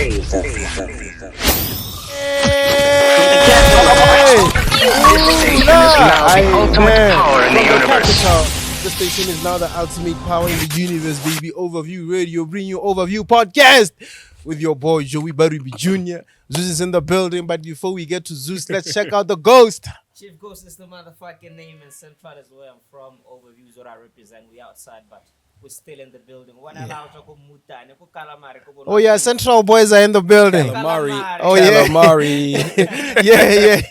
The station is now the ultimate power in the universe, baby. Overview Radio, bring you Overview Podcast with your boy Joey Badubi Jr. Zeus is in the building, but before we get to Zeus, let's check out the ghost. Chief Ghost is the motherfucking name, and Central is where I'm from. Overview is what I represent. We outside, but we're still in the building. Oh yeah, Central boys are in the building. Calamari. Oh yeah, Calamari. yeah.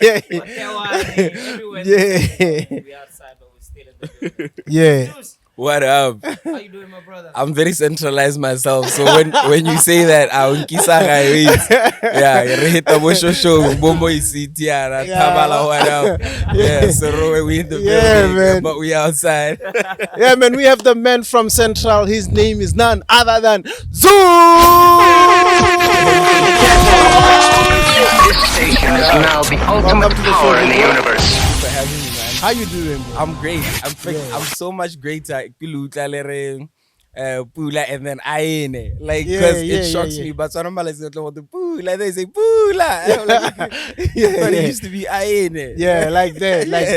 We outside, but we're still in the building. Yeah. Zeus, What up? how you doing, my brother? I'm very centralized myself, so when you say that, show bombo isitiara tabala what up? Yeah, so we in the building, man. but we outside. Yeah, man, we have the man from Central. His name is none other than Zeus. This station is now the ultimate power in the universe. Thank you for having me, man. How you doing, bro? I'm great. I'm so much greater. Pula and then aene, like, because it shocks me. But some people say the pula, they say pula. I'm like, but it used to be aene. Yeah, like that. Like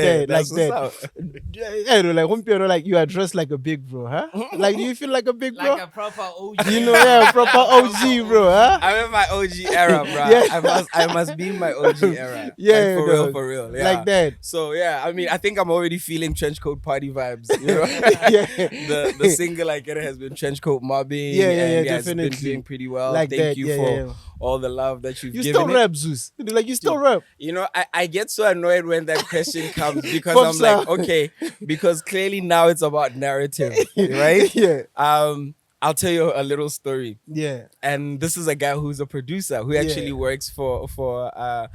you are dressed like a big bro, huh? Like, do you feel like a big bro? Like a proper OG. You know, yeah, proper OG, bro, huh? I'm in my OG era, bro. Yeah. I must be in my OG era. Yeah, like, for real. Yeah. Like that. So yeah, I mean, I think I'm already feeling trench coat party vibes. You know, Yeah. the single I get has been trench coat mobbing. Yeah, and definitely. It's been doing pretty well. Like Thank that, you yeah, for yeah. all the love that you've You given. still it. rap, Zeus. Like, you still rap. You know, I get so annoyed when that question comes because Pops I'm like, out. okay, because clearly now it's about narrative, right? Yeah. I'll tell you a little story. Yeah. And this is a guy who's a producer who actually works for a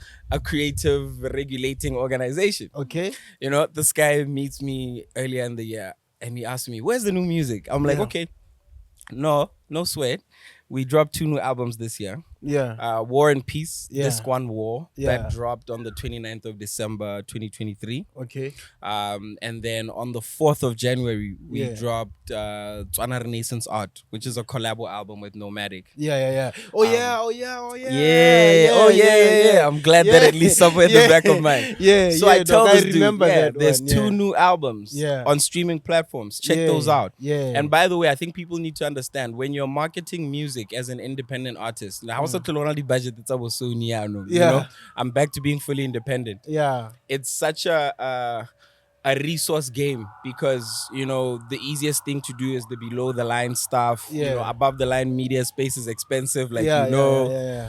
creative regulating organization. Okay. You know, this guy meets me earlier in the year and he asked me, "Where's the new music?" I'm like, Yeah. okay, no sweat. We dropped 2 new albums this year. Yeah. War and Peace, Yeah. Disc 1 War, Yeah. that dropped on the 29th of December 2023. Okay. And then on the 4th of January, we Yeah. dropped Botswana Renaissance Art, which is a collabo album with Nomadic. Yeah. Oh yeah. Yeah. I'm glad that at least somewhere in the back of mine. Yeah. So I tell dog, this remember dude, that there's one, 2 new albums Yeah. on streaming platforms. Check Yeah, those out. yeah. And by the way, I think people need to understand when you're marketing music as an independent artist. Now, I was the budget that's about Sony, you know, I'm back to being fully independent. Yeah. It's such a resource game because, you know, the easiest thing to do is the below the line stuff. You know, above the line media space is expensive, like you know.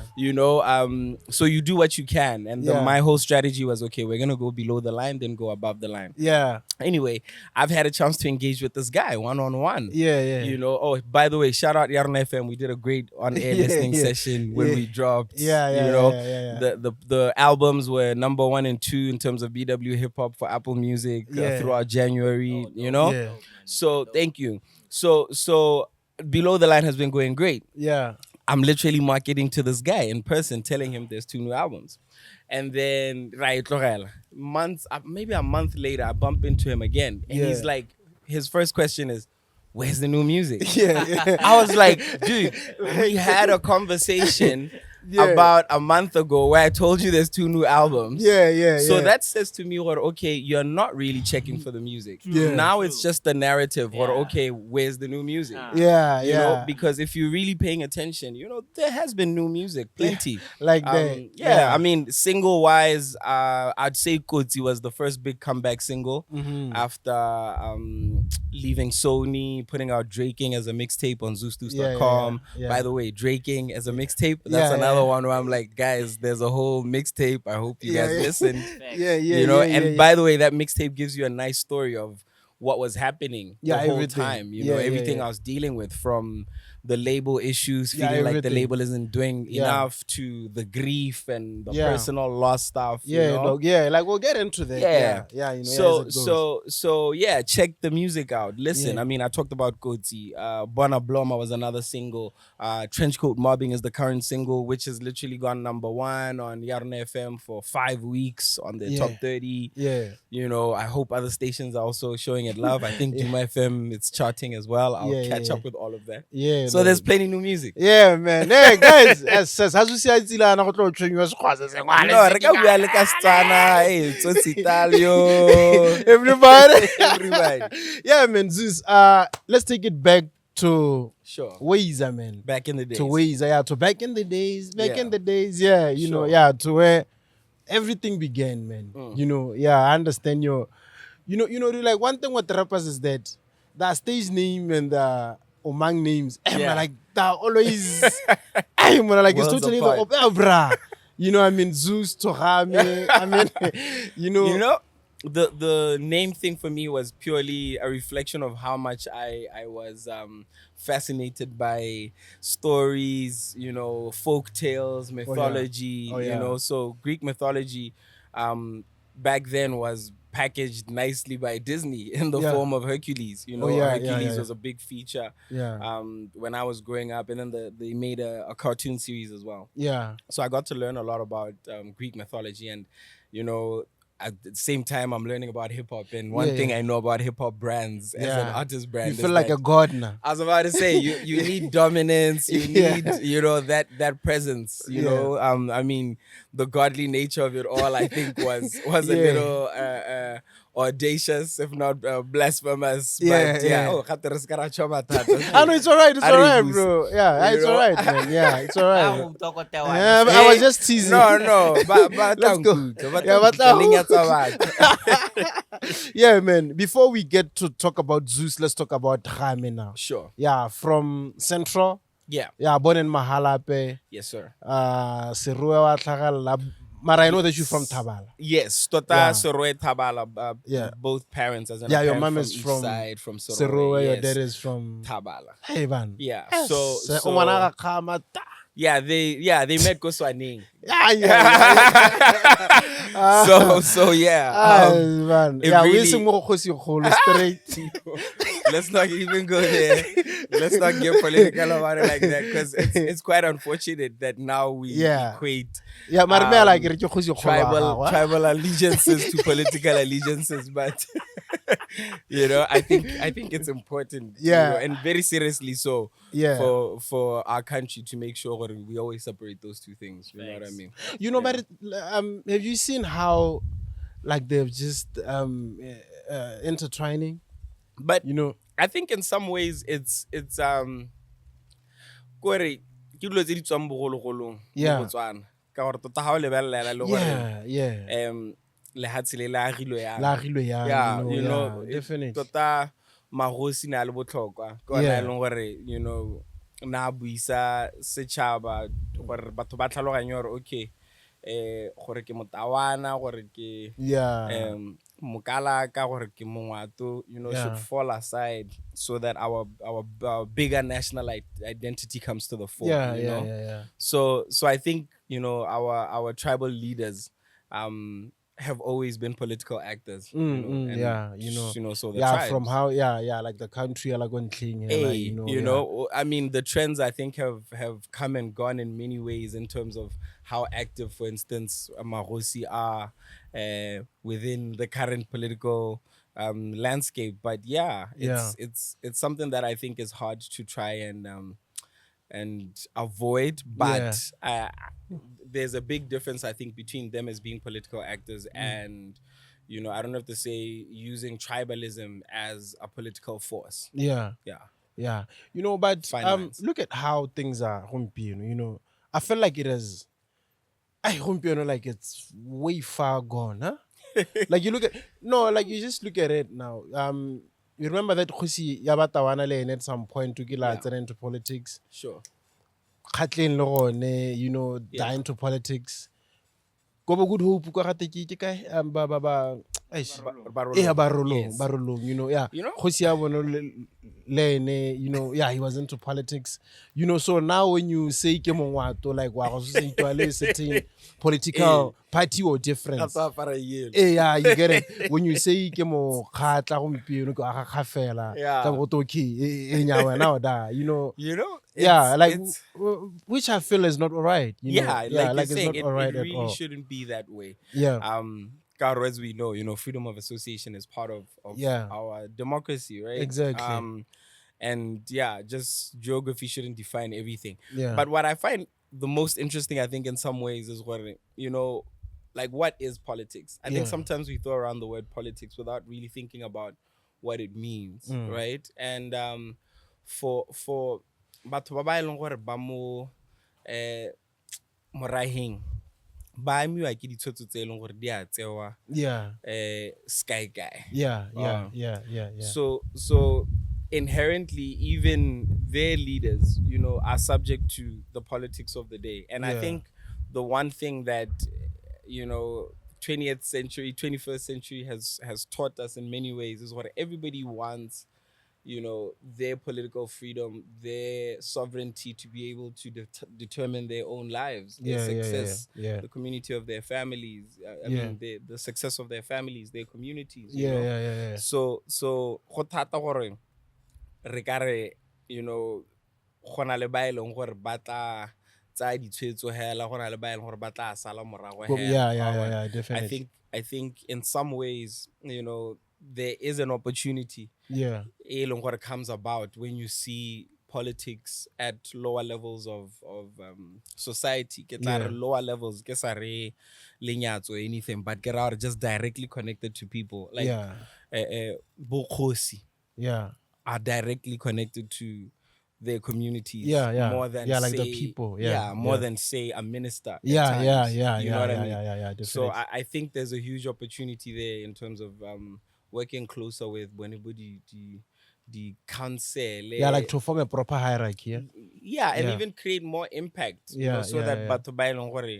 So you do what you can. And my whole strategy was, okay, we're gonna go below the line, then go above the line. Yeah. Anyway, I've had a chance to engage with this guy one-on-one. Yeah. You know, oh, by the way, shout out Yarn FM. We did a great on-air listening session when we dropped. You know, the albums were number 1 and 2 in terms of BW hip hop for Apple Music throughout January. You know, so thank you. So below the line has been going great. Yeah. I'm literally marketing to this guy in person, telling him there's 2 new albums. And then, maybe a month later, I bump into him again. And he's like, his first question is, "Where's the new music?" Yeah. I was like, dude, we had a conversation about a month ago where I told you there's 2 new albums. So that says to me, okay, you're not really checking for the music. Now it's just the narrative. Okay, where's the new music? You know, because if you're really paying attention, you know, there has been new music, plenty. Like that. I mean, single wise, I'd say Kgosi was the first big comeback single after leaving Sony, putting out Draking as a mixtape on Zeus.com. By the way, Draking as a mixtape, that's another one where I'm like, guys, there's a whole mixtape. I hope you guys listen. You know, and by the way, that mixtape gives you a nice story of what was happening the whole time. You know, everything I was dealing with, from the label issues, feeling like the label isn't doing enough, to the grief and the personal loss stuff. You know? Like we'll get into that. You know. So check the music out. Listen, I mean, I talked about Kgosi. Bona Bloma was another single. Trenchcoat Mobbing is the current single, which has literally gone number 1 on Yarn FM for 5 weeks on the top 30. You know, I hope other stations are also showing it love. I think Duma FM, it's charting as well. I'll catch up with all of that. So there's plenty new music. Yeah, man. Hey, guys, as you see, I see la na go tlo train you as khwaza se ngwana. No, re ka bua le ka Setswana, it's Italio. Everybody. Everybody. Yeah, man, Zeus. Let's take it back to Sure. ways, man. Back in the days. To ways, yeah. To back in the days, yeah. You know, Sure. yeah. To where everything began, man. You know, yeah. I understand your. You know, like one thing with the rappers is that the stage name and the Omang names, Yeah. like they're always, like it's Worlds totally apart. bruh. You know, I mean, Zeus, Tohame, I mean, you know. The name thing for me was purely a reflection of how much I was fascinated by stories, folk tales, mythology, Oh, yeah. so Greek mythology back then was packaged nicely by Disney in the Yeah. form of Hercules. Oh, yeah, yeah, Hercules yeah. was a big feature Yeah. when I was growing up, and then they made a cartoon series as well. Yeah. So I got to learn a lot about Greek mythology, and at the same time I'm learning about hip hop. And one thing I know about hip hop brands as an artist brand, You is feel like that- a god now. I was about to say you need dominance, you Yeah. need that presence. I mean, the godly nature of it all, I think was a little audacious, if not blasphemous. Yeah, But yeah. oh, I know it's alright, Ari bro. Yeah, You it's know? alright, man. Yeah, it's alright. Yeah, I was just teasing. No, but Let's go. Yeah, man. Before we get to talk about Zeus, let's talk about Rame now. Sure. Yeah, from Central. Yeah. Yeah, born in Mahalape. Yes, sir. Seruwe wa tlhagalla. Mara, I know that you're from Thabala. Yes, Tota Yeah. Soroe Thabala. Yeah. Both parents, as in Yeah, a your parent mom is each from side, from Soroe. Seruwe, your yes. dad is from Thabala. Hey, man. Yeah. Yes. So Ngwana ka kgama ta. they met Koswaning. Yeah. So yeah. Man. it Yeah, we really- sing more Kgosi Kgolo straight. Let's not even go there. Let's not get political about it like that, because it's quite unfortunate that now we Yeah. equate Yeah, mara me like re ke Kgosi Kgolo wa tribal gagwe. tribal allegiances to political allegiances, but I think it's important, Yeah. and very seriously so, Yeah. for our country to make sure that we always separate those two things. You know what I Thanks. mean? You know, but have you seen how, like, they've just intertwining? But You know, I think in some ways it's kore ke dilo tse di tswang bogologolong mo Yeah. Botswana. Ka gore tota ha o lebelela le gore yeah. lehatshe le la agilwe yang. La agilwe yang, Yeah, yeah, definitely. Tota magosi na le botlhokwa ke ona Yeah. e leng gore na buisa setšhaba gore batho ba tlhaloganye gore okay gore ke motawana, gore ke Yeah. mokalaka, gore ke mongwato, Yeah. should fall aside so that our bigger national identity comes to the fore. Yeah, you know? yeah. So I think our tribal leaders have always been political actors. And, yeah, so the Yeah, tribes. from how, like the country, like when clean, Hey, yeah. I mean, the trends I think have come and gone in many ways in terms of how active, for instance, Magosi are within the current political landscape. But it's something that I think is hard to try and avoid. But there's a big difference, I think, between them as being political actors and I don't have to say using tribalism as a political force. Yeah. Yeah. But Fine lines. look at how things are, I feel like it is, like it's way far gone, huh? Like you just look at it now. You remember that Kgosi ya Batawana le ene at some point to get into politics. Sure. Kathleen Lorone, die into politics. Go be good hope ko gate ke kae Barolong, Kgosi ya bona le ene, he was into politics. So now when you say ke mongwato, like wa go se itwale certain political party or difference. Yeah, you get it. When you say ke mo khatla gompieno go aga khafela Yeah. ka go to okay nyawa now da, It's- like it's- which I feel is not alright. like you're it's saying, not alright it at really all. shouldn't be that way. Yeah. Karo, as we know, freedom of association is part of Yeah. our democracy, right? Exactly. And yeah, just geography shouldn't define everything. Yeah. But what I find the most interesting, I think, in some ways, is what, like, what is politics? I think sometimes we throw around the word politics without really thinking about what it means, right? And for batho ba ba e leng gore ba mo moraheng ba amiwa ke ditshwetso tse e leng gore di a tsewa sky guy. So inherently, even their leaders, are subject to the politics of the day. And I think the one thing that 20th century, 21st century has taught us in many ways is what everybody wants, their political freedom, their sovereignty to be able to determine their own lives, their success, the community of their families, I mean, the success of their families, their communities. So go thata gore re ka re, go na le ba e leng gore ba tla tsaya ditshwetso hela, go na le ba e leng gore ba tla sala morago hela. Definitely. I think in some ways, there is an opportunity e leng gore comes about when you see politics at lower levels of society. Get lower levels, ke sa re lenyatso or anything, but get out just directly connected to people. Like bo Kgosi are directly connected to their communities more than say, like the people. More than say a minister. You know what I mean? Definitely. So I think there's a huge opportunity there in terms of working closer with anybody the council. Like to form a proper hierarchy. And even create more impact. So that batho ba e leng gore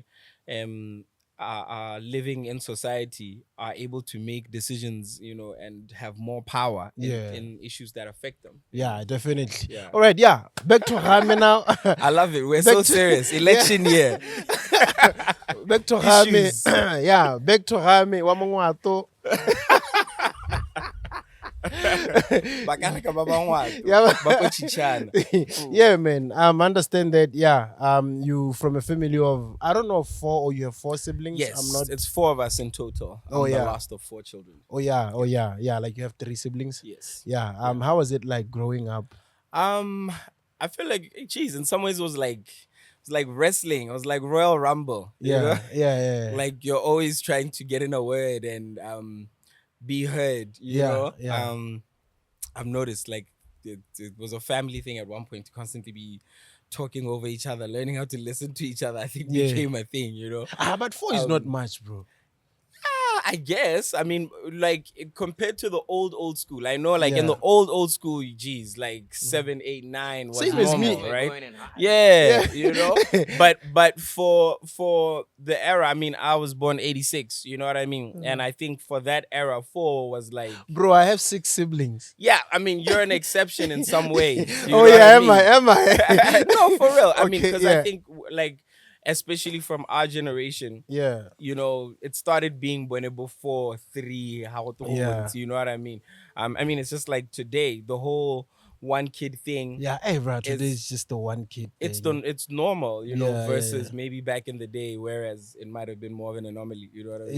are living in society are able to make decisions, and have more power in issues that affect them. Definitely. All right, back to Rame now. I love it. We're so serious. Election year. Back to Rame. Back to Rame. Wamangwato. Man. Understand that. You from a family of, I don't know, 4 or you have 4 siblings. Yes, it's 4 of us in total. I'm the last of 4 children. Like you have 3 siblings. Yes. How was it like growing up? I feel like, in some ways it was like wrestling. It was like Royal Rumble. You know? Like you're always trying to get in a word and be heard, you know? I've noticed like it was a family thing at one point to constantly be talking over each other, learning how to listen to each other. I think became a thing, you know? But 4 is not much, bro. I guess. I mean, like compared to the old school, I know, like in the old school, geez, like 7, 8, 9 was same normal, as me, right? You know. But for the era, I mean, I was born 86. You know what I mean? And I think for that era, 4 was like, bro, I have 6 siblings. Yeah, I mean, you're an exception in some ways. Am I? No, for real. I mean, because I think like, especially from our generation, you know, it started being before 3, you know what I mean? I mean, it's just like today, the whole 1 kid thing. Bro, today is just the 1 kid thing. It's normal, you know, versus maybe back in the day, whereas it might have been more of an anomaly, you know what I mean?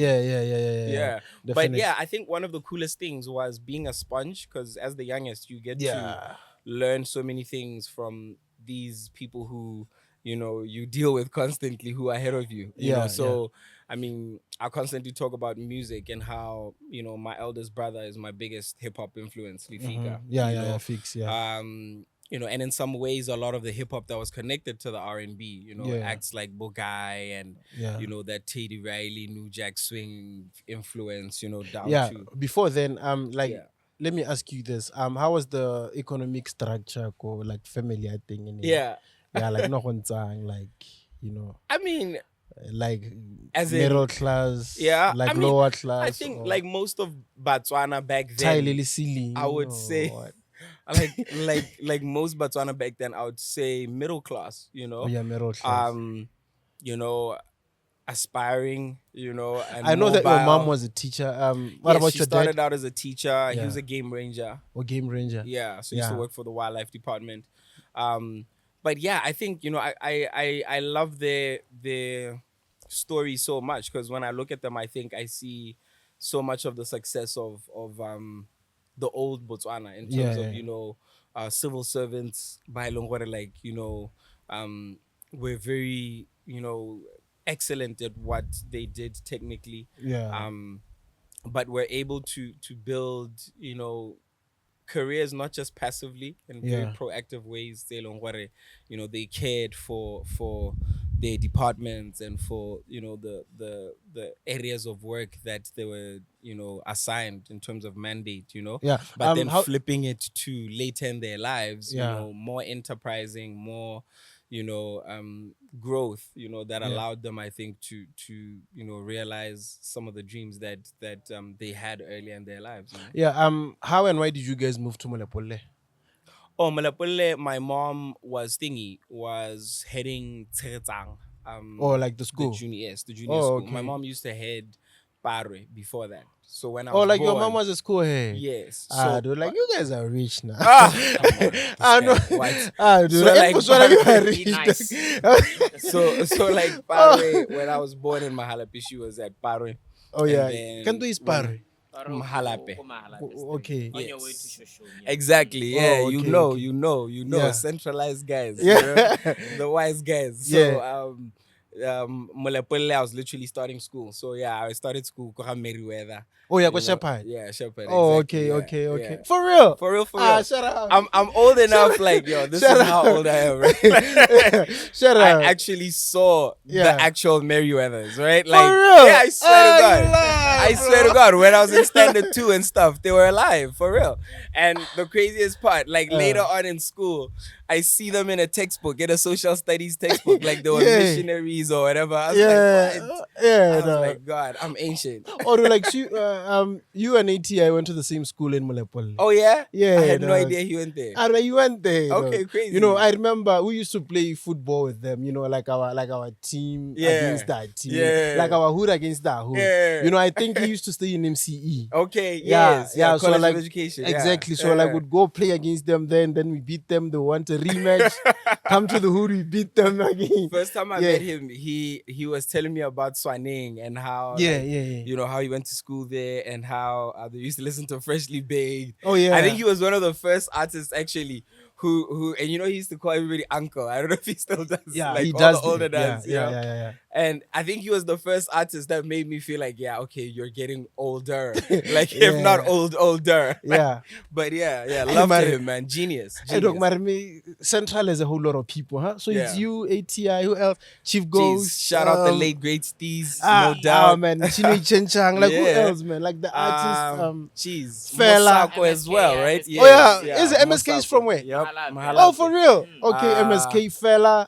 Yeah. But yeah, I think one of the coolest things was being a sponge, because as the youngest, you get to learn so many things from these people who, you know, you deal with constantly, who are ahead of you. You know? So, I mean, I constantly talk about music and how, you know, my eldest brother is my biggest hip hop influence, Lifika. Fix, you know, and in some ways, a lot of the hip hop that was connected to the R&B, you know, acts like Bogai and, you know, that Teddy Riley, New Jack Swing influence, you know, down to. Before then, let me ask you this. How was the economic structure or like family thing in it? Like no one like, you know. I mean, like as middle class, like I mean, lower class. I think like most of Botswana back then, I would say, like most Botswana back then, I would say middle class. You know, middle class. You know, aspiring. You know, and I know mobile. that your mom was a teacher. What about she your started dad? out as a teacher. He was a game ranger. Game ranger. Yeah, so he used to work for the wildlife department. But yeah, I think, you know, I love their story so much, because when I look at them, I think I see so much of the success of the old Botswana in terms of, you know, civil servants by Longwara, like, were very, excellent at what they did technically. Yeah. But were able to build, careers not just passively in very proactive ways. They cared for their departments and for the areas of work that they were assigned in terms of mandate. Yeah. But then flipping it to later in their lives, Yeah. more enterprising, more growth, that allowed them, I think, to realize some of the dreams that they had earlier in their lives. Yeah. How and why did you guys move to Molepolle? Oh, Malapole, my mom was heading Tseretang. Like the school? The junior school. Okay. My mom used to head Barber before that. So when I Oh, was like born, your mom was a school head? Yes. Dude, like you guys are rich now. Come on, Dude, So, like, like, you are Be rich. nice. so like Barber, when I was born in Mahalapi, she was at Barber. Oh yeah. then Can do is Parry. Mahalape. Okay. On your Yes. way to Shosho. Exactly. Yeah, Oh, okay, okay. you know, Yeah. centralized guys. Yeah. The wise guys. So Molepolle, I was literally starting school. So yeah, I started school Koha Meriwether. Oh yeah, You go know? Shepherd. Yeah, Shepherd. Oh, exactly. okay, Yeah, okay. yeah. For real? For real. Shut up. I'm old enough, like, yo, this Shut is how up. old I am, right? Shut up. I actually saw Yeah. the actual Meriwethers, right? Like, For real? yeah, I swear to God. you lie, I bro. swear to God, when I was in standard 2 and stuff, they were alive, for real. And the craziest part, like later on in school, I see them in a textbook, in a social studies textbook, like they were Yeah. missionaries or whatever. I was Yeah. like, what? Yeah. I was no. like, God, I'm ancient. Or like you and ATI went to the same school in Molepolle. Oh, yeah? Yeah, I had no dog. idea he went there. I mean, you went there. Okay, dog. crazy. You know, I remember we used to play football with them. You know, like our team Yeah. against that team. Yeah. Like our hood against that hood. Yeah. You know, I think he used to stay in MCE. Okay, Yeah, yes. yeah, so College like- of Education. Exactly. Yeah. So like would go play against them then we beat them. They want a rematch. Come to the hood, we beat them again. First time I Yeah. met him, he was telling me about Swanning and how, Yeah, like, yeah, yeah. you know, how he went to school there and how they used to listen to Freshly Baked. Oh yeah. I think he was one of the first artists actually who and he used to call everybody uncle. I don't know if he still does. yeah, like he all does. the older dads. yeah, you know? yeah. And I think he was the first artist that made me feel like, yeah, okay, you're getting older. Like Yeah. if not older. Yeah. But yeah, Hey, love to man. him, man. Genius. Hey, dog, Genius. Marme, Central has a whole lot of people, huh? So it's Yeah. you, ATI, who else? Chief Jeez, Ghost. shout out the late great Steez, no No doubt. man. Chino Chenchang. Like, who Yeah. else, man? Like the artist. Cheese. Fella. Mosako as well, MSK, right? yeah. Oh, yeah. Is it MSK is Mosako. from where? Yep. Mahalapa. Oh, for real? Mm. Okay, MSK fella.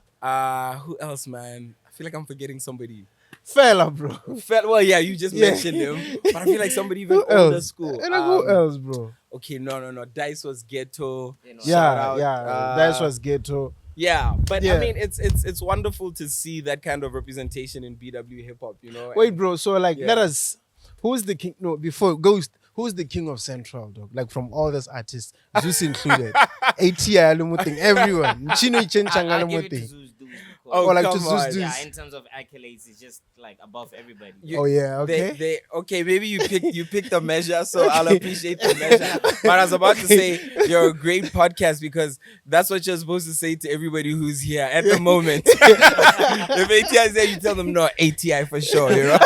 Who else, man? I feel like I'm forgetting somebody. Fella, bro. Well, yeah, you just Yeah. mentioned him, but I feel like somebody even Who older else? school. And like, who else, bro? Okay, no. Dice was ghetto. You know. Shout Yeah, out, yeah. That was ghetto. Yeah, but Yeah. I mean, it's wonderful to see that kind of representation in BW hip hop. You know. Wait, bro. So, like, Yeah. let us. Who's the king? No, before Ghost. Who's the king of Central, dog? Like from all those artists, Zeus included, ATI, Alumuting, everyone. Chino Chenchang, I'll give it to Alumuting. Zeus Dudes because Oh, Or like to come Zeus on. do- yeah, in terms of accolades, it's just like above everybody. You- Oh yeah, okay. They okay, maybe you picked a measure, so I'll appreciate the measure. But I was about to say you're a great podcast because that's what you're supposed to say to everybody who's here at the moment. If ATI is there, you tell them no, ATI for sure, you know.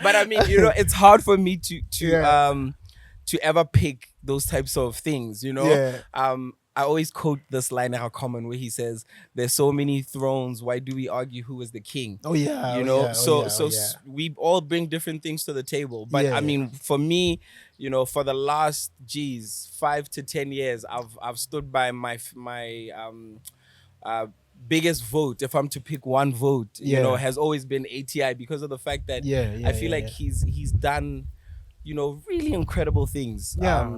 But I mean, you know, it's hard for me to ever pick those types of things, you know. Yeah. I always quote this line in How Common where he says, "There's so many thrones. Why do we argue who is the king?" Oh yeah, You oh, know, yeah, so oh, yeah. we all bring different things to the table. But Yeah. I mean, for me, you know, for the last 5 to 10 years, I've stood by my biggest vote. If I'm to pick one vote, Yeah. you know, has always been ATI because of the fact that Yeah, I feel like he's done, you know, really incredible things. Yeah.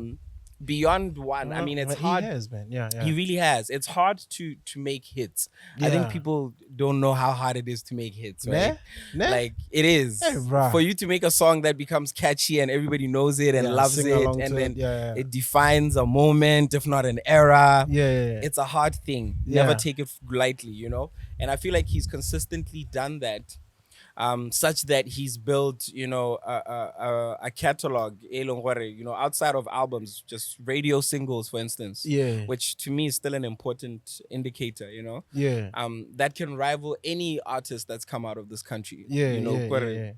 Beyond one. I mean, it's hard. He has, man. Yeah, yeah. He really has. It's hard to make hits. I think Yeah. people don't know how hard it is to make hits, right? Nah? Like it is Hey, bruh. for you to make a song that becomes catchy and everybody knows it and Yeah, loves sing it, along and to then it. Yeah, yeah. it defines a moment, if not an era. Yeah. It's a hard thing. Yeah. Never take it lightly, you know. And I feel like he's consistently done that. such that he's built, a catalog, outside of albums, just radio singles, for instance. Yeah. Which to me is still an important indicator, Yeah. that can rival any artist that's come out of this country. Yeah,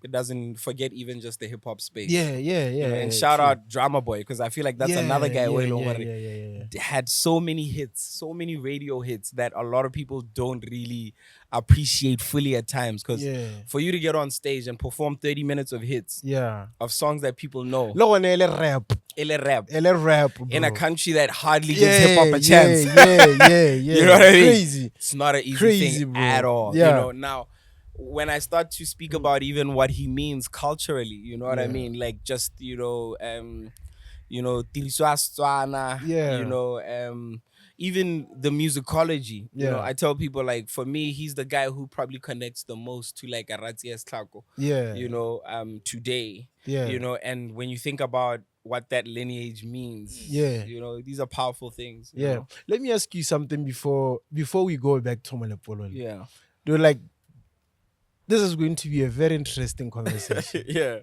It doesn't forget even just the hip hop space. Yeah. And shout out Drama Boy, because I feel like that's another guy had so many hits, so many radio hits that a lot of people don't really appreciate fully at times. Because for you to get on stage and perform 30 minutes of hits of songs that people know, rap. Rap, in a country that hardly gives hip hop a chance. You know what I mean? Crazy. It's not an easy thing at all. Now when I start to speak about even what he means culturally, you know what I mean? Like just, Tiriswa Setswana, even the musicology, you know, I tell people, like, for me, he's the guy who probably connects the most to like Aratsias Tlako, today, and when you think about what that lineage means, these are powerful things. you know? Let me ask you something before we go back to Malepolo. Yeah. This is going to be a very interesting conversation. Yeah.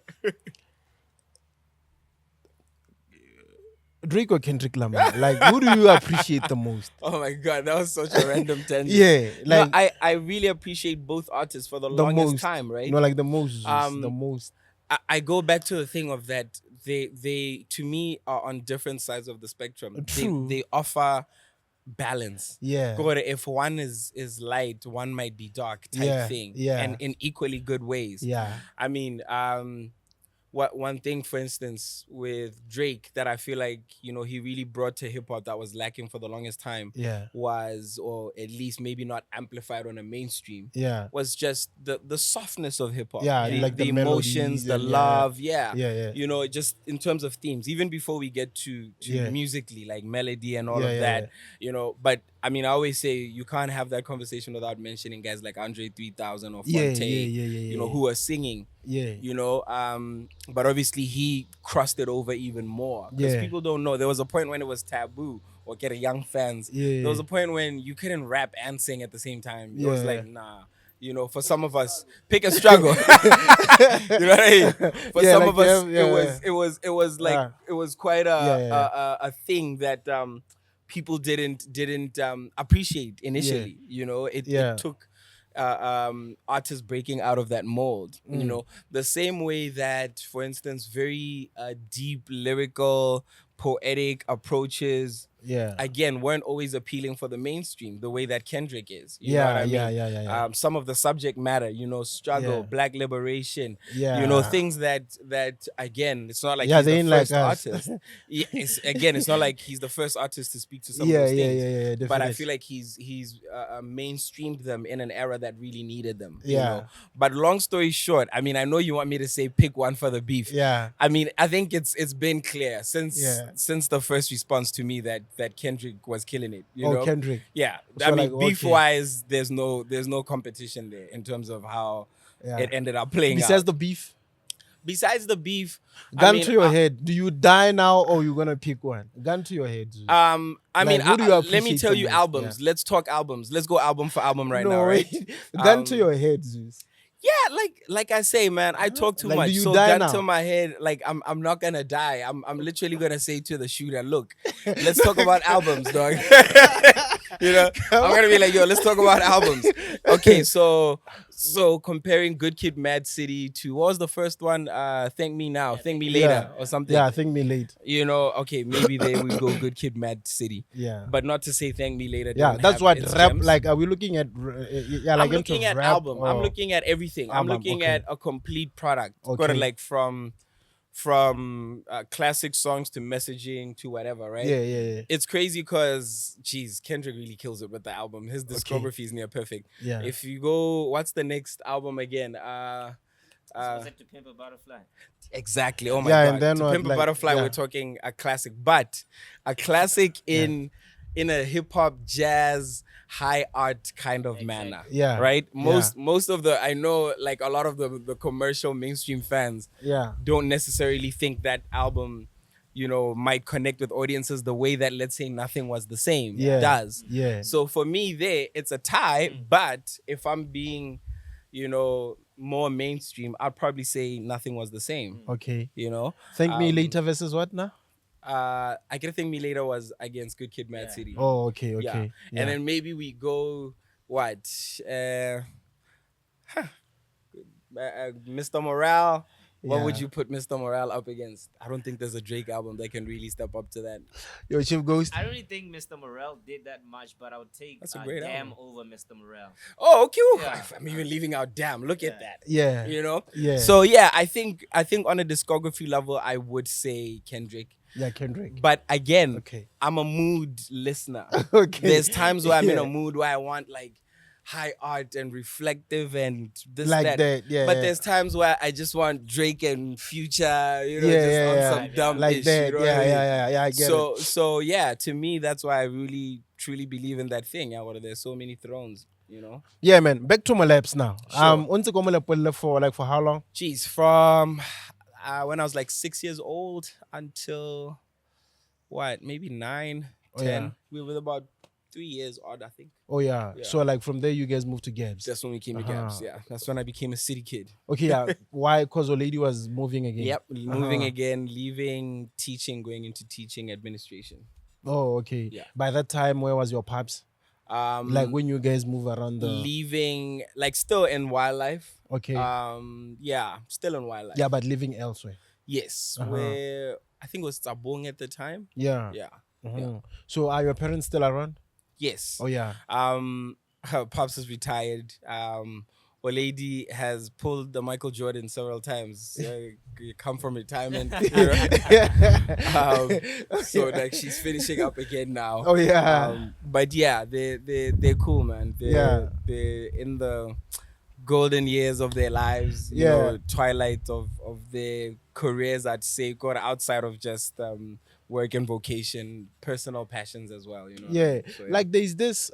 Drake or Kendrick Lamar? Like, who do you appreciate the most? Oh my God, that was such a random tangent. Yeah, like I really appreciate both artists for the longest time, right? Like the most. The most. I go back to the thing of that they to me are on different sides of the spectrum. True. They offer balance. Yeah. If one is light, one might be dark type thing. Yeah. And in equally good ways. Yeah. I mean, one thing, for instance, with Drake that I feel like, he really brought to hip hop that was lacking for the longest time was, or at least maybe not amplified on a mainstream, was just the softness of hip hop. Yeah, like the emotions, the love, just in terms of themes, even before we get to musically, like melody and all of that, but I mean, I always say you can't have that conversation without mentioning guys like Andre 3000 or Fonte, who are singing. But obviously he crossed it over even more because people don't know. There was a point when it was taboo or get young fans. There was a point when you couldn't rap and sing at the same time. It was like, nah. For some of us, pick a struggle. You know what I mean? For some of us, it was like it was quite a thing that people didn't appreciate initially. It took artists breaking out of that mold. The same way that, for instance, very deep lyrical, poetic approaches again weren't always appealing for the mainstream the way that Kendrick is. You know what I mean? Some of the subject matter, struggle, black liberation, things that again, it's not like he's the first artist. It's not like he's the first artist to speak to some of those things. But I feel like he's mainstreamed them in an era that really needed them. You know? But long story short, I mean, I know you want me to say pick one for the beef. I mean, I think it's been clear since the first response to me that Kendrick was killing it. You know? Kendrick. Yeah. So I mean, beef-wise, there's no competition there in terms of how it ended up playing Besides out. the beef? Besides the beef, Gun to your head. Do you die now or you gonna pick one? Gun to your head. I mean, let me appreciate tell the you most? albums. Let's talk albums. Let's go album for album now, right? Gun to your head, Zeus. Yeah, like I say, man, I talk too much. So gun to my head, like I'm not gonna die. I'm literally gonna say to the shooter, look, let's talk about albums, dog. I'm gonna be like, yo, let's talk about albums. Okay, so comparing Good Kid, Mad City to what was the first one? Thank Me Now, Thank Me Later, or something. Yeah, Thank Me Late. Okay, maybe they would go Good Kid, Mad City. Yeah, but not to say Thank Me Later. Yeah, that's what rap. Gems. Like, are we looking at? I'm looking at album. I'm looking at everything. I'm looking at a complete product. Got it, like from classic songs to messaging to whatever, right? Yeah. It's crazy because, geez, Kendrick really kills it with the album. His discography is near perfect. Yeah. If you go, what's the next album again? Was it To Pimp a Butterfly? Exactly. Oh my God. And then To Pimp a Butterfly, we're talking a classic, but a classic in a hip hop, jazz, high art kind of manner. Yeah. Right? Most of I know like a lot of the commercial mainstream fans don't necessarily think that album, might connect with audiences the way that, let's say, Nothing Was the Same does. Yeah. So for me it's a tie, but if I'm being, more mainstream, I'd probably say Nothing Was the Same. Okay. You know, Thank Me Later versus what now? I Can Think Me Later was against Good Kid, Mad City. Oh, okay, Yeah. okay. Yeah. And then maybe we go what? Mr. Morale. What would Yeah. you put Mr. Morale up against? I don't think there's a Drake album that can really step up to that. Yo, Chief Ghost. I don't really think Mr. Morale did that much, but I would take That's a great Damn album. over Mr. Morale. Oh, okay. Yeah. I'm even leaving out Damn. Look at that. Yeah. You know? Yeah. So yeah, I think on a discography level, I would say Kendrick. Yeah, Kendrick. But again, Okay. I'm a mood listener. Okay. There's times where I'm in Yeah. a mood where I want like high art and reflective and this Like that, yeah, But yeah. there's times where I just want Drake and Future, you know, Yeah, just yeah, on yeah. some dumb Like ish, that. you know Yeah, what I mean? yeah. I get it. So yeah, to me that's why I really truly believe in that thing. Yeah, where there's so many thrones, you know. Yeah, man. Back to my laps now. Sure. Unse go Malapole for how long? Jeez, from when I was like 6 years old until what, maybe 9, 10. yeah. We were about 3 years odd, I think. Oh yeah. Yeah. So like from there you guys moved to Gabs. That's when we came to Gomz. Yeah, that's when I became a city kid. Okay, yeah. Why? Because the lady was moving again. Yep, moving again, leaving teaching, going into teaching administration. Oh, okay. Yeah. By that time, where was your pops? Like when you guys move around the. leaving, like still in wildlife. Okay. Yeah, still in wildlife. Yeah, but living elsewhere. Yes, where I think it was Tabong at the time. Yeah. Yeah. Mhm. So are your parents still around? Yes. Oh yeah. Her pops is retired. Or lady has pulled the Michael Jordan several times. You come from retirement. So like she's finishing up again now. Oh yeah. But yeah, they're cool, man. They're in the golden years of their lives. You know, twilight of their careers, I'd say, or outside of just work and vocation, personal passions as well. You know. Yeah. So, Like there's this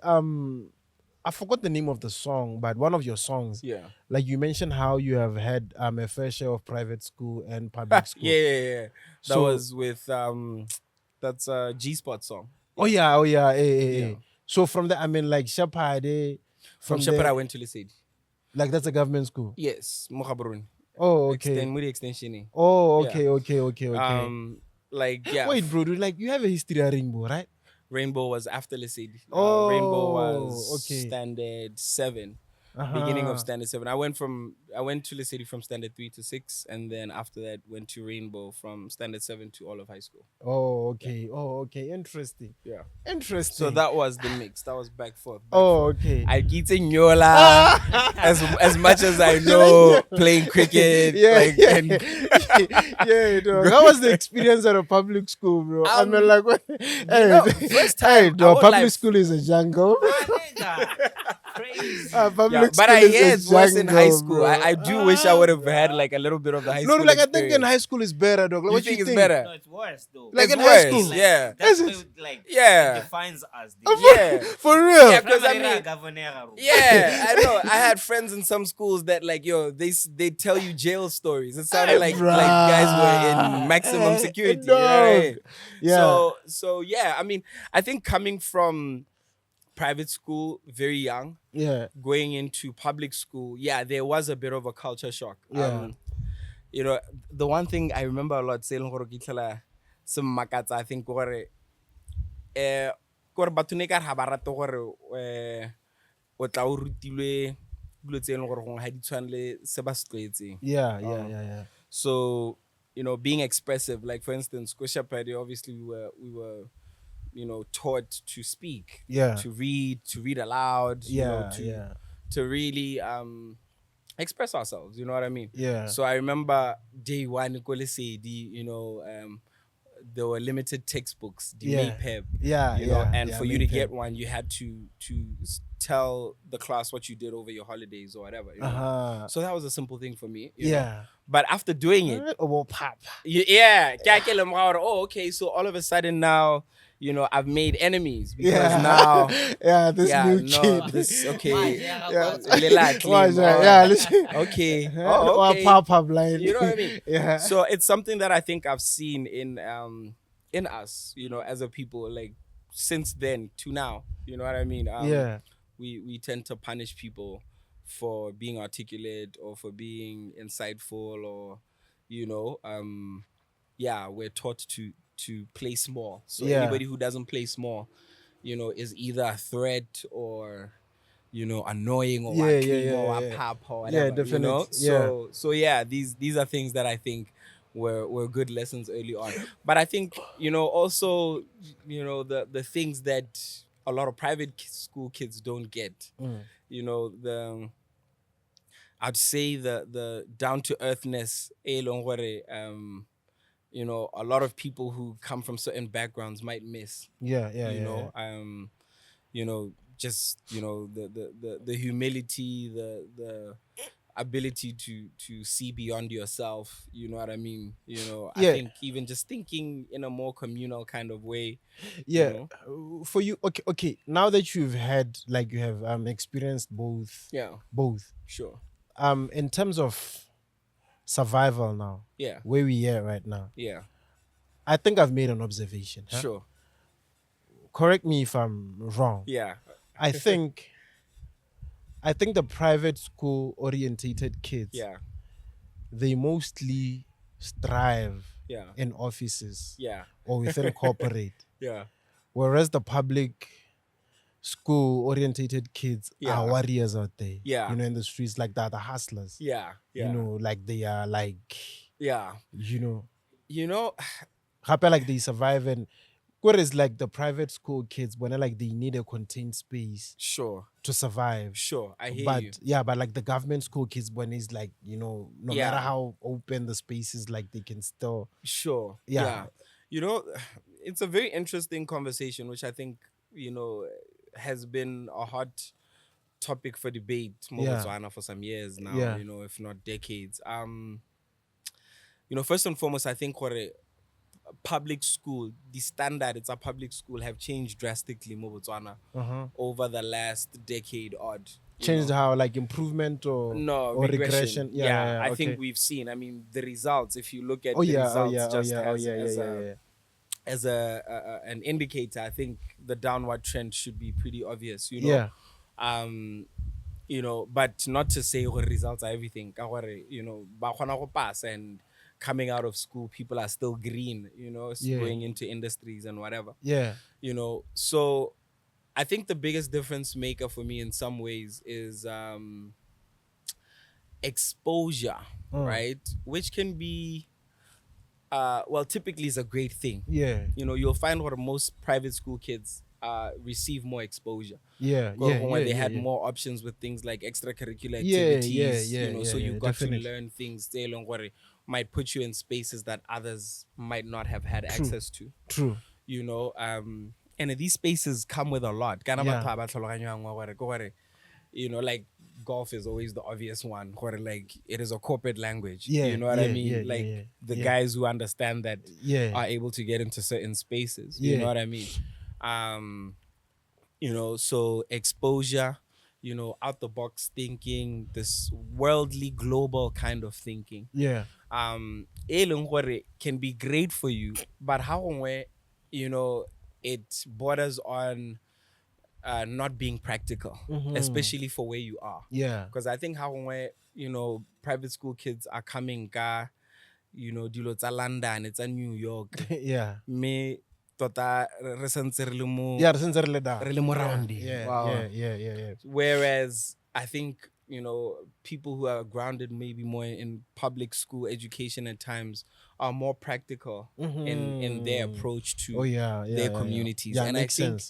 I forgot the name of the song, but one of your songs. yeah. Like you mentioned how you have had a fair share of private school and public school. Yeah. That So- was with that's a G-Spot song. Oh yeah. Yeah. So from there, I mean, like Shepherd. From there- Shepherd, I went to Lesedi. Like that's a government school. Yes, Mohabrun. Oh okay. Muri extension. Oh Yeah. okay. Like yeah. Wait, bro. Like you have a history at Rainbow, right? Rainbow was after Lesedi. Oh, Rainbow was okay. standard 7. Uh-huh. Beginning of standard 7. I went to Lesedi from standard 3 to 6, and then after that went to Rainbow from standard 7 to all of high school. Oh okay. Oh okay. Interesting. Yeah. Interesting. So that was the mix. That was back forth. Oh okay. I get Nyola as much as I know playing cricket. And yeah, dog. How was the experience at a public school, bro? I mean, like, what? first time, dog, I public like- school is a jungle. Crazy. Public yeah, school but I is hear a it's worse in high jungle, school. bro. I do wish I would have had like a little bit of the high No, school. like I think in experience. high school is better, dog. Like, You what think you it's think? better? No, it's worse though. Like It's in high worse, school. Like, yeah. That's Is what, it? like Yeah. it defines us. Yeah. For real. Yeah, because I mean, Governor. yeah, I know. I had friends in some schools that like, yo, they tell you jail stories. It sounded like guys were in maximum security. You know what I mean? Yeah. So yeah, I mean, I think coming from private school very young, Yeah. going into public school, yeah, there was a bit of a culture shock. Yeah. You know, the one thing I remember a lot saying some makats, I think gore batho ne ka re ha ba rate gore o tla o rutilwe dilo tse leng gore gongwe ha di tshwane le se ba se tlwaetseng. Yeah. So, you know, being expressive, like for instance, Ko Shepherd, obviously we were, you know, taught to speak, Yeah. to read aloud, you know, to really express ourselves. You know what I mean? Yeah. So I remember day one, you know, there were limited textbooks, the Yeah. Maypeb, Yeah. you know, yeah, and yeah, for you to Maypeb. get one, you had to tell the class what you did over your holidays or whatever. You know? Uh-huh. So that was a simple thing for me. You know? Yeah. But after doing it, Oh, pop. yeah, oh, okay. So all of a sudden now, you know, I've made enemies because Yeah. now, This yeah, new no, kid. this okay. Yeah. Relax, Watch that. Lim. Yeah, listen. Okay. Oh, Oh, okay. pop line. You know what I mean? Yeah. So it's something that I think I've seen in us, you know, as a people, like since then to now. You know what I mean? Yeah. We tend to punish people for being articulate or for being insightful, or we're taught to play small. So Yeah. anybody who doesn't play small, is either a threat or annoying or or pop or whatever. Yeah, definitely. So yeah, these are things that I think were good lessons early on. But I think also the things that a lot of private school kids don't get. I'd say the down to earthness, a lot of people who come from certain backgrounds might miss. Just the humility, the ability to see beyond yourself. You know what I mean? I think even just thinking in a more communal kind of way. For you, okay. Now that you've had, like, you have experienced both. Both. Sure. In terms of survival now. Where we are right now. I think I've made an observation. Sure. Correct me if I'm wrong. I think the private school orientated kids, they mostly strive in offices or within corporate. Whereas the public school orientated kids are warriors out there. In the streets, like that, the hustlers. Like they are like like they survive. And whereas like the private school kids, when like they need a contained space to survive. I hear but you. But like the government school kids, when it's like, no matter how open the space is, like they can still it's a very interesting conversation, which I think has been a hot topic for debate in Botswana for some years now, if not decades. First and foremost, I think public school, the standard, it's a public school, have changed drastically in Botswana over the last decade odd. Changed how, like improvement or regression? I think we've seen. I mean, the results. If you look at the results, as an indicator, I think the downward trend should be pretty obvious. But not to say results are everything. Ba kgona go pass, and coming out of school, people are still green, going into industries and whatever. So I think the biggest difference maker for me in some ways is exposure, right? Which can be, typically is a great thing. You'll find what most private school kids receive more exposure. When they had more options with things like extracurricular activities. So you got to learn things might put you in spaces that others might not have had access to. True. And these spaces come with a lot. Like golf is always the obvious one, where like it is a corporate language. You know what I mean? The guys who understand that are able to get into certain spaces. You know what I mean? So exposure, out the box thinking, this worldly global kind of thinking. Can be great for you, but how it borders on not being practical, especially for where you are. Because I think how private school kids are coming dilo tsa London, it's a New York. Me tota re sentse re le mo round. Whereas I think people who are grounded maybe more in public school education at times are more practical in their approach to their communities. And I think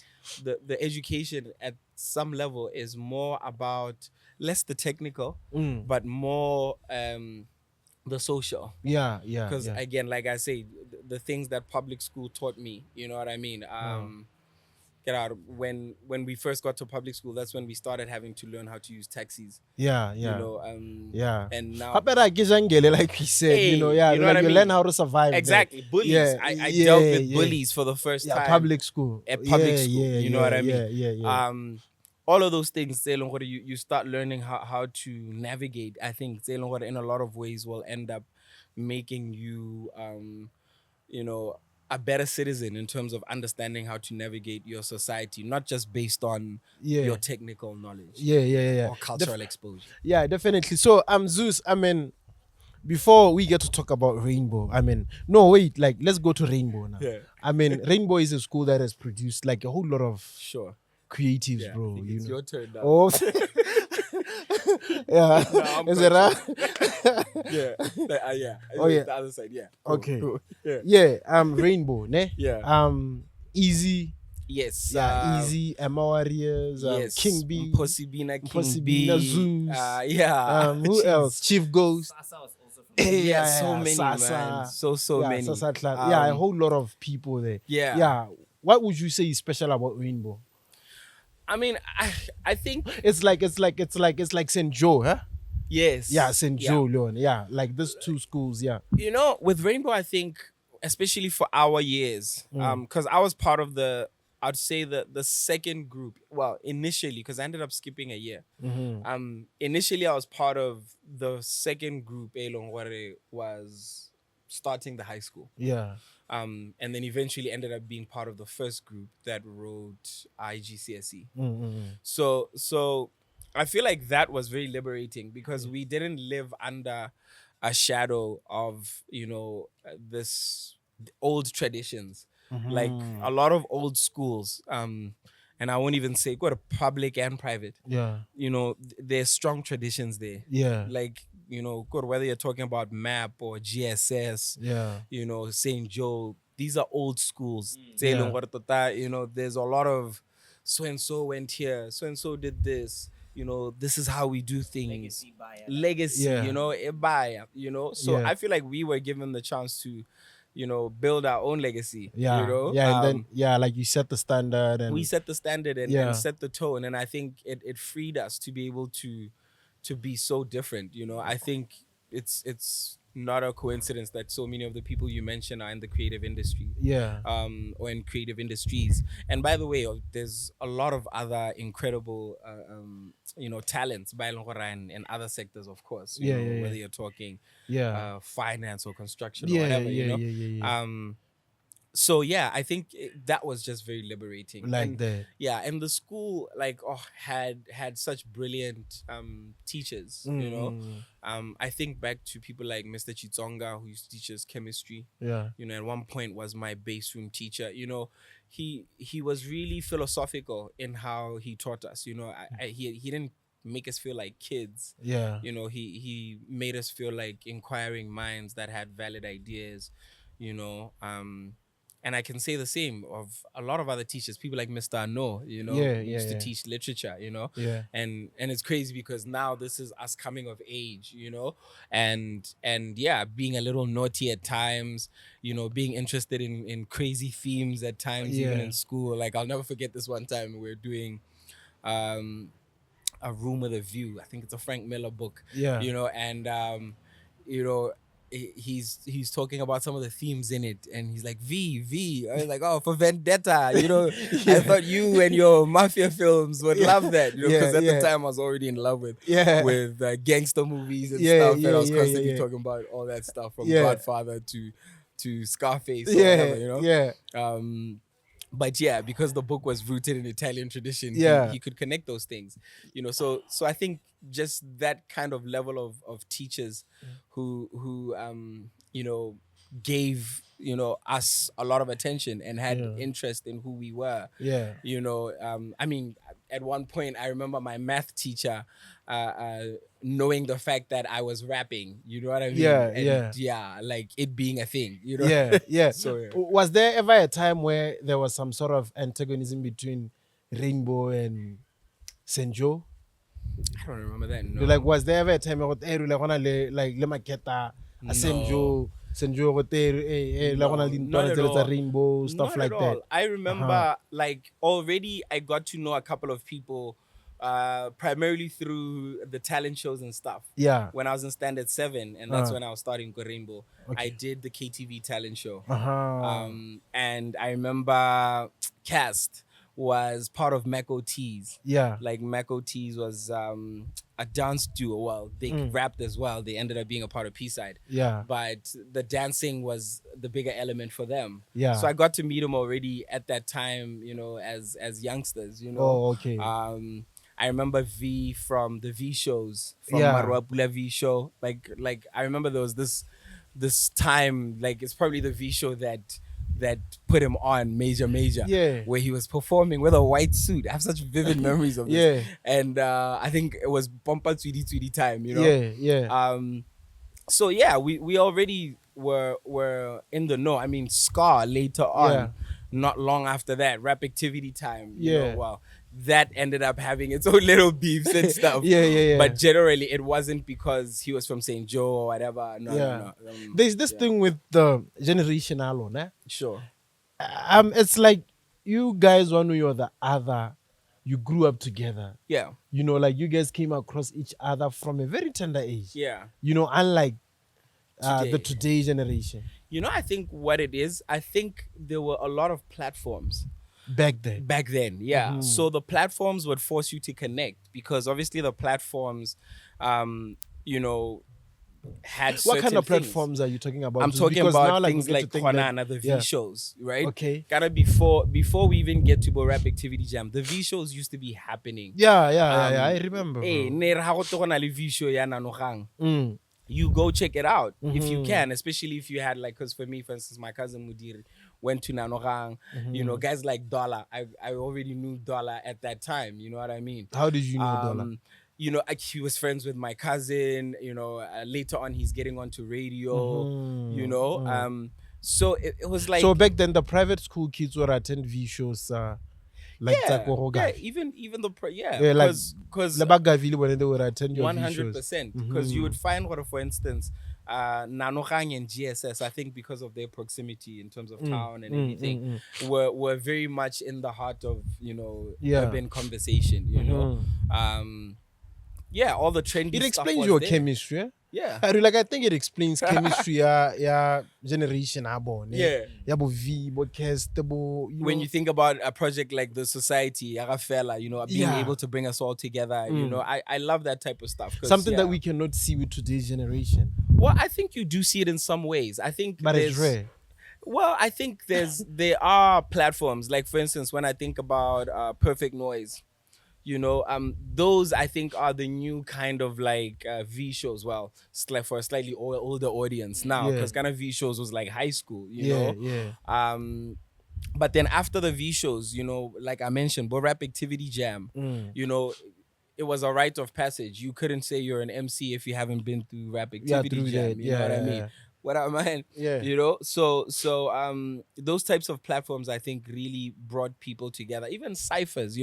the education at some level is more about less the technical, but more the social. Because again, like I say, the things that public school taught me, you know what I mean? When we first got to public school, that's when we started having to learn how to use taxis. And now like we said, you learn how to survive. Exactly. Bullies. I dealt with bullies for the first time. Public school. At public school. You know what I mean? All of those things, you start learning how to navigate. I think in a lot of ways will end up making you a better citizen in terms of understanding how to navigate your society, not just based on your technical knowledge or cultural exposure. Yeah, definitely. So, Zeus, I mean, before we get to talk about Rainbow, I mean, no, wait, like, let's go to Rainbow now. Yeah. I mean, Rainbow is a school that has produced like a whole lot of Sure. creatives, Yeah, bro. I think You it's know? your turn now. Oh, yeah. No, Is it right? Yeah. Yeah. Oh, yeah. The other side. Yeah. Okay. Cool. Yeah. Yeah. Rainbow, ne? Yeah. Easy. Yes. Yeah, Easy. Emma Warriors. Yes. King B. Possibina, King Possibina, B. Zeus. Yeah. Who Jeez. else? Chief Ghost. Sasa was also from Yeah, so many, Sasa. man. So Yeah, many. Sasa Clan. Yeah, a whole lot of people there. Yeah. Yeah. What would you say is special about Rainbow? I mean, I think It's like St. Joe, huh? yes. Yeah, St. Joe, Leon. Yeah, like these two schools. Yeah. You know, with Rainbow, I think, especially for our years, because I was part of I'd say the second group. Well, initially, because I ended up skipping a year. Initially, I was part of the second group. Elongware was starting the high school. Yeah. And then eventually ended up being part of the first group that wrote IGCSE. So I feel like that was very liberating because we didn't live under a shadow of, this old traditions. Like a lot of old schools, and I won't even say go to public and private. Yeah. There's strong traditions there. Yeah. Like, whether you're talking about MAP or GSS, Yeah. St. Joe, these are old schools. Yeah. There's a lot of so-and-so went here, so-and-so did this, this is how we do things. Legacy, Yeah. Ebaya, So Yeah. I feel like we were given the chance to, build our own legacy. Yeah. Yeah. And then, like you set the standard and we set the standard and Yeah. set the tone. And I think it freed us to be able to be so different. I think it's not a coincidence that so many of the people you mentioned are in the creative industry. Yeah. Or in creative industries. And by the way, there's a lot of other incredible talents by in other sectors, of course. Yeah, Whether you're talking finance or construction or Yeah, whatever, yeah. So yeah, I think that was just very liberating. Like that. Yeah, and the school had such brilliant teachers. I think back to people like Mr. Chitsonga, who used to teach us chemistry. Yeah. At one point was my base room teacher. He was really philosophical in how he taught us. He didn't make us feel like kids. Yeah. He made us feel like inquiring minds that had valid ideas. And I can say the same of a lot of other teachers, people like Mr. Ano, who used to teach literature, Yeah. And it's crazy because now this is us coming of age, and yeah, being a little naughty at times, being interested in crazy themes at times, even Yeah. in school. Like I'll never forget this one time we were doing A Room with a View. I think it's a Frank Miller book. Yeah. And he's talking about some of the themes in it, and he's like V. I was like, oh, for Vendetta. I thought you and your mafia films would love that, because at the time I was already in love with gangster movies and stuff, and I was constantly talking about all that stuff from Godfather to Scarface, or whatever, But yeah, because the book was rooted in Italian tradition, he could connect those things, So I think just that kind of level of teachers who gave us a lot of attention and had interest in who we were. Yeah. I mean, at one point I remember my math teacher knowing the fact that I was rapping, you know what I mean? Yeah, like it being a thing, Yeah. So was there ever a time where there was some sort of antagonism between Rainbow and St. Joe? I don't remember that. No. Like, was there ever a time where le maketa St. Joe, Rainbow, stuff Not like at that? all. I remember like already I got to know a couple of people primarily through the talent shows and stuff. Yeah. When I was in Standard 7, and that's when I was starting Rainbow. I did the KTV talent show. And I remember Cast was part of Mac OT's. Yeah. Like Mac OT's was a dance duo. Well, they rapped as well. They ended up being a part of P-Side. Yeah. But the dancing was the bigger element for them. Yeah. So I got to meet them already at that time, as youngsters, Oh, okay. I remember V from the V shows, from Yeah. Marwa Pula V show. Like I remember there was this time, like it's probably the V show that put him on major, Yeah. where he was performing with a white suit. I have such vivid memories of this. Yeah. And I think it was Pompa Tweedy time, Yeah. So yeah, we already were in the know. I mean, Scar later on, Yeah. not long after that, Rap Activity Time. Yeah. Well, that ended up having its own little beefs and stuff. Yeah. But generally, it wasn't because he was from St. Joe or whatever. No. There's this thing with the generational one, eh? Sure. It's like you guys, one way or the other, you grew up together. Yeah. Like you guys came across each other from a very tender age. Yeah. Unlike Today. the today generation. I think what it is, I think there were a lot of platforms Back then. back then. Yeah. So the platforms would force you to connect because obviously the platforms, had What certain kind of things. platforms are you talking about? I'm talking Because now, about we things get to like think that- Kwana, the V yeah. shows, right? Okay. Gotta before we even get to Bo Rap Activity Jam, the V shows used to be happening. Yeah, I remember. Hey, bro. ne re ha go togona le V show ya Nanogang. Mm. You go check it out if you can, especially if you had because for me, for instance, my cousin Mudiri went to Nanogang. Guys like Dollar. I already knew Dollar at that time. You know what I mean? How did you know Dollar? He was friends with my cousin. Later on, he's getting onto radio. So it was like So back then, the private school kids would attend V shows. Like even the like because Labagaville when they would attend your 100%. Because you would find for instance, Nanogang and GSS, I think because of their proximity in terms of town and everything, were very much in the heart of urban conversation. All the trendy It stuff explains was your there. chemistry. Eh? Yeah. I think it explains chemistry. Generation abo. Yeah. Bo V, bo Kest, bo. When you think about a project like the Society, Yarafela, being able to bring us all together, I love that type of stuff. Something that we cannot see with today's generation. Well, I think you do see it in some ways. I think But it's rare. Well, I think there are platforms. Like for instance, when I think about Perfect Noise, those I think are the new kind of like V shows. Well, for a slightly older audience now, because kind of V shows was like high school, know. But then after the V shows, like I mentioned, Bo Rap Activity Jam, it was a rite of passage. You couldn't say you're an MC if you haven't been through Rap Activity Jam. You know what I mean? What I mean, so those types of platforms I think really brought people together. Even ciphers,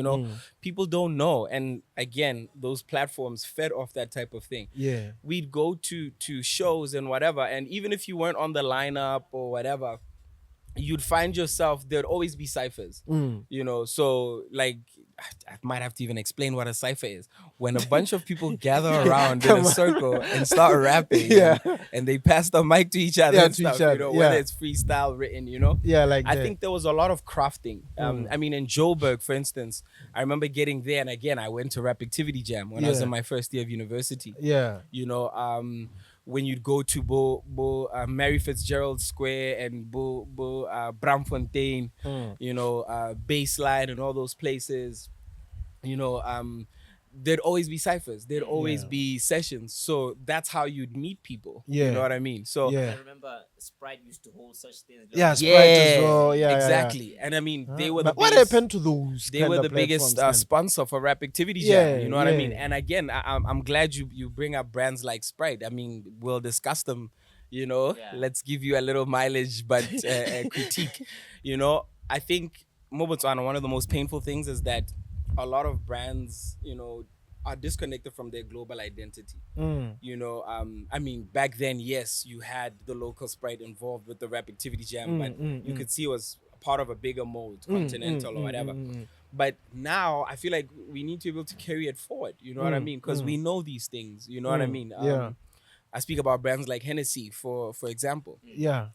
people don't know, and again, those platforms fed off that type of thing. Yeah, we'd go to shows and whatever, and even if you weren't on the lineup or whatever, you'd find yourself there'd always be ciphers. So like I might have to even explain what a cipher is. When a bunch of people gather around in a circle and start rapping, and they pass the mic to each other and stuff, whether it's freestyle, written, I think there was a lot of crafting. I mean, in Joburg, for instance, I remember getting there, and again, I went to Rap Activity Jam when I was in my first year of university. When you'd go to Mary Fitzgerald Square and Bramfontein, Baseline and all those places, there'd always be ciphers. There'd always be sessions. So that's how you'd meet people. You know what I mean? So I remember Sprite used to hold such things. Sprite as well. Exactly. And I mean, they were the what biggest, happened to those? They were the biggest sponsor for Rap Activity Jam. You know what I mean? And again, I'm glad you bring up brands like Sprite. I mean, we'll discuss them. Let's give you a little mileage, but critique. I think Botswana, one of the most painful things is that a lot of brands, are disconnected from their global identity. I mean, back then, yes, you had the local Sprite involved with the Rap Activity Jam, but you could see it was part of a bigger mold, continental or whatever. But now I feel like we need to be able to carry it forward. You know what I mean? Because we know these things. You know what I mean? I speak about brands like Hennessy, for example.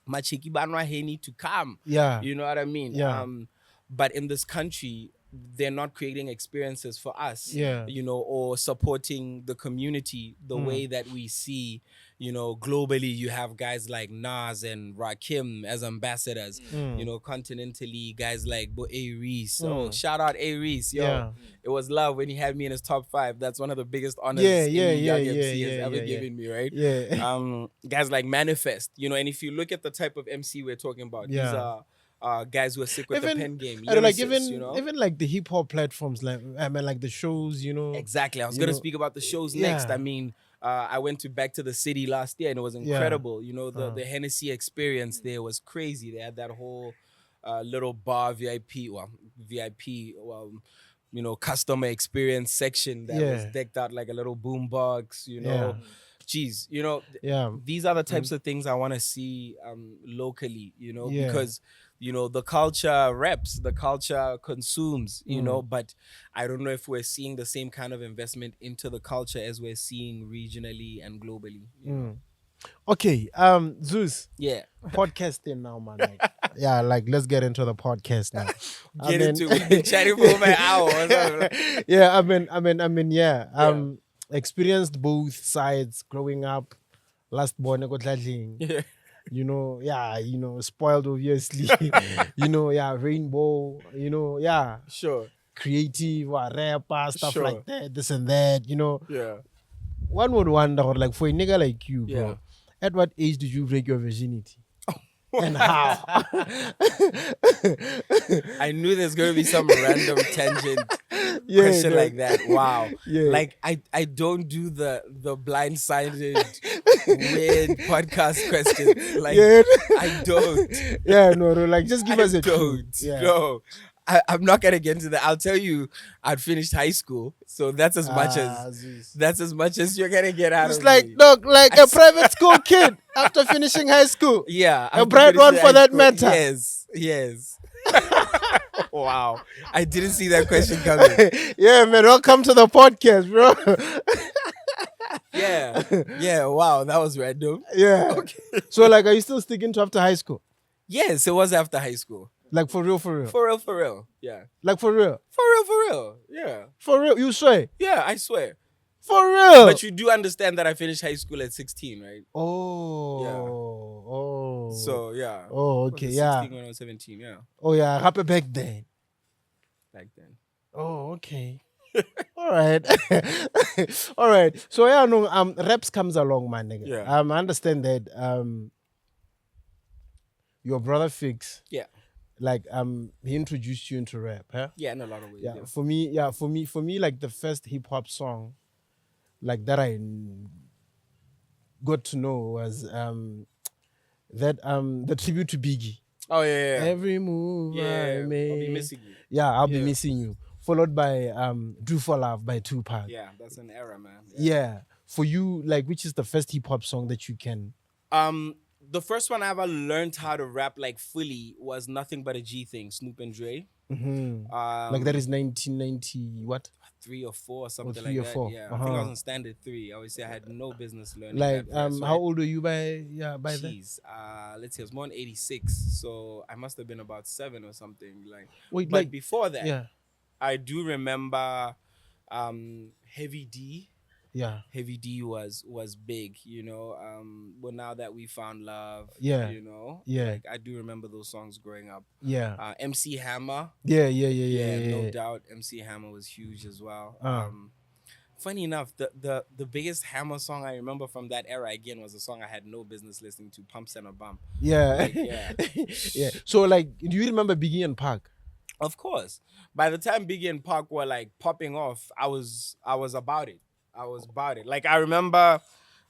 Machiki Banwa Henny to come. You know what I mean? But in this country, they're not creating experiences for us, Yeah. you know, or supporting the community the way that we see, you know, globally. You have guys like Nas and Rakim as ambassadors, you know, continentally, guys like Reese. Oh, shout out Reese, yo. Yeah. It was love when he had me in his top 5. That's one of the biggest honors Yeah, any yeah, young yeah, MC yeah, has yeah, ever yeah. given me, right? Yeah. Guys like Manifest, you know, and if you look at the type of MC we're talking about, these Yeah. are guys who are sick with the pen game. I don't like lyricists, you know? even like the hip hop platforms, like I mean, like the shows, you know. Exactly. I was you going to know, speak about the shows yeah. next. I mean, I went to Back to the City last year and it was incredible. You know, the Hennessy experience there was crazy. They had that whole little bar VIP, you know, customer experience section that was decked out like a little boombox, you know. Geez, you know, these are the types of things I want to see locally, you know, because, you know, the culture reps, the culture consumes, you know, but I don't know if we're seeing the same kind of investment into the culture as we're seeing regionally and globally. You know? Okay, Zeus. Yeah. Podcasting now, man. Like, yeah, like let's get into the podcast now. We've been chatting for over an hour. Or something. Yeah, yeah. Experienced both sides growing up. Last born, Yeah. you know, spoiled obviously. You know, rainbow, you know, Sure. creative, rapper, stuff Sure. like that, this and that, you know. Yeah. One would wonder, like, for a nigga like you, bro, Yeah. at what age did you break your virginity? And how? I knew there's going to be some random tangent question no. like that. Wow. Yeah. Like, I don't do the blindsided weird podcast questions. Like, I don't. Yeah, no, like, just give us a clue. don't. Yeah. No. I'm not gonna get into that. I'll tell you, I'd finished high school, so that's as much as you're gonna get out It's of like, me. dog, like a private school kid after finishing high school. Yeah, A after bright one finishing for that high matter. school. Yes. Wow, I didn't see that question coming. Yeah, man, welcome to the podcast, bro. Yeah. Wow, that was random. Yeah. Okay. So, like, are you still sticking to after high school? Yes, it was after high school. Like, for real? For real. Yeah. Like, for real? For real. Yeah. For real? You swear? Yeah, I swear. For real? But you do understand that I finished high school at 16, right? Oh. So, yeah. Oh, I was okay, 16 yeah. when I was 17, yeah. Oh, yeah, happy back then. Back then. Oh, okay. All right. All right. So, yeah, no, raps comes along, man, nigga. Yeah. I understand that your brother Fix, Yeah. like, he introduced you into rap, huh? Yeah, in a lot of ways. Yeah, Yeah. for me, like the first hip hop song, like that I got to know was the tribute to Biggie. Oh, yeah. Every move I make. I'll be missing you. Yeah, I'll be Yeah. missing you. Followed by Do for Love by Tupac. Yeah, that's an era, man. Yeah. For you, like, which is the first hip hop song that you can? The first one I ever learned how to rap like fully was Nothing But a G Thing, Snoop and Dre. Like that is 1990 what? 3 or 4 or something 3 like or that. 4. Yeah, I think I was in standard 3. I always say I had no business learning. Like that fast, how right? old are you by then? Jeez, let's see, I was born in 86, so I must have been about 7 or something. Like, Wait, but like before that, yeah. I do remember Heavy D. Yeah. Heavy D was big, you know. But now that we found love, Yeah. you know, Yeah. like, I do remember those songs growing up. Yeah. MC Hammer, Yeah. no doubt. MC Hammer was huge as well. Funny enough, the biggest Hammer song I remember from that era again was a song I had no business listening to, Pumps and a Bump. Yeah. Like, yeah. Yeah. So, like, do you remember Biggie and Pac? Of course. By the time Biggie and Pac were like popping off, I was about it. Like, I remember,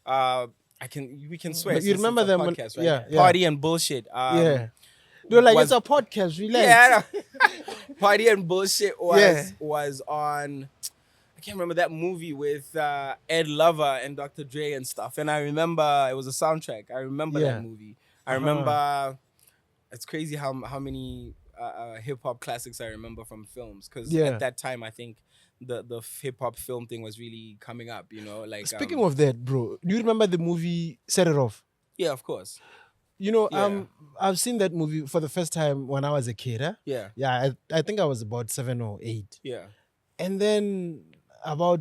we can swear. But you remember it's a them when- podcast, right? yeah. Party and Bullshit. Yeah. They're like, was- it's a podcast, relax. Yeah, I know. Party and Bullshit Yeah. was on. I can't remember that movie with Ed Lover and Dr. Dre and stuff. And I remember it was a soundtrack. I remember Yeah. that movie. I remember. It's crazy how many hip hop classics I remember from films, because Yeah. at that time I think the hip hop film thing was really coming up. You know, like Speaking of that, bro, do you remember the movie Set It Off? yeah, of course. You know, Yeah. I've seen that movie for the first time when I was a kid. Huh? Yeah. Yeah, I think I was about 7 or 8. Yeah. And then about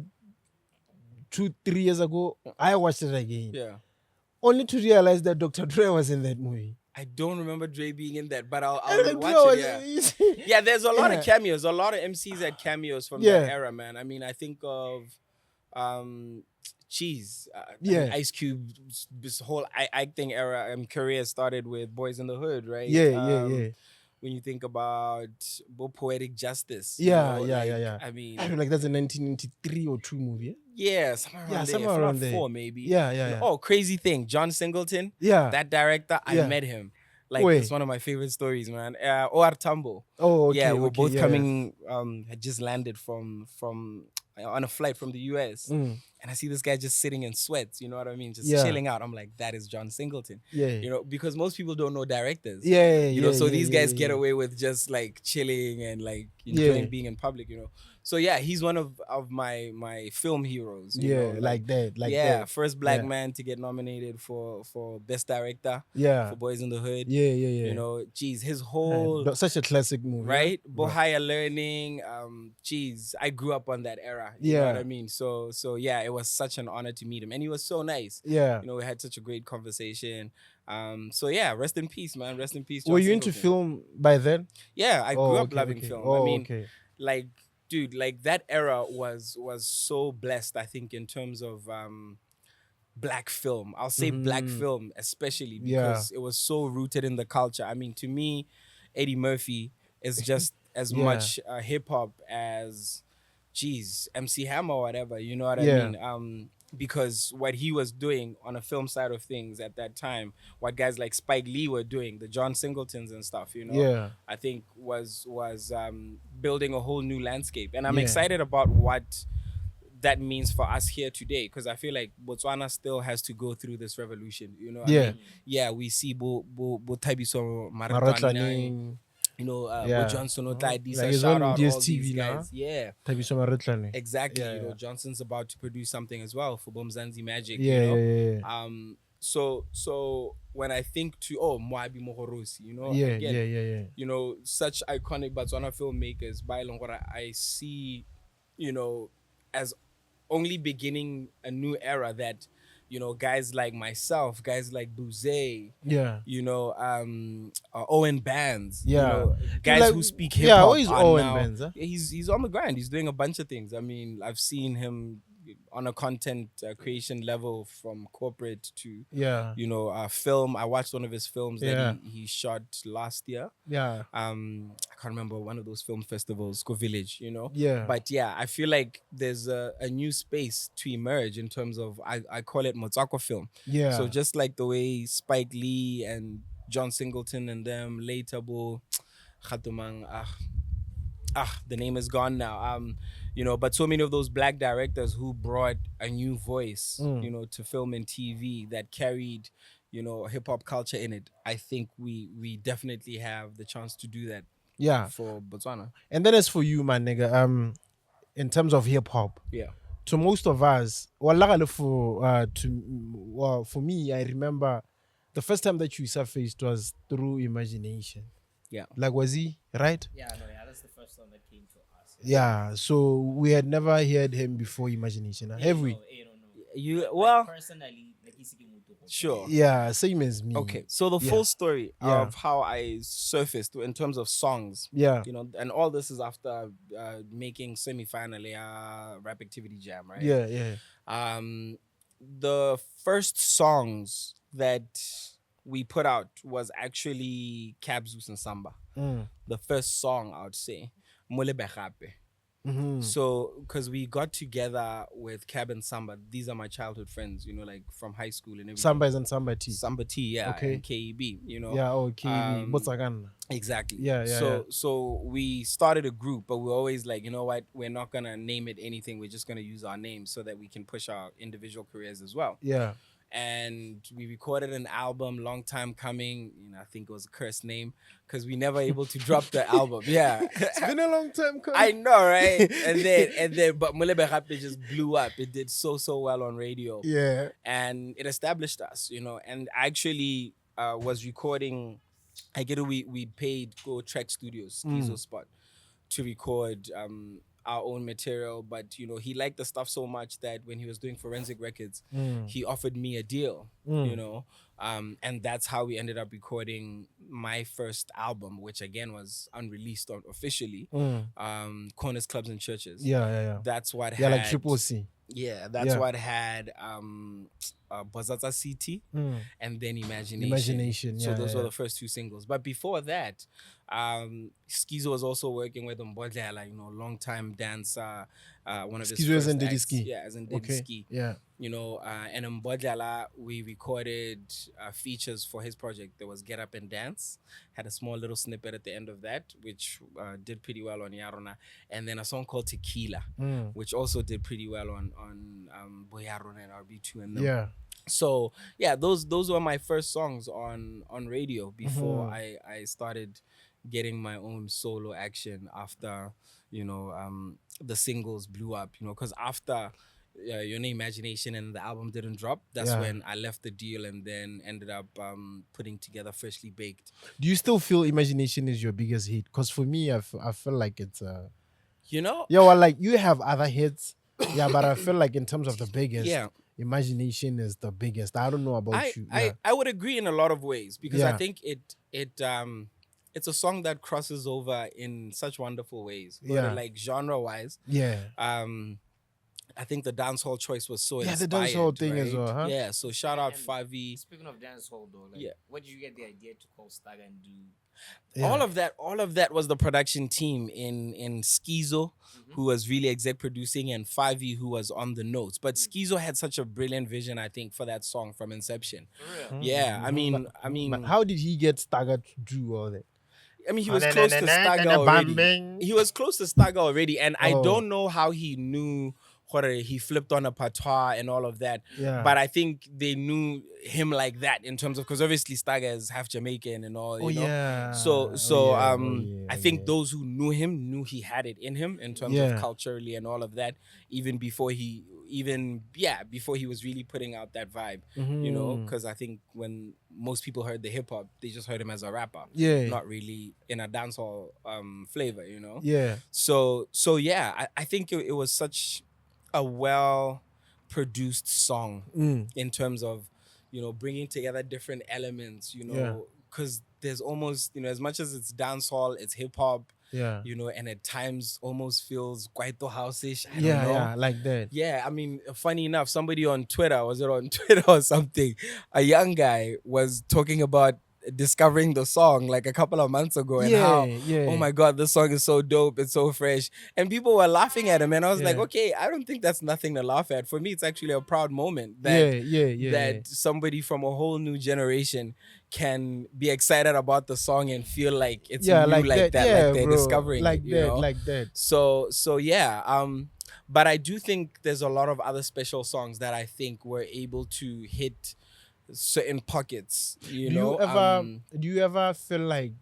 2-3 years ago, I watched it again. Yeah. Only to realize that Dr. Dre was in that movie. I don't remember Dre being in that, but I'll And watch Dre it. Yeah. Yeah, there's a lot of Yeah. cameos. A lot of MCs had cameos from Yeah. that era, man. I mean, I think of Cheese. Yeah. Ice Cube, this whole acting era career started with Boys in the Hood, right? Yeah. When you think about Poetic Justice. Yeah. I mean, I feel like that's a 1993 or 2 movie. yeah, somewhere around there. somewhere If around not there. 4, maybe. Yeah. Oh, crazy thing. John Singleton. Yeah. That director, I Yeah. met him. Like, Wait. it's one of my favorite stories, man. Oar Tambo. Oh, okay. Yeah, we're okay, both yeah. coming, had just landed from on a flight from the US. Mm. And I see this guy just sitting in sweats, you know what I mean? Just Yeah. chilling out. I'm like, that is John Singleton. Yeah. You know, because most people don't know directors. Yeah. You know, so these guys yeah. get away with just like chilling and like enjoying being in public, you know. So yeah, he's one of my film heroes. You know, like that. Like yeah, that. first black Yeah. man to get nominated for best director Yeah. for Boys in the Hood. Yeah. You know, geez, his whole Such a classic movie. right, Yeah. Bohaya learning. Geez, I grew up on that era. You know what I mean? So yeah, it was such an honor to meet him, and he was so nice. Yeah. You know, we had such a great conversation. So yeah, rest in peace, man. Rest in peace. John Were you into Singleton. film by then? Yeah, I grew up loving okay. film. Oh, I mean, okay. like, dude, like that era was so blessed, I think, in terms of black film. I'll say black film especially because it was so rooted in the culture. I mean, to me, Eddie Murphy is just as much hip hop as MC Hammer or whatever, you know what I mean? Because what he was doing on a film side of things at that time, what guys like Spike Lee were doing, the John Singletons and stuff, you know, Yeah. I think was building a whole new landscape. And I'm Yeah. excited about what that means for us here today, because I feel like Botswana still has to go through this revolution, you know what I Yeah. mean? Yeah, we see Bo Thabiso Maratwane, Maratwane. you know, Yeah. Bo Johnson Otadisa, Like he's shout on out all DSTV these now. guys. Yeah. Thabiso Maratwane. Exactly. Yeah, You know, yeah. Johnson's about to produce something as well for Bomzanzi Magic. Yeah, you know? yeah. So when I think to Moabi Mohorosi, you know, Yeah, again, yeah. you know, such iconic Botswana filmmakers by Longora, I see, you know, as only beginning a new era that, you know, guys like myself, guys like Buze, Yeah. you know, Owen Bands, Yeah. you know, guys Like- who speak hip yeah, hop. what is Owen Bands, huh? He's on the grind. He's doing a bunch of things. I mean, I've seen him on a content creation level from corporate to Yeah. you know film. I watched one of his films Yeah. that he shot last year. Yeah. I can't remember one of those film festivals, Ko Village, you know. Yeah. But yeah, I feel like there's a new space to emerge in terms of I call it Motsako film. Yeah. So just like the way Spike Lee and John Singleton and them later bo Khatumang, the name is gone now. You know, but so many of those black directors who brought a new voice, you know, to film and TV that carried, you know, hip hop culture in it. I think we definitely have the chance to do that. Yeah. For Botswana. And then as for you, my nigga, in terms of hip hop, Yeah. to most of us, for me, I remember the first time that you surfaced was through Imagination. Yeah. Like, was he right? Yeah, that's the first one that came to us. Yeah. So we had never heard him before Imagination, have we? No. You well Personally, like sure. Yeah, same as me. Okay, so the Yeah. full story Yeah. of how I surfaced in terms of songs, Yeah. you know, and all this is after making semi-finally Rap Activity Jam, right? Yeah. The first songs that we put out was actually Cab, Zeus and Samba. The first song, I would say, Mole Begape. So, because we got together with Cab and Samba, these are my childhood friends, you know, like from high school and everything. Samba is and Samba T. Samba T, yeah, Okay. and KEB, you know. Yeah, okay. Botswana. Exactly. Yeah. So we started a group, but we're always like, you know what? We're not gonna name it anything. We're just gonna use our names so that we can push our individual careers as well. Yeah. And we recorded an album, long time coming. You know, I think it was a cursed name because we never able to drop the album. Yeah, It's been a long time coming. I know, right? and then, but Mulebe Happy just blew up. It did so well on radio. Yeah. And it established us, you know. And actually, was recording. I get it. We paid Go Track Studios, Schizo Spot, to record our own material, but he liked the stuff so much that when he was doing Forensic Records, he offered me a deal, and that's how we ended up recording my first album, which again was unreleased officially, Corners, Clubs and Churches. Yeah. That's what Yeah, had like Triple C. Yeah, that's what had Bozatsa City and then Imagination. So those were the first two singles. But before that, Schizo was also working with Mbodlela, long-time dancer, one of his Schizo as first in Diddy acts. Ski. Yeah, as in Diddy Ski. Yeah. And Mbodlela, we recorded features for his project. There was Get Up and Dance, had a small little snippet at the end of that, which did pretty well on Yarona. And then a song called Tequila, which also did pretty well on Boyarona and RB2 and them. Yeah. So yeah, those were my first songs on radio before I started getting my own solo action after the singles blew up, because after Your Name Imagination and the album didn't drop, that's when I left the deal and then ended up putting together Freshly Baked. Do you still feel Imagination is your biggest hit? Because for me, I feel like it's yeah, well, like you have other hits, but I feel like in terms of the biggest, Imagination is the biggest. I don't know about you. I would agree in a lot of ways, because I think it's a song that crosses over in such wonderful ways. Like genre wise. Yeah. I think the dancehall choice was so inspired. The dancehall thing as well, huh? Yeah, so shout out 5E. Speaking of dancehall though, what did you get the idea to call Stagger and do? Yeah. All of that was the production team in Schizo, who was really exec producing, and 5E, who was on the notes. But Schizo had such a brilliant vision, I think, for that song from inception. For real? Yeah, I mean, But how did he get Stagger to do all that? I mean, he was close to Stagger already. He was close to Stagger already, and I don't know how he knew. He flipped on a patois and all of that. Yeah. But I think they knew him like that in terms of, because obviously Stagger is half Jamaican and all, you know. Yeah. So I think those who knew him knew he had it in him in terms of culturally and all of that, even before he was really putting out that vibe, you know, because I think when most people heard the hip hop, they just heard him as a rapper, not really in a dancehall flavor, you know. Yeah. So yeah, I think it was such a well-produced song in terms of, you know, bringing together different elements, you know, because there's almost, you know, as much as it's dancehall, it's hip-hop, you know, and at times almost feels quite house-ish. I don't know. Yeah, like that. Yeah, I mean, funny enough, somebody on Twitter, was it on Twitter or something, a young guy was talking about discovering the song like a couple of months ago and how oh my god, this song is so dope, it's so fresh, and people were laughing at him, and I was like, okay, I don't think that's nothing to laugh at. For me, it's actually a proud moment that somebody from a whole new generation can be excited about the song and feel like it's new like that, like they're discovering like it, you that, know? like that. So yeah, but I do think there's a lot of other special songs that I think were able to hit certain pockets, you know. Do you ever feel like,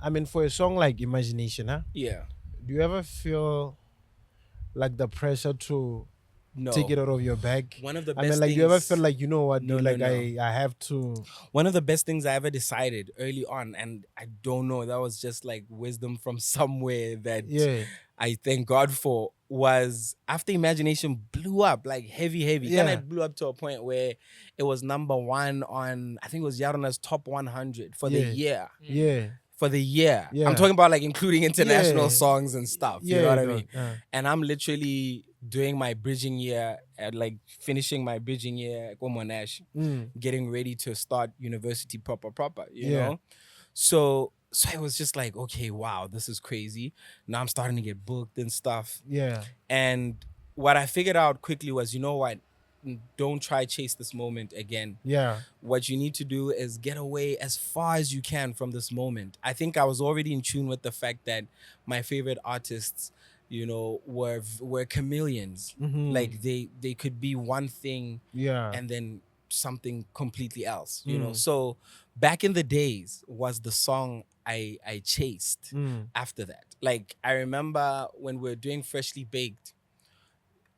I mean, for a song like Imagination, yeah, do you ever feel like the pressure to take it out of your bag? One of the I best mean, like, things, you ever feel like, you know what, No, like no. I have to. One of the best things I ever decided early on, and I don't know, that was just like wisdom from somewhere that I thank God for, was after Imagination blew up like heavy. Kind of blew up to a point where it was number one on, I think it was Yarona's top 100 for the year. For the year. I'm talking about like including international songs and stuff. You know what I mean? And I'm literally doing my bridging year, like finishing my bridging year at Monash, getting ready to start university proper, you know? So it was just like, okay, wow, this is crazy. Now I'm starting to get booked and stuff. Yeah. And what I figured out quickly was, you know what? Don't try chase this moment again. Yeah. What you need to do is get away as far as you can from this moment. I think I was already in tune with the fact that my favorite artists, you know, were chameleons. Like they could be one thing and then something completely else, you know. So Back in the Days was the song I chased after that. Like, I remember when we were doing Freshly Baked,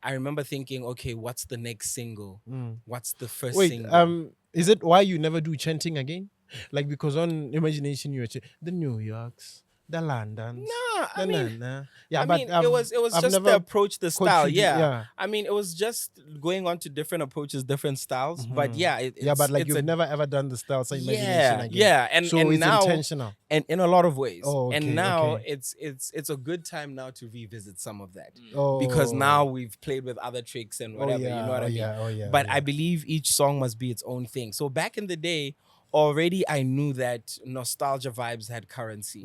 I remember thinking, okay, what's the next single? What's the first single? Is it why you never do chanting again? Like because on Imagination you were the New Yorks, the Londons. Nah, I mean, yeah, I but mean, it was I've just the never approach, the caught style. you do- Yeah. yeah. I mean, it was just going on to different approaches, different styles. But yeah, Yeah, but like it's you've never ever done the style so Imagination yeah, again. yeah, and so and it's now intentional. and in a lot of ways. Oh, okay, and now okay. it's a good time now to revisit some of that Oh, because now we've played with other tricks and whatever. yeah, You know what I mean? yeah, oh, yeah, But yeah. I believe each song must be its own thing. So back in the day, already I knew that nostalgia vibes had currency.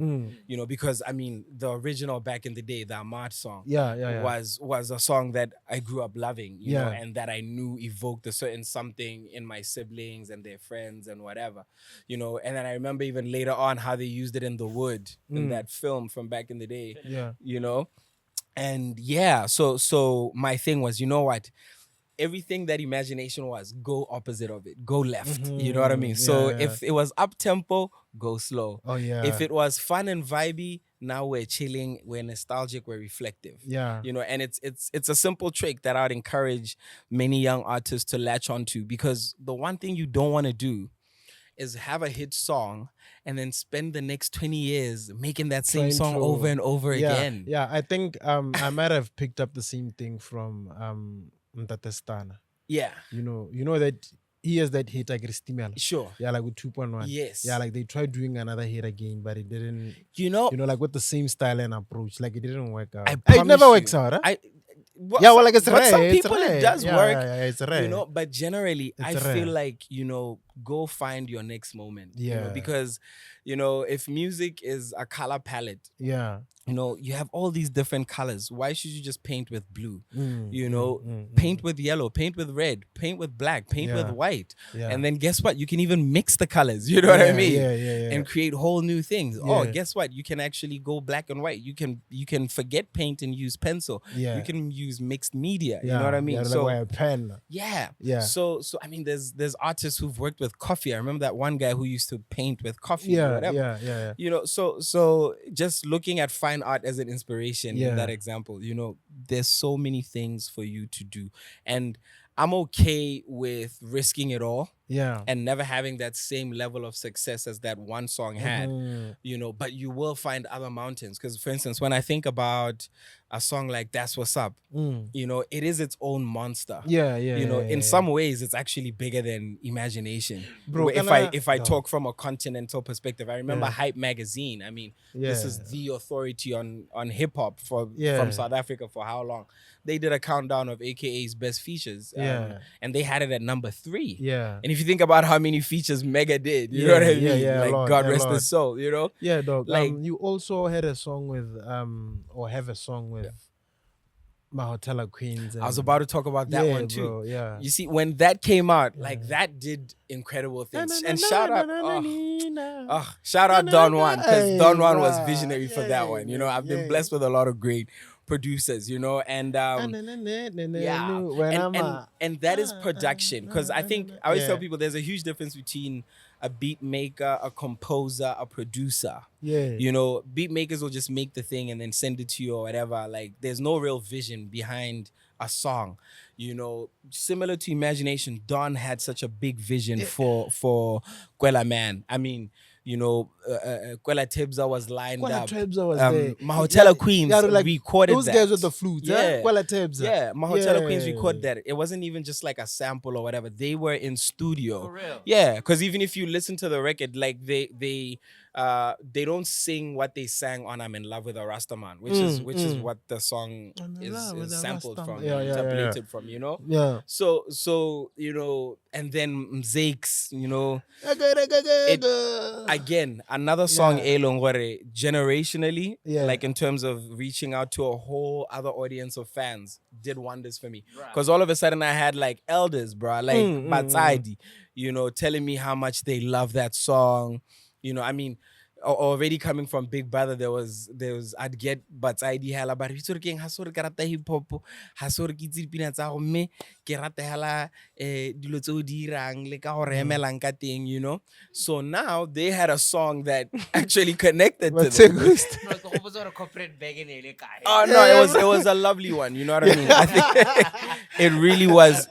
You know, because I mean the original back in the day, the Ahmad song, Yeah. was a song that I grew up loving, you know, Yeah. and that I knew evoked a certain something in my siblings and their friends and whatever, you know. And then I remember even later on how they used it in The Wood in that film from back in the day, Yeah. you know. And yeah, so my thing was, you know what? Everything that Imagination was, go opposite of it, go left. You know what I mean? So Yeah. if it was up tempo, go slow. Oh yeah. If it was fun and vibey, now we're chilling, we're nostalgic, we're reflective. Yeah. You know, and it's a simple trick that I'd encourage many young artists to latch onto, because the one thing you don't want to do is have a hit song and then spend the next 20 years making that same Trying song to- over and over yeah, again. Yeah, I think I might have picked up the same thing from Mtatestana. Yeah, You know that he has that hit like Ristimela. sure. Yeah, like with 2.1. Yes. Yeah, like they tried doing another hit again, but it didn't. You know, Like with the same style and approach, like it didn't work out. I It promise never you, works out, huh? Yeah, well, like it's but rare. some it's people rare. it does Yeah, work. Yeah, it's rare. You know, but generally, It's I rare. feel like, go find your next moment. Yeah. Because, if music is a color palette, Yeah. you have all these different colors. Why should you just paint with blue? Mm, Paint with yellow, paint with red, paint with black, paint with Yeah. white. Yeah. And then guess what? You can even mix the colors. You know what I mean? Yeah. And create whole new things. Oh, Yeah. guess what? You can actually go black and white. You can forget paint and use pencil. Yeah. You can use mixed media. You know what I mean? Yeah, So like a pen. yeah. Yeah. So I mean, there's artists who've worked with coffee. I remember that one guy who used to paint with coffee or whatever. Yeah. So just looking at fine art as an inspiration Yeah. in that example, there's so many things for you to do. And I'm okay with risking it all Yeah. and never having that same level of success as that one song had. But you will find other mountains. Because for instance, when I think about a song like That's What's Up, it is its own monster. Yeah. In some ways, it's actually bigger than Imagination. Bro, Where if I no. talk from a continental perspective, I remember Yeah. Hype Magazine. I mean, this is Yeah. the authority on hip hop from Yeah. South Africa for how long? They did a countdown of AKA's best features. Yeah. And they had it at number 3. Yeah. And if you think about how many features Mega did, you know what I mean? Yeah, Like, a lot, God a rest lot. his soul, Yeah, dog. Like- You also had a song with or have a song with Mahotela Queens. I was about to talk about that one too. Bro, yeah. You see, when that came out, like that did incredible things. And shout out, shout out Don Juan, because Don Juan was visionary for that one. I've been blessed with a lot of great producers, and and that is production. Because I think I always tell people there's a huge difference between a beat maker, a composer, a producer. Yeah. Beat makers will just make the thing and then send it to you or whatever. Like there's no real vision behind a song. Similar to Imagination, Don had such a big vision for Kwela Man. I mean, Kwela Tibza was lined Kwela up. Tibza was there. Mahotela Queens recorded those that. guys with the flutes. Yeah. Kwela Tibza. Yeah, Mahotela Queens Yeah. recorded that. It wasn't even just like a sample or whatever. They were in studio. For real? Yeah, because even if you listen to the record, like they don't sing what they sang on "I'm in Love with a Rastaman," which is what the song I'm in is love with a sampled Rastaman. from, Yeah. interpolated from. Yeah. So and then Mzakes, again, another song, Yeah. Elongore, generationally, Yeah. like in terms of reaching out to a whole other audience of fans, did wonders for me. Right. Because all of a sudden I had like elders, bro, like Batsaidi, telling me how much they love that song. I mean, already coming from Big Brother, there was I'd get but ID hela but vitso ke eng ha so re karata hip hop ha so re ke itse dipina tsa go mme ke rata hela dilo tse o di irang le ka go re emelang ka teng, you know. So now they had a song that actually connected to them. Oh no, it was a lovely one, you know what I mean? I think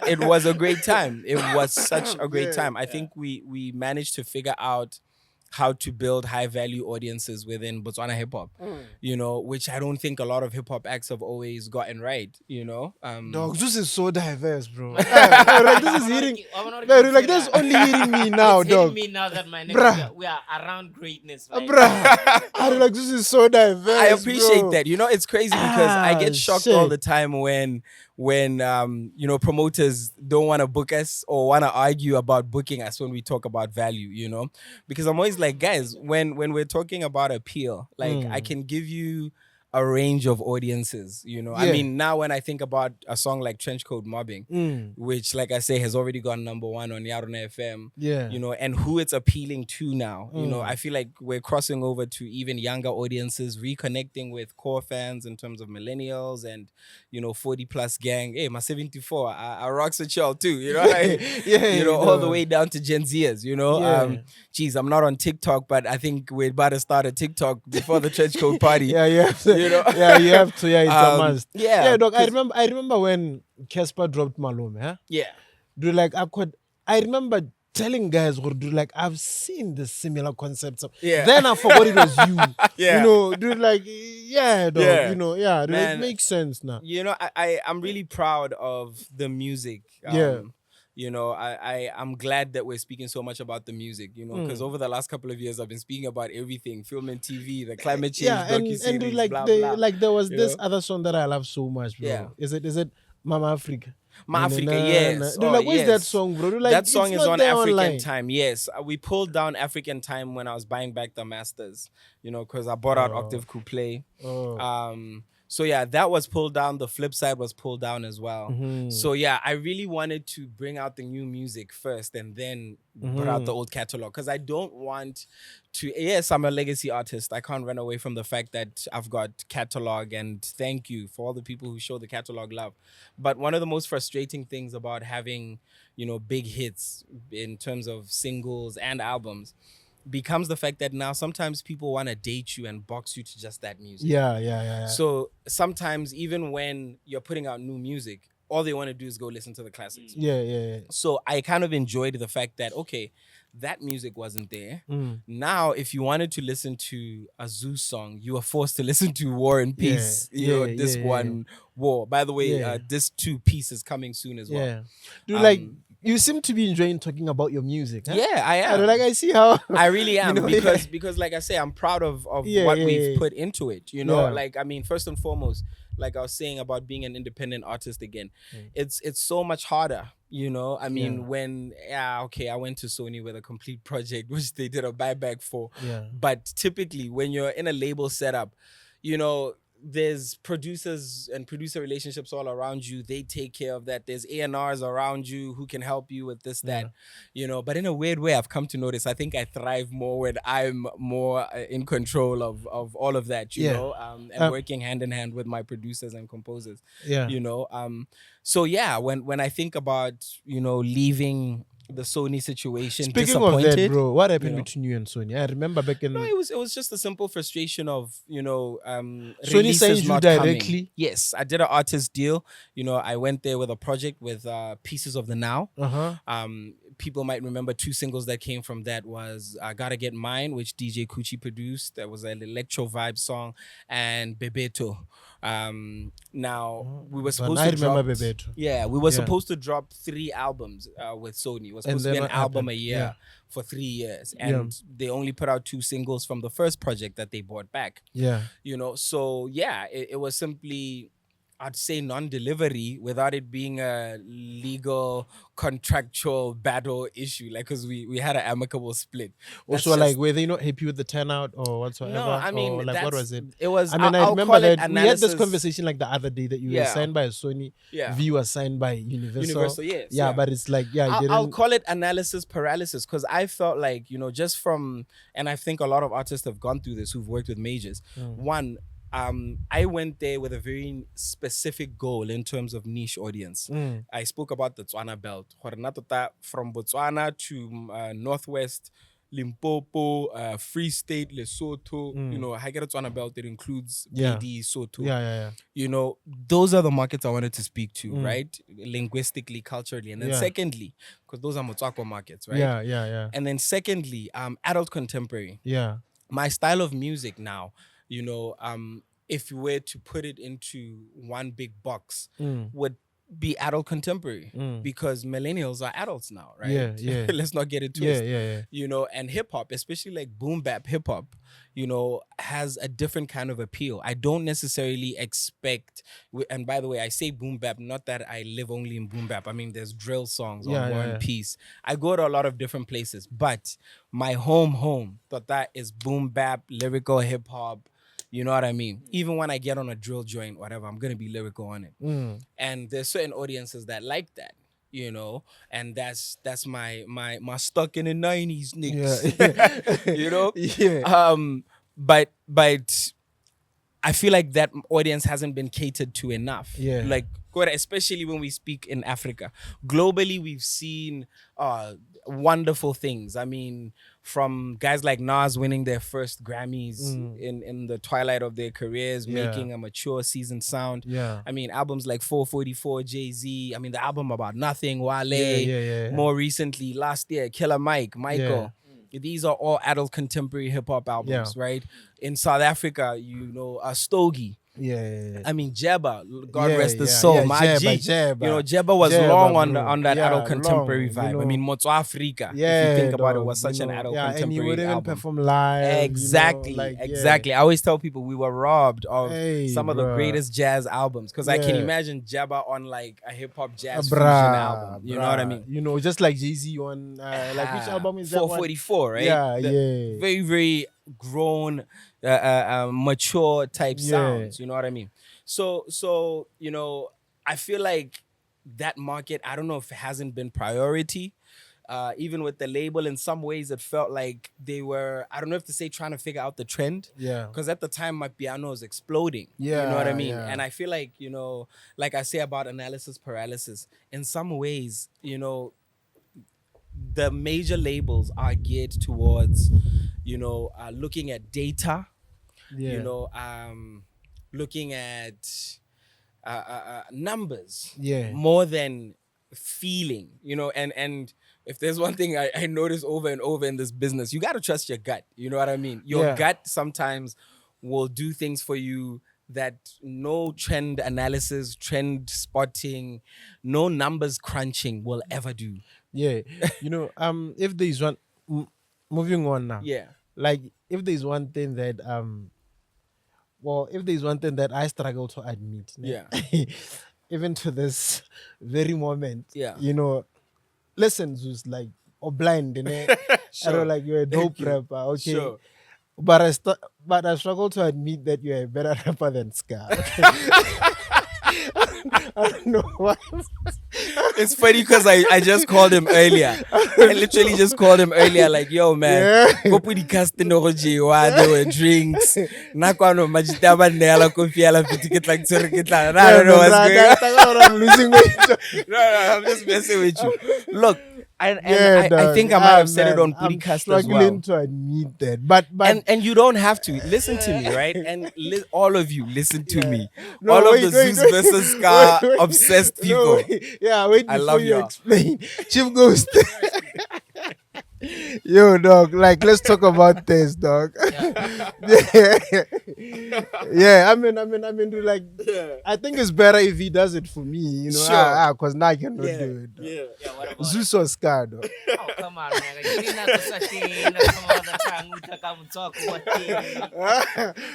it was a great time. It was such a great time. I think we managed to figure out how to build high value audiences within Botswana hip hop, you know, which I don't think a lot of hip hop acts have always gotten right, you know. Dog, this is so diverse, bro. Like this is hitting. Like this is only hitting me now, it's dog. hitting me now that my nigga, we are around greatness, right? Bruh. Like this is so diverse. I appreciate bro. that. You know, it's crazy because I get shocked shit. all the time when you know, promoters don't want to book us or want to argue about booking us when we talk about value, you know, because I'm always like, guys, when we're talking about appeal, like I can give you a range of audiences, you know. I mean, now when I think about a song like Trenchcoat Mobbing, which, like I say, has already gone number 1 on Yarona FM, you know, and who it's appealing to now, you know, I feel like we're crossing over to even younger audiences, reconnecting with core fans in terms of millennials and, you know, 40 plus gang. Hey, my 74, I rocks with y'all too, you know, you know, all the way down to Gen Zers, you know. Geez, I'm not on TikTok, but I think we're about to start a TikTok before the Trenchcoat party. You know? Yeah, you have to. Yeah, it's a must. Yeah, dog. I remember when Casper dropped Malome. Huh? Yeah, Dude, like I remember telling guys, dude, like I've seen the similar concepts. Then I forgot it was you. You know, dude, like dog. You know, dude, it makes sense now. You know, I'm really proud of the music. You know, I'm glad that we're speaking so much about the music, you know, because over the last couple of years, I've been speaking about everything, film and TV, the climate change docuseries, and dude, like blah, blah. like there was this know? other song that I love so much, bro. Yeah. Is it Mama Africa? Ma Africa, yes. Dude, like, where's that song, bro? Dude, like, that song it's is not on there African online. Time, yes. We pulled down African Time when I was buying back the masters, you know, because I bought out Octave Coupley. So yeah, that was pulled down. The flip side was pulled down as well. So yeah, I really wanted to bring out the new music first and then put out the old catalog, because I don't want to. Yes, I'm a legacy artist. I can't run away from the fact that I've got catalog, and thank you for all the people who show the catalog love. But one of the most frustrating things about having, you know, big hits in terms of singles and albums becomes the fact that now sometimes people want to date you and box you to just that music. Yeah. So sometimes even when you're putting out new music, all they want to do is go listen to the classics. Yeah. So I kind of enjoyed the fact that, okay, that music wasn't there. Now, if you wanted to listen to a Zeus song, you were forced to listen to War and Peace. This one, War. By the way, this 2 Peace is coming soon as well. Yeah. Dude, like, you seem to be enjoying talking about your music. Huh? Yeah, I am. Like, I see how I really am, you know, because like I say, I'm proud of what we've put into it. You know, like, I mean, first and foremost, like I was saying about being an independent artist again, it's so much harder. You know, I mean, when I went to Sony with a complete project, which they did a buyback for. But typically, when you're in a label setup, you know, there's producers and producer relationships all around you. They take care of that. There's A&Rs around you who can help you with this, that, you know. But in a weird way, I've come to notice, I think I thrive more when I'm more in control of all of that, you know, and working hand in hand with my producers and composers, you know. So yeah, when I think about, you know, leaving the Sony situation, speaking of that, bro, what happened between you and Sony? I remember back in... No, it was just a simple frustration of, you know, Sony signed you directly? Coming. Yes, I did an artist deal. You know, I went there with a project with Pieces of the Now. People might remember 2 singles that came from that was Gotta Get Mine, which DJ Kuchi produced. That was an electro vibe song, and Bebeto. Now we were supposed to drop... Bebeto. Yeah, we were supposed to drop 3 albums with Sony. It was supposed to be an album a year for 3 years, and they only put out 2 singles from the first project that they brought back. You know, so yeah, it was simply I'd say non-delivery without it being a legal contractual battle issue, like because we had an amicable split. Also, That's like, just- were they not happy with the turnout or whatsoever? no, I mean, or, like, what was it? It was. I mean, I I'll remember call it that we had this analysis. conversation like the other day that you were Yeah. signed by Sony, Yeah. V was signed by Universal. Yes. Yeah, but it's like, yeah, you I'll didn't. call it analysis paralysis because I felt like, just from, and I think a lot of artists have gone through this who've worked with majors. One, I went there with a very specific goal in terms of niche audience. I spoke about the Botswana belt. From Botswana to Northwest, Limpopo, Free State, Lesotho, Hagera Botswana belt, it includes BD, Soto. Yeah. Those are the markets I wanted to speak to, right? Linguistically, culturally. And then secondly, because those are Motswako markets, right? Yeah. And then secondly, adult contemporary. Yeah. My style of music now, if you were to put it into one big box, would be adult contemporary because millennials are adults now, right? Yeah. Let's not get it twisted. Yeah. And hip hop, especially like boom bap hip hop, has a different kind of appeal. I don't necessarily expect, and by the way, I say boom bap, not that I live only in boom bap. I mean, there's drill songs on One Piece. I go to a lot of different places, but my home, that is boom bap, lyrical hip hop. You know what I mean? Even when I get on a drill joint, whatever, I'm gonna be lyrical on it. And there's certain audiences that like that, and that's my stuck in the 90s niggas. Yeah. But I feel like that audience hasn't been catered to enough. Yeah. Like, especially when we speak in Africa. Globally, we've seen wonderful things. I mean, from guys like Nas winning their first Grammys in the twilight of their careers, making a mature, seasoned sound. Yeah. I mean, albums like 444, Jay-Z. I mean, the album About Nothing, Wale. Yeah. More recently, last year, Killer Mike, Michael. These are all adult contemporary hip hop albums, right? In South Africa, Stogie. Yeah. I mean, Jebba, God rest his soul, my G. Jebba. Jebba was Jebba, long on bro. that adult Yeah, contemporary long, vibe. I mean, Moto Africa, if Yeah, you think about it, dog, was such an adult and he contemporary would even album. perform live. Exactly. I always tell people we were robbed of Hey, some of the bruh. greatest jazz albums because I can Yeah. imagine Jebba on like a hip hop jazz fusion album. You know what I mean? Just like Jay-Z on like which album is that one? 444, right? Yeah, The very, very grown, mature type Yeah. sounds. You know what I mean? So I feel like that market, I don't know if it hasn't been priority. Even with the label, in some ways, it felt like they were, I don't know if to say trying to figure out the trend. Yeah. Because at the time, my piano was exploding. Yeah, You know what I mean? yeah. And I feel like, like I say about analysis paralysis, in some ways, the major labels are geared towards, looking at data, looking at numbers more than feeling, and if there's one thing I notice over and over in this business, you got to trust your gut. You know what I mean? Your gut sometimes will do things for you that no trend analysis, trend spotting, no numbers crunching will ever do. Yeah. If there's one moving on now. Yeah. Like if there's one thing that if there's one thing that I struggle to admit. Yeah. Even to this very moment. Yeah. Listen, Zeus, like or blind, I don't like you're a dope rapper, okay. Sure. But I struggle to admit that you're a better rapper than Ska. Okay? I don't know why. It's funny because I just called him earlier. I literally just called him earlier, like, yo, man, go put the casting over while there were drinks. Nakwano majitaba nela kofiala pitikit like circuit. I don't know what's going on. I'm losing weight. No, I'm just messing with you. Look, I think I might have said it on Podcast as well. I'm struggling to admit that, but and you don't have to listen to me, right? And all of you listen to me. No, All wait, of the wait, Zeus versus Ska wait. obsessed people. No, wait. Yeah, wait I before love you y'all. explain. Chief Ghost. Yo, dog, like, let's talk about this, dog. Yeah. Yeah, I mean, dude, like, I think it's better if he does it for me, you know, Sure. because now I cannot do it. Dog. Yeah, what about Zeus was scared, dog. Oh, come on, man. You didn't have to such thing. Some other time we come talk about thing.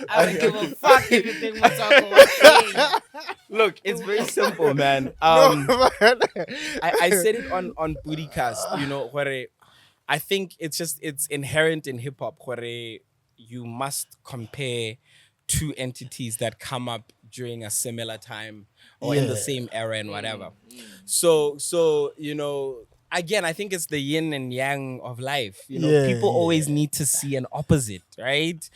I don't give a fuck if you think we talk about thing. Look, it's very simple, man. No, man. I said it on Bootycast, you know, where I think it's inherent in hip hop where you must compare two entities that come up during a similar time or in the same era and whatever. So you know, again, I think it's the yin and yang of life. You know, people always need to see an opposite, right?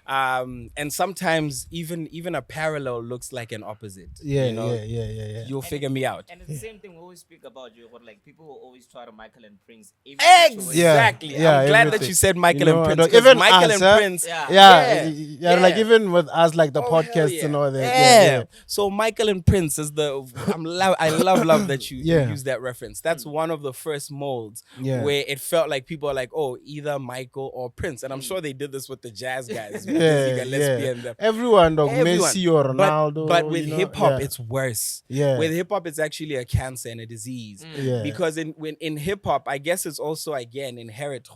And sometimes even a parallel looks like an opposite. Yeah, you know? yeah. You'll figure me out. And it's the same thing we always speak about, you. But like people will always try to Michael and Prince. Every situation. Exactly. Yeah, I'm glad that everything. you said Michael You know, and Prince. even 'Cause Michael us, and Prince. Yeah, like even with us, like the Oh, hell podcasts yeah. and all that. Yeah. So Michael and Prince is I love that you Yeah. use that reference. That's one of the first molds Yeah. where it felt like people are like, oh, either Michael or Prince. And I'm sure they did this with the jazz guys. Yeah. Everyone, dog, Messi or Ronaldo. But with you know? hip hop, Yeah. it's worse. Yeah. With hip hop, it's actually a cancer and a disease. Yeah. Because in hip hop, I guess it's also again inherent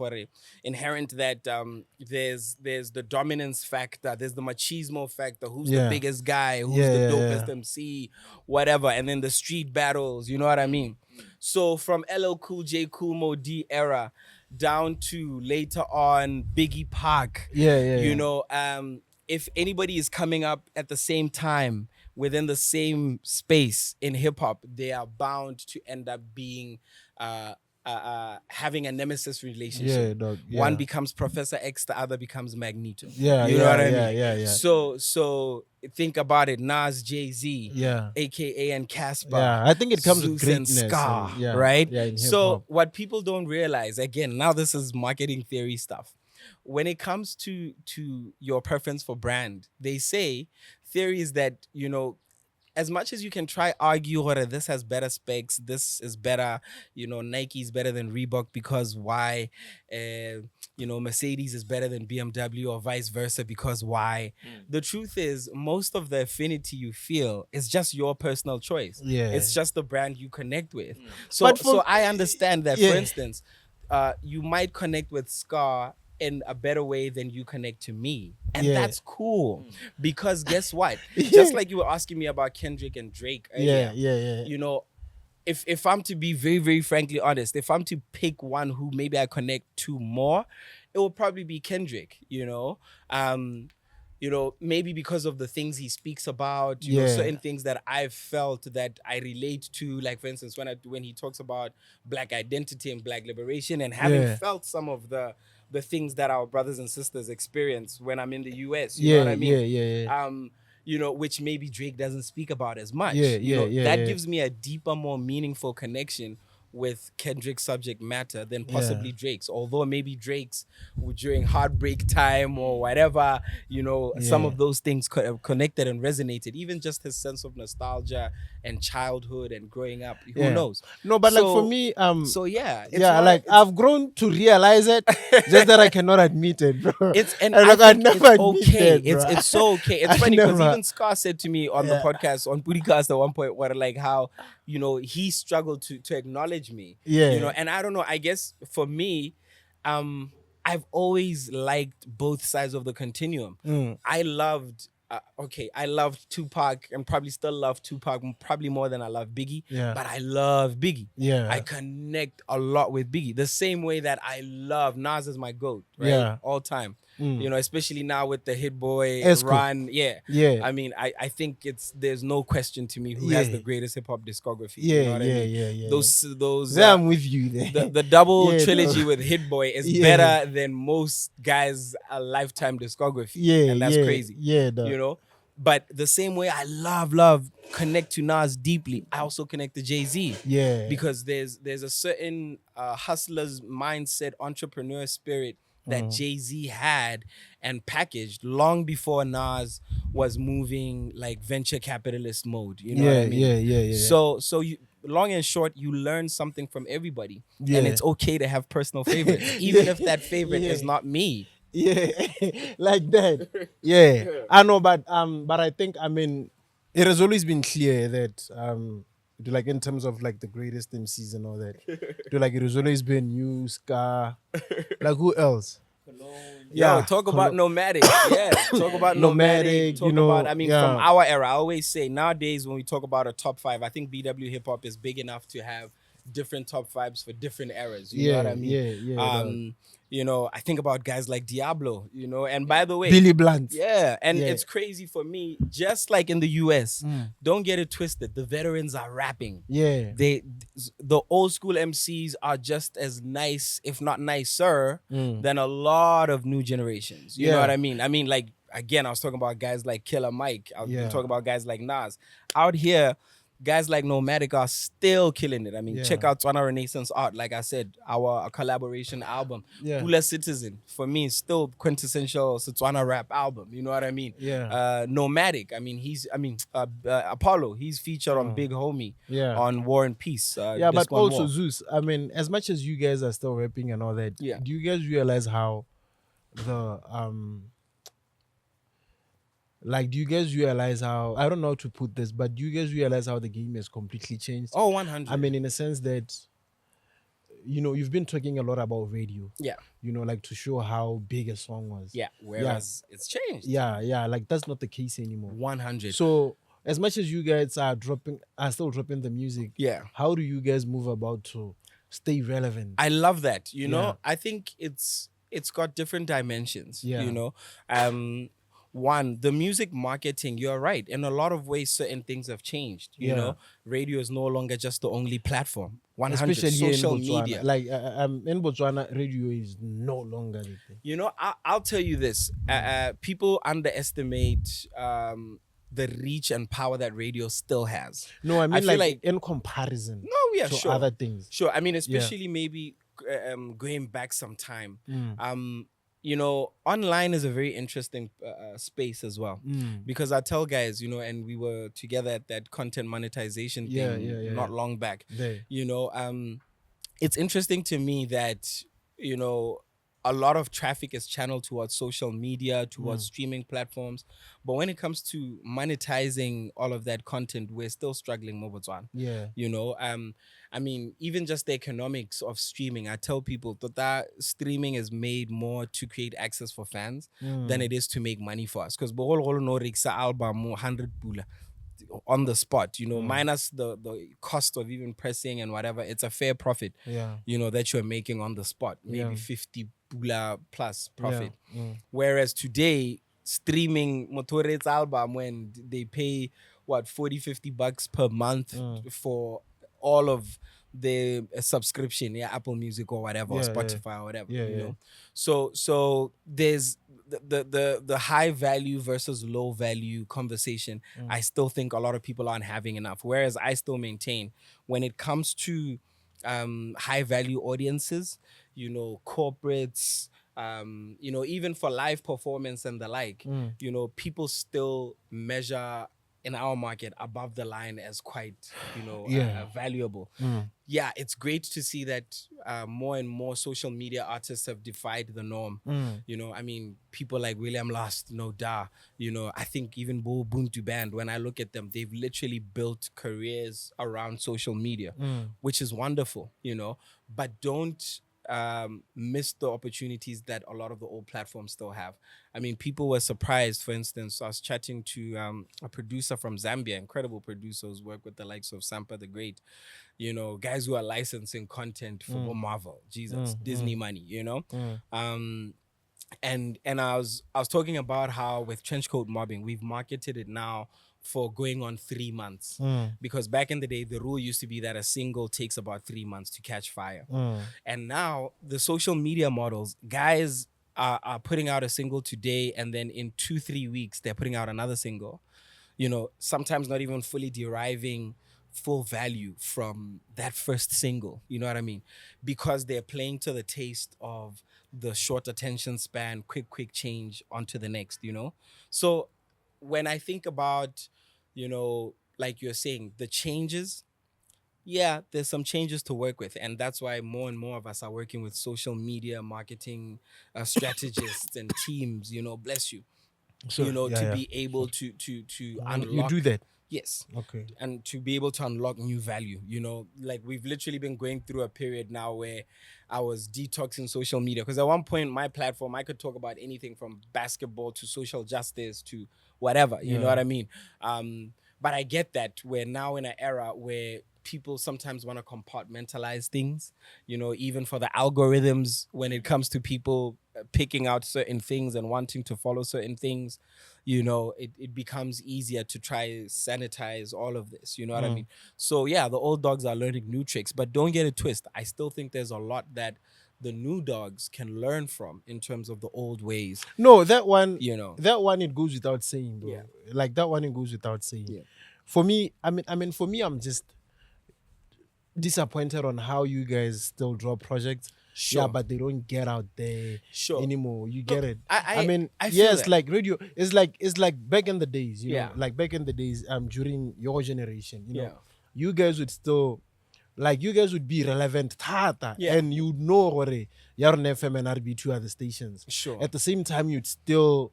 that there's the dominance factor, there's the machismo factor, who's the biggest guy, who's the dopest MC, whatever, and then the street battles, you know what I mean? So from LL Cool J, Cool Mo D era down to later on Biggie Pac, you know, if anybody is coming up at the same time within the same space in hip hop, they are bound to end up being having a nemesis relationship. Yeah, dog. Yeah. One becomes Professor X, the other becomes Magneto. Yeah, you know what I mean? Yeah. So think about it. Nas, Jay-Z, Yeah. AKA and Casper. Yeah, I think it comes with Zeus and greatness. Scar, and, right? Yeah, in So hip-hop. what people don't realize, again, now this is marketing theory stuff. When it comes to your preference for brand, they say theory is that, you know, as much as you can try argue whether this has better specs, this is better, you know, Nike is better than Reebok because why, you know, Mercedes is better than BMW or vice versa because why. The truth is, most of the affinity you feel is just your personal choice. Yeah. It's just the brand you connect with. But So I understand that, Yeah. for instance, you might connect with Scar in a better way than you connect to me. And that's cool. Because guess what? Just like you were asking me about Kendrick and Drake earlier, Yeah. you know, if I'm to be very, very frankly honest, if I'm to pick one who maybe I connect to more, it will probably be Kendrick, you know? You know, maybe because of the things he speaks about, you know, certain things that I've felt that I relate to, like for instance, when he talks about Black identity and Black liberation and having felt some of the things that our brothers and sisters experience when I'm in the US, you know what I mean? Yeah. You know, which maybe Drake doesn't speak about as much. Yeah, That gives me a deeper, more meaningful connection with Kendrick's subject matter than possibly Drake's. Although maybe Drake's during heartbreak time or whatever, you know, some of those things could have connected and resonated. Even just his sense of nostalgia and childhood and growing up. Who knows? No, but like for me, I've grown to realize it, just that I cannot admit it, bro. I like, think never it's admit okay. it, bro. It's so okay. It's I funny because never- even Scar said to me on the podcast, on Bootycast at one point, where like how, you know, he struggled to acknowledge me. Yeah. You know, and I don't know, I guess for me, I've always liked both sides of the continuum. I loved Tupac and probably still love Tupac probably more than I love Biggie. Yeah. But I love Biggie. Yeah. I connect a lot with Biggie. The same way that I love Nas as my GOAT, right? Yeah. All time. You know, especially now with the Hit Boy Esco. run. Yeah. Yeah. I mean, I think there's no question to me who has the greatest hip hop discography. Yeah, You know what I mean? yeah. Those There I'm with you there. the double Yeah, trilogy no. with Hit Boy is Yeah. better than most guys' lifetime discography. Yeah, And that's crazy. Yeah, dog. You know? But the same way I love connect to Nas deeply, I also connect to Jay-Z. Yeah. Because there's a certain hustler's mindset, entrepreneur spirit that Jay-Z had and packaged long before Nas was moving like venture capitalist mode. You know what I mean? Yeah. So you long and short, you learn something from everybody, Yeah. and it's okay to have personal favorites, even if that favorite is not me. Yeah, like that. Yeah, I know, but I think it has always been clear that like in terms of like the greatest MCs and all that, like it has always been you, Ska, like who else? Yo, talk about nomadic. Yeah, talk about Nomadic, nomadic. Talk you know, about, from yeah. our era, I always say nowadays when we talk about a top 5, I think BW hip hop is big enough to have different top 5s for different eras. You know what I mean? Yeah. You know, I think about guys like Diablo, you know, and by the way, Billy Blunt. yeah, and Yeah. it's crazy for me, just like in the US, don't get it twisted, the veterans are rapping. Yeah. The old school MCs are just as nice, if not nicer, than a lot of new generations. You know Yeah. what I mean? I mean, like, again, I was talking about guys like Killer Mike. I was talking about guys like Nas. Out here, guys like Nomadic are still killing it. I mean, check out Tswana Renaissance Art. Like I said, our collaboration album. Yeah. Pula Citizen, for me, is still quintessential Setswana rap album. You know what I mean? Yeah. Nomadic, Apollo, he's featured on Big Homie, on War and Peace. Yeah, but Disc One also War. Zeus. I mean, as much as you guys are still rapping and all that, Yeah. do you guys realize how the do you guys realize how, I don't know how to put this, but do you guys realize how the game has completely changed? Oh, 100. I mean, in a sense that, you know, you've been talking a lot about radio. Yeah. You know, like to show how big a song was. Yeah, whereas it's changed. Yeah, like that's not the case anymore. 100. So as much as you guys are still dropping the music, Yeah. how do you guys move about to stay relevant? I love that. You know, Yeah. I think it's got different dimensions. Yeah. You know, one, the music marketing, you're right. In a lot of ways, certain things have changed. You Yeah. know, radio is no longer just the only platform. 100. Especially here Social in Botswana. media. Like in Botswana, radio is no longer the thing. You know, I'll tell you this. People underestimate the reach and power that radio still has. No, I mean feel like in comparison No, yeah, to sure. other things. Sure. I mean, especially maybe going back some time. You know, online is a very interesting space as well. Because I tell guys, you know, and we were together at that content monetization thing not long back. There. You know, it's interesting to me that, you know, a lot of traffic is channeled towards social media, towards streaming platforms. But when it comes to monetizing all of that content, we're still struggling more Botswana. Yeah. You know, I mean, even just the economics of streaming, I tell people that streaming is made more to create access for fans than it is to make money for us. Because no Rixa album 100 pula on the spot, you know, minus the cost of even pressing and whatever, it's a fair profit, you know, that you're making on the spot, maybe 50 pula plus profit. Whereas today, streaming Motoret's album, when they pay what, $40-50 per month for all of the subscription, Apple Music or whatever, or Spotify or whatever, you know. So there's the high value versus low value conversation. I still think a lot of people aren't having enough. Whereas I still maintain when it comes to high value audiences, you know, corporates, you know, even for live performance and the like, you know, people still measure in our market above the line as quite, you know, valuable. Yeah, it's great to see that more and more social media artists have defied the norm. You know, I mean, people like William Last, No Da, you know, I think even Bo Buntu Band, when I look at them, they've literally built careers around social media, which is wonderful, you know, but don't miss the opportunities that a lot of the old platforms still have. I mean, people were surprised. For instance, I was chatting to a producer from Zambia, incredible producer who's worked with the likes of Sampa the Great, you know, guys who are licensing content for Marvel, Jesus, Disney money, you know. And I was talking about how with Trenchcoat Mobbing, we've marketed it now for going on 3 months. Because back in the day, the rule used to be that a single takes about 3 months to catch fire. And now the social media models, guys are putting out a single today, and then in 2-3 weeks, they're putting out another single. You know, sometimes not even fully deriving full value from that first single. You know what I mean? Because they're playing to the taste of the short attention span, quick change onto the next, you know? So when I think about, you know, like you're saying, the changes, yeah, there's some changes to work with, and that's why more and more of us are working with social media marketing strategists and teams. Bless you. So, To be able to unlock. You do that. Yes. Okay. And to be able to unlock new value, like we've literally been going through a period now where I was detoxing social media, because at one point my platform, I could talk about anything from basketball to social justice to whatever, you know what I mean? But I get that we're now in an era where people sometimes want to compartmentalize things, even for the algorithms when it comes to people picking out certain things and wanting to follow certain things, it becomes easier to try sanitize all of this, you know what I mean? So yeah, the old dogs are learning new tricks, but don't get it twisted. I still think there's a lot that the new dogs can learn from in terms of the old ways. No, that one, it goes without saying, bro. Yeah. Like that one, it goes without saying. Yeah. For me, for me, I'm just disappointed on how you guys still drop projects. Sure. Yeah, but they don't get out there anymore. You get it. I feel yes, that. like radio. It's like back in the days, Yeah. like back in the days, during your generation, Yeah. you guys would still, you guys would be relevant, and you know what Yarn FM and RB2 are the stations. Sure. At the same time, you'd still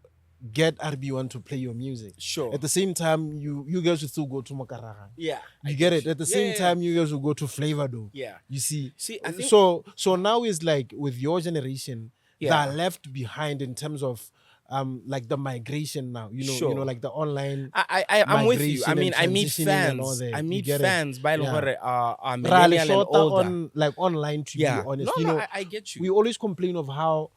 get RB1 to play your music. Sure. At the same time, you guys would still go to Makaraha. Yeah. You get it. At the same time, you guys will go to Flavor though. Yeah. You see. I think So now is like with your generation, Yeah. that are left behind in terms of like the migration now. Sure. Like the online. I'm with you. I migration mean, and I meet transitioning and all fans. that. I You meet get it? fans by Yeah. are millennial and older. Online to Yeah. be honest. No, I get you. We always complain of how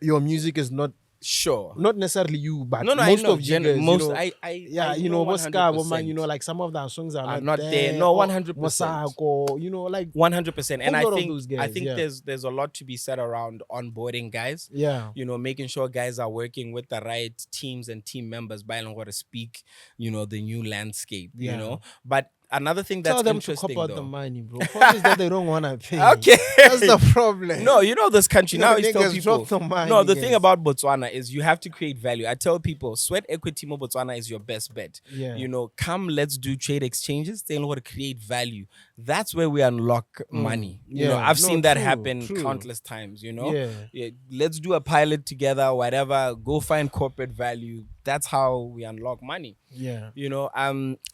your music is not Sure. not necessarily you, but No, most I know. of you guys, most, yeah, I know Boska, 100%. like some of the songs are not there. No, 100%. Mosako, like 100%. And whole lot I of think those guys, yeah. there's a lot to be said around onboarding guys. yeah, Making sure guys are working with the right teams and team members by and what to speak, the new landscape, Yeah. But another thing that's tell them to interesting cop out though. the money, bro. Problem is that they don't want to pay. Okay. That's the problem. No, this country You know, now the is tell niggas people. drop the money, No, the thing guys. about Botswana is you have to create value. I tell people, sweat equity mo Botswana is your best bet. Yeah. Come, let's do trade exchanges. They know how to create value. That's where we unlock money. Yeah. I've seen that true, happen true. countless times. Yeah. Let's do a pilot together. Whatever. Go find corporate value. That's how we unlock money. Yeah.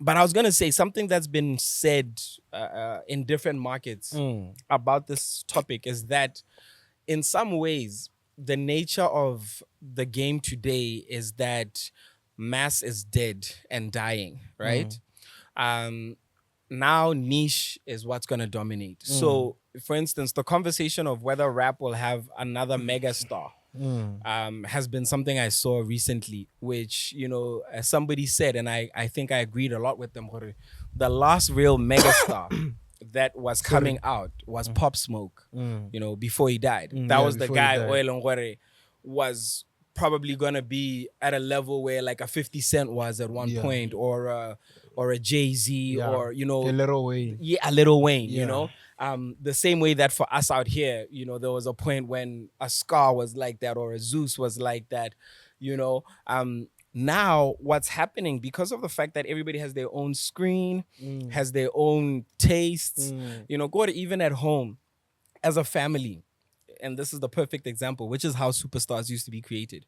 But I was gonna say something that's been said in different markets about this topic is that in some ways the nature of the game today is that mass is dead and dying, right? Now niche is what's gonna dominate. So for instance, the conversation of whether rap will have another mega star has been something I saw recently, which, as somebody said, and I think I agreed a lot with them, the last real megastar that was coming out was Pop Smoke, before he died. That was the before guy, he died. Oil Ngore, was probably going to be at a level where like a 50 Cent was at one point, or a Jay-Z, or, a little way. yeah, a Little Wayne, Yeah. the same way that for us out here, there was a point when a Scar was like that or a Zeus was like that, now what's happening because of the fact that everybody has their own screen, has their own tastes, go to even at home as a family. And this is the perfect example, which is how superstars used to be created.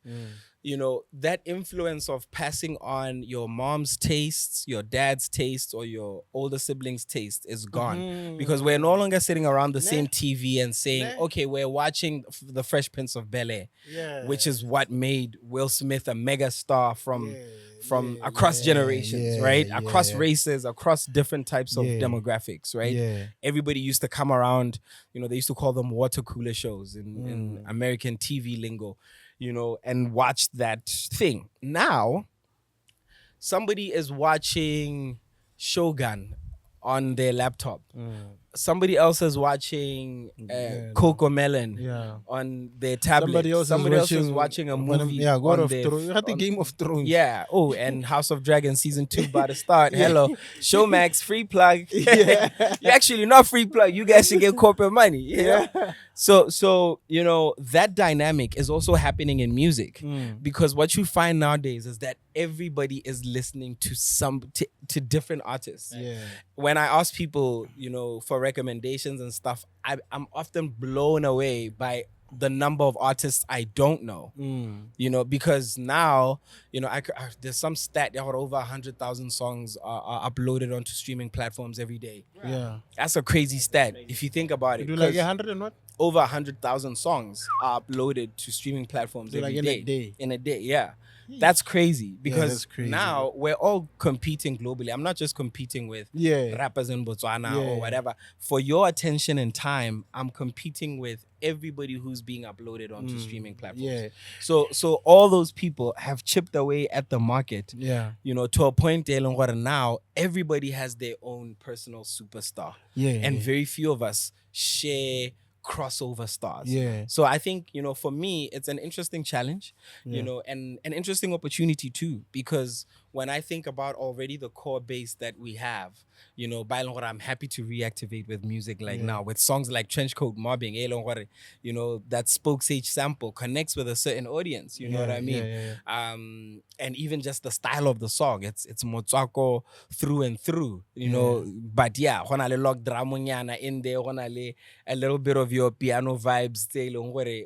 That influence of passing on your mom's tastes, your dad's tastes, or your older siblings' taste is gone. Because we're no longer sitting around the same TV and saying, okay, we're watching the Fresh Prince of Bel-Air, which is what made Will Smith a mega star from across generations, right? Across races, across different types of demographics, right? Yeah. Everybody used to come around, they used to call them water cooler shows in American TV lingo, and watch that thing. Now, somebody is watching Shogun on their laptop. Somebody else is watching Coco Melon on their tablet. Somebody else is watching a movie. God on of their Thrones. I think Game of Thrones. Yeah. Oh, and House of Dragons season 2 about to start. Hello. Showmax, free plug. You actually not free plug. You guys should get corporate money. So you know that dynamic is also happening in music because what you find nowadays is that everybody is listening to different artists. Yeah. When I ask people, you know, for recommendations and stuff, I'm often blown away by the number of artists I don't know. You know, because now, you know, there's some stat that over 100,000 songs are uploaded onto streaming platforms every day. Yeah. That's a crazy stat if you think about it. Do like 'cause 100 and what? over 100,000 songs are uploaded to streaming platforms So every like in day. a day. In a day, yeah. That's crazy because that's crazy, now we're all competing globally. I'm not just competing with Yeah. rappers in Botswana Yeah. or whatever. For your attention and time, I'm competing with everybody who's being uploaded onto streaming platforms. Yeah. So all those people have chipped away at the market. Yeah. You know, to a point where now everybody has their own personal superstar. Yeah. And yeah. very few of us share crossover stars. Yeah. So I think, you know, for me, it's an interesting challenge, Yeah. you know, and an interesting opportunity too, because when I think about already the core base that we have, you know, I'm happy to reactivate with music like now, with songs like Trenchcoat Mobbing, you know, that Spoke Sage sample connects with a certain audience, you know what I mean? Yeah. And even just the style of the song, it's motswako through and through, you know. But yeah, hona le lock dramonyana in there, hona le a little bit of your piano vibes,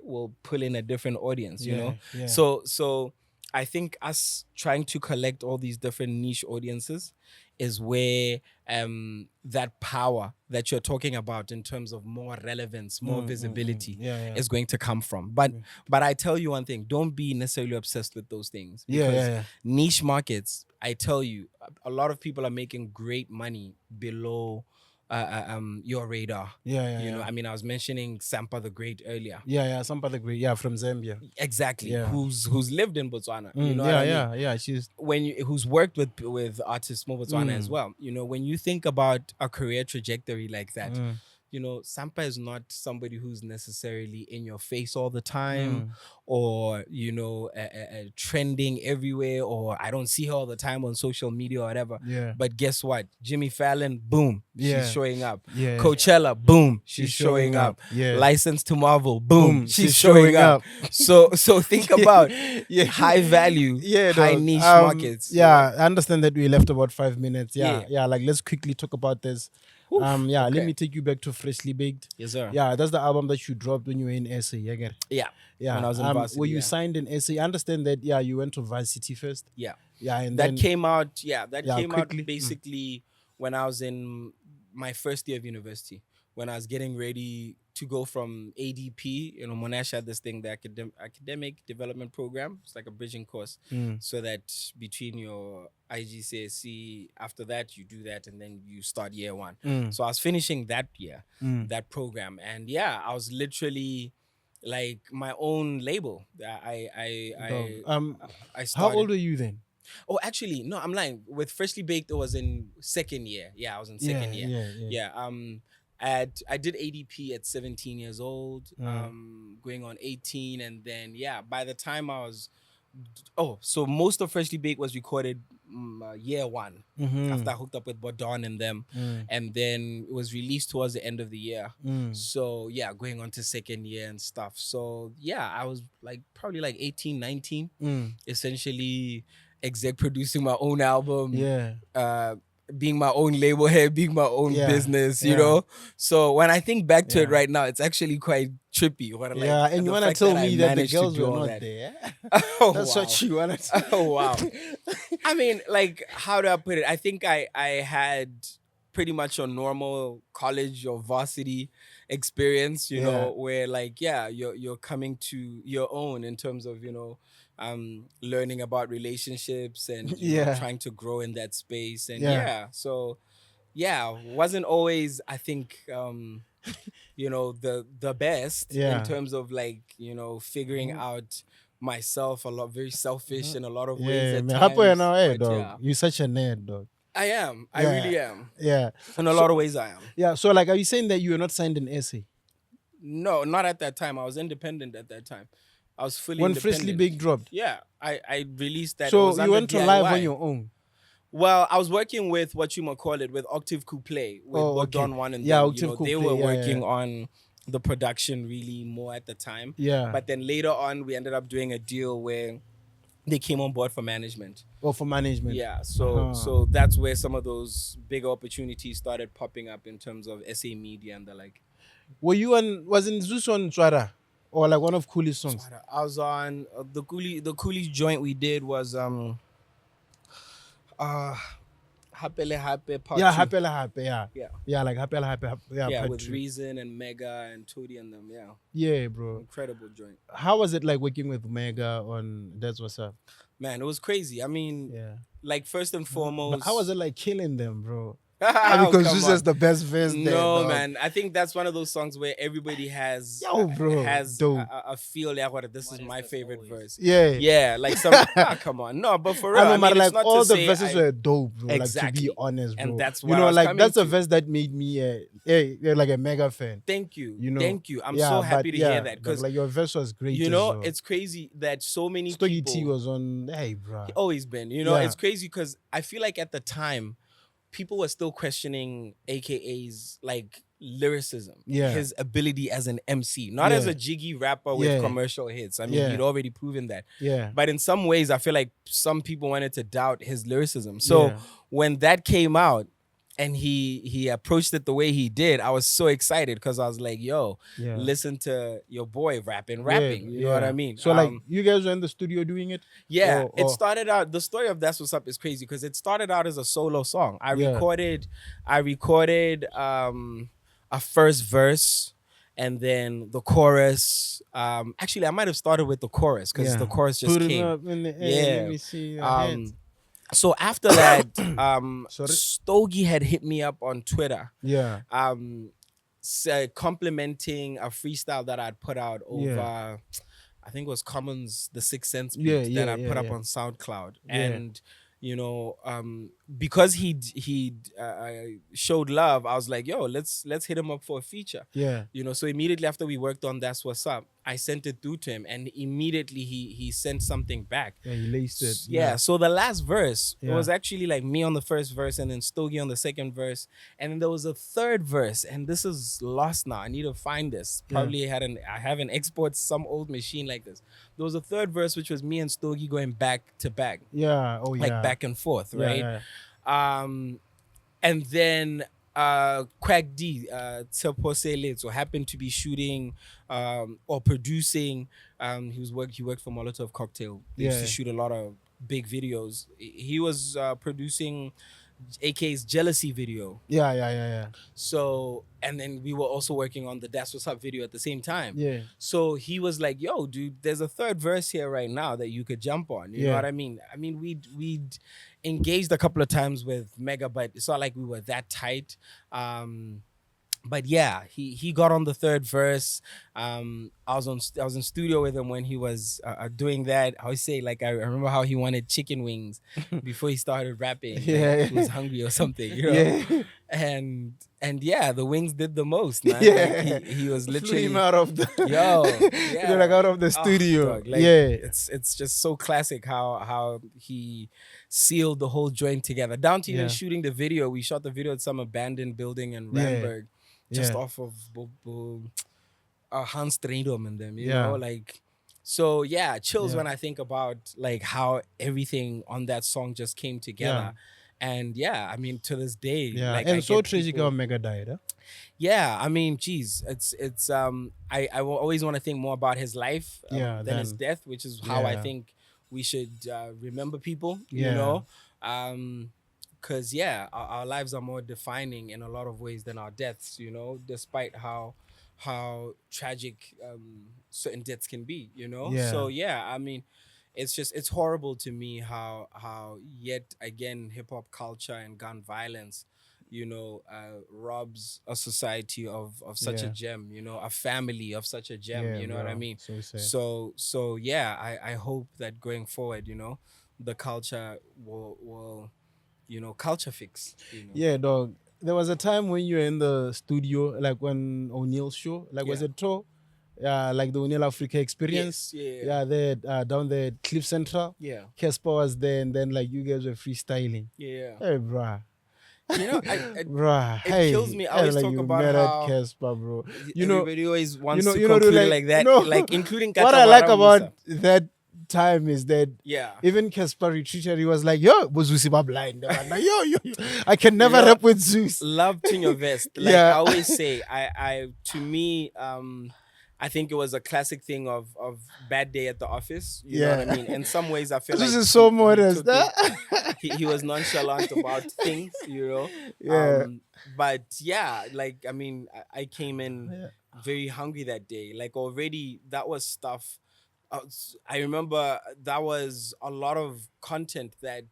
will pull in a different audience, you know. Yeah. So I think us trying to collect all these different niche audiences is where that power that you're talking about in terms of more relevance, more visibility is going to come from. But I tell you one thing, don't be necessarily obsessed with those things. Because niche markets, I tell you, a lot of people are making great money below your radar. You know, I mean, I was mentioning Sampa the Great earlier. Sampa the Great. Yeah, from Zambia. Exactly. Yeah. Who's lived in Botswana. You know what I mean? Yeah. She's who's worked with artists from Botswana as well. You know, when you think about a career trajectory like that, you know, Sampa is not somebody who's necessarily in your face all the time or, you know, trending everywhere, or I don't see her all the time on social media or whatever. Yeah. But guess what? Jimmy Fallon, boom, she's showing up. Yeah. Coachella, boom, she's showing up. Yeah. License to Marvel, boom, she's showing up. So think about high value, high niche markets. Yeah, I understand that we left about 5 minutes. Yeah. Like, let's quickly talk about this. Let me take you back to Freshly Baked. Yes, sir. Yeah, that's the album that you dropped when you were in SA. Yeah. When I was in varsity. Were you signed in SA? I understand that. Yeah, you went to varsity first. Yeah, and that then came out. Yeah, that came quickly. out basically when I was in my first year of university. When I was getting ready to go from ADP, you know, Monash had this thing, the academic development program. It's like a bridging course, so that between your IGCSE, after that you do that, and then you start year one. So I was finishing that year, that program, and yeah, I was literally like my own label. I started. How old were you then? Oh, actually, no, I'm lying. With Freshly Baked, it was in second year. Yeah, I was in second year. Yeah. I did ADP at 17 years old, going on 18, and then by the time I was, so most of Freshly Baked was recorded year one after I hooked up with Bodon and them, and then it was released towards the end of the year. So going on to second year and stuff. So I was probably 18, 19, essentially exec producing my own album. Being my own label head, being my own business, you know. So when I think back to it right now, it's actually quite trippy. And you want to tell me that the girls were not there? That's what you want to tell. Oh, wow. I mean, how do I put it? I think I had pretty much a normal college or varsity experience, you know, where you're coming to your own in terms of, you know, learning about relationships and you know, trying to grow in that space. And so wasn't always, I think, you know, the best in terms of you know, figuring out myself. Very selfish in a lot of ways at times. Dog. You're such a nerd, dog. I am. I really am. Yeah. In a lot of ways I am. Yeah. So are you saying that you were not signed in SA? No, not at that time. I was independent at that time. I was fully when independent. Freshly Baked dropped? Yeah. I released that. So you went to live on your own? Well, I was working with what you might call it, with Octave Coupley, with Don One and them. Octave you know, Coupley, they were working on the production really more at the time. Yeah. But then later on, we ended up doing a deal where they came on board for management. Or for management. Yeah, so that's where some of those big opportunities started popping up in terms of SA media and the like. Wasn't Zeus on Twara? Or like one of Cooley's songs? I was on the Cooley joint we did was Hapele Hape Part 2. Hapela Hape, yeah. Yeah. Yeah, like Hapela Hape, Yeah, part with 2. Reason and Mega and Toady and them, yeah. Yeah, bro. Incredible joint. How was it like working with Mega on That's What's Up? Man, it was crazy. I mean, Yeah. like first and foremost. How was it like killing them, bro? Oh, Because come Zeus on. has the best verse there. No, dog. man. I think that's one of those songs where everybody has Bro, has dope. a feel like what this is What is my this favorite always? verse. Yeah. Yeah, like some come on. No, but for real, I know, I but mean, like it's not all to the say verses were dope, bro. Like to Exactly. be honest, bro. And that's you what know, I was like coming that's a to. verse that made me like a Mega fan. Thank you. You know, Thank you. I'm Yeah, so but happy to yeah, hear that because like your verse was great. you as know, well. it's crazy that so many Stogie people T was on. Hey, bro. always been. You know, Yeah. it's crazy because I feel like at the time, people were still questioning AKA's like lyricism, Yeah. his ability as an MC, not as Yeah. a jiggy rapper with Yeah. commercial hits. I mean, Yeah. he'd already proven that. Yeah. But in some ways, I feel like some people wanted to doubt his lyricism. So Yeah. when that came out and he approached it the way he did, I was so excited because I was like, yo, Yeah. listen to your boy rapping. Yeah, You know what I mean? So like you guys were in the studio doing it? Yeah, Or- it or- started out. The story of That's What's Up is crazy because it started out as a solo song. I Yeah. recorded a first verse and then the chorus. Actually, I might have started with the chorus because Yeah. the chorus just Put 'em came. up in the air, Yeah. let me see your hands. So after that, Sorry? Stogie had hit me up on Twitter, Yeah. complimenting a freestyle that I'd put out over. Yeah. I think it was Commons the Sixth Sense beat Yeah, that yeah, I yeah, put up yeah. on SoundCloud, Yeah. and you know, because he showed love, I was like, yo, let's hit him up for a feature. Yeah. You know, so immediately after we worked on That's What's Up, I sent it through to him, and immediately he sent something back. Yeah, he laced it. Yeah, so the last verse, it Yeah. was actually like me on the first verse and then Stogie on the second verse. And then there was a third verse, and this is lost now. I need to find this. Yeah. Probably I haven't exported some old machine like this. There was a third verse, which was me and Stogie going back to back, Yeah. Oh, yeah. like back and forth, Yeah, right? yeah. And then Quack D, Tseposele, so happened to be shooting or producing. He worked for Molotov Cocktail. They used Yeah. to shoot a lot of big videos. He was producing AK's Jealousy video. Yeah. So, and then we were also working on the That's What's Up video at the same time. Yeah. So he was like, yo, dude, there's a third verse here right now that you could jump on. You know Yeah. what I mean? I mean, we'd engaged a couple of times with Mega, but it's not like we were that tight. But yeah, he got on the third verse. I was in studio with him when he was doing that. I always say, like, I remember how he wanted chicken wings before he started rapping. Like, Yeah. he was hungry or something, you know. Yeah. And yeah, the wings did the most, man. Yeah. Like, he was Flew literally him out of the yeah. like out of the Oh, studio. dog, like, yeah. it's just so classic how he sealed the whole joint together. Down to even Yeah. shooting the video. We shot the video at some abandoned building in Yeah. Randburg, just Yeah. off of Hans Strydom and them, you Yeah. know, like. So yeah, chills Yeah. when I think about like how everything on that song just came together. And yeah, I mean, to this day, Yeah. like, And I so get tragic people- how Mega died, huh? Yeah, I mean, geez, it's I will always want to think more about his life Yeah, than his then- death, which is how I Yeah. think we should remember people, Yeah. you know, because yeah, our lives are more defining in a lot of ways than our deaths, you know, despite how tragic certain deaths can be, you know. Yeah. So yeah, I mean, it's horrible to me how yet again hip hop culture and gun violence, you know, robs a society of such a Yeah. gem, you know, a family of such a gem, Yeah, you know what I bro. mean? So sad. So yeah, I hope that going forward, you know, the culture will you know, culture fix, you know. Yeah, dog. There was a time when you were in the studio, like when O'Neill's show, like was Yeah. it tour? Yeah, like the O'Neill Africa Experience. Yes, yeah. Yeah, there down there at Cliff Central. Yeah. Casper was there, and then like you guys were freestyling. Yeah. Hey, bruh. You know, Bruh, it kills me. I always like talk you about mad how at Casper, bro. You know, everybody always wants you to know, conclude like, like that, no. like including What I like Kata about Musa. that time is that Yeah. even Casper retreated. He was like, "Yo, was Zusiba blind? Like, yo, I can never know, rap with Zeus." Love to your vest. Like Yeah. I always say, to me, I think it was a classic thing of bad day at the office. You know what I Yeah. mean? In some ways, I feel This like is so he modest. took it- he was nonchalant about things, you know. Yeah. But yeah, like I mean, I came in Yeah. very hungry that day. Like already, that was stuff. I remember that was a lot of content that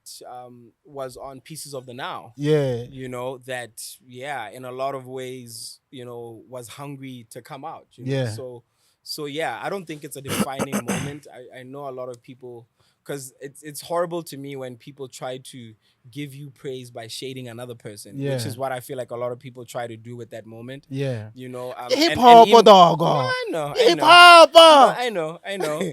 was on Pieces of the Now. Yeah. You know, that, yeah, in a lot of ways, you know, was hungry to come out. You know? Yeah. So yeah, I don't think it's a defining moment. I know a lot of people, because it's horrible to me when people try to give you praise by shading another person, Yeah. which is what I feel like a lot of people try to do with that moment. Yeah. You know, Hip hop, dog. No, I know. Hip No, hop. I know.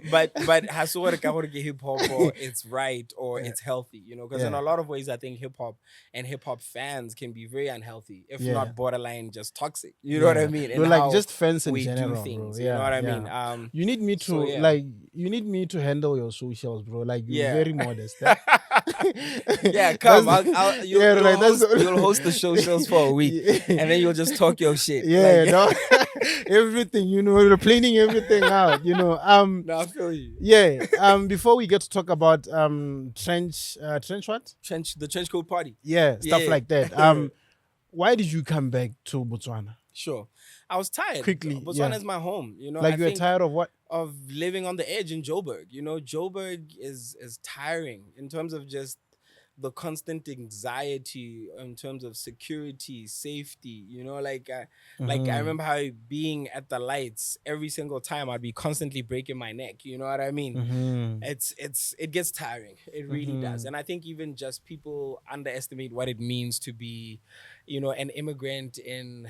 But hasore ka gore ke hip hop or it's right or it's healthy, you know, because in Yeah. a lot of ways I think hip hop and hip hop fans can be very unhealthy, if Yeah. not borderline just toxic. You know what I mean? No, And like how just fans in we general, do things. bro. You know what I yeah. mean? You need me to so, yeah. like. You need me to handle your socials, bro. Like you're Yeah. very modest. Eh? Yeah, come. That's- You'll host the shows for a week, and then you'll just talk your shit. Yeah, Like, no, everything. You know, you're planning everything out. You know, no, I feel you. yeah. Before we get to talk about trench what? The trench coat party. Yeah, stuff Yeah. like that. Why did you come back to Botswana? Sure. I was tired. Quickly, Botswana yeah. is my home. You know, Like I you were think tired of what? of living on the edge in Joburg. You know, Joburg is tiring in terms of just the constant anxiety in terms of security, safety. You know, like I remember how being at the lights every single time I'd be constantly breaking my neck. You know what I mean? Mm-hmm. It gets tiring. It really does. And I think even just people underestimate what it means to be, you know, an immigrant in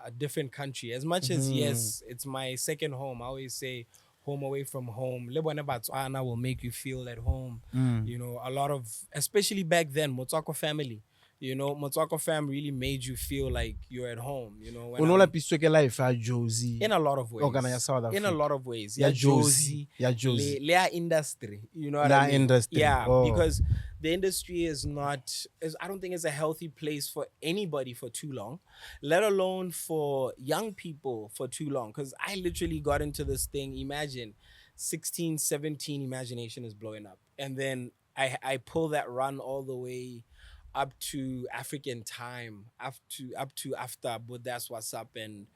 a different country. As much as yes, it's my second home. I always say home away from home. Lebone Botswana will make you feel at home. You know, a lot of, especially back then, Motswako family. You know, Motswako fam really made you feel like you're at home. You know, when I'm- life Josie. in a lot of ways. Oh, kana ya South In a Africa. lot of ways. Ya Yeah, Josie. Josie. Ya Josie. Lea industry. You know what La I mean? industry. Yeah, Oh. because the industry is not, I don't think it's a healthy place for anybody for too long, let alone for young people for too long. Because I literally got into this thing, imagine, 16, 17, imagination is blowing up. And then I pull that run all the way up to African time, up to after, but that's what's up, and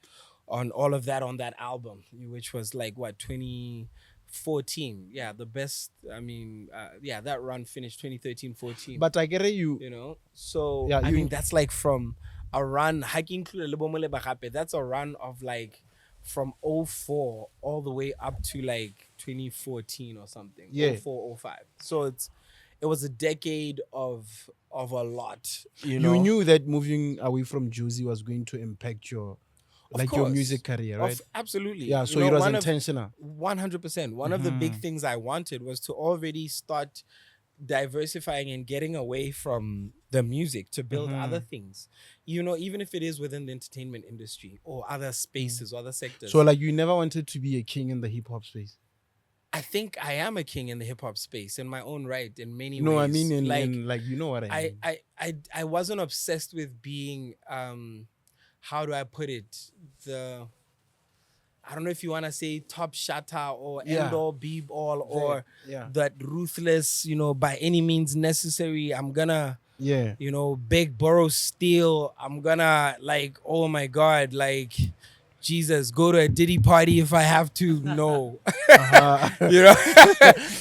on all of that on that album, which was like what 2014. Yeah, the best. I mean, yeah, that run finished 2013-14. But I get it, you. You know, so Yeah, I you- mean that's like from a run. That's a run of like from 04 all the way up to like 2014 or something. Yeah. 04, 05. So it was a decade of a lot. You You know, knew that moving away from Josie was going to impact your Of your course. music career, right? Absolutely. Yeah, You so know, it was one of- intentional. 100%. One of the big things I wanted was to already start diversifying and getting away from the music to build other things. You know, even if it is within the entertainment industry or other spaces or other sectors. So like you never wanted to be a king in the hip hop space. I think I am a king in the hip hop space in my own right in many No, ways. I mean in like like you know what I mean. I wasn't obsessed with being how do I put it? I don't know if you want to say top shatter or Yeah. end all, be all, or yeah. that ruthless, you know, by any means necessary. I'm gonna, Yeah. you know, beg, borrow, steal. I'm gonna like, oh my God, like, Jesus, go to a Diddy party if I have to. No, you know,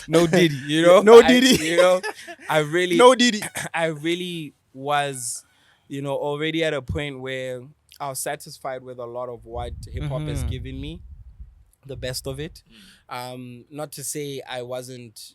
no Diddy. You know, No Diddy. You know, I really, No Diddy. I really was, you know, already at a point where I was satisfied with a lot of what hip hop has given me, the best of it. Not to say I wasn't,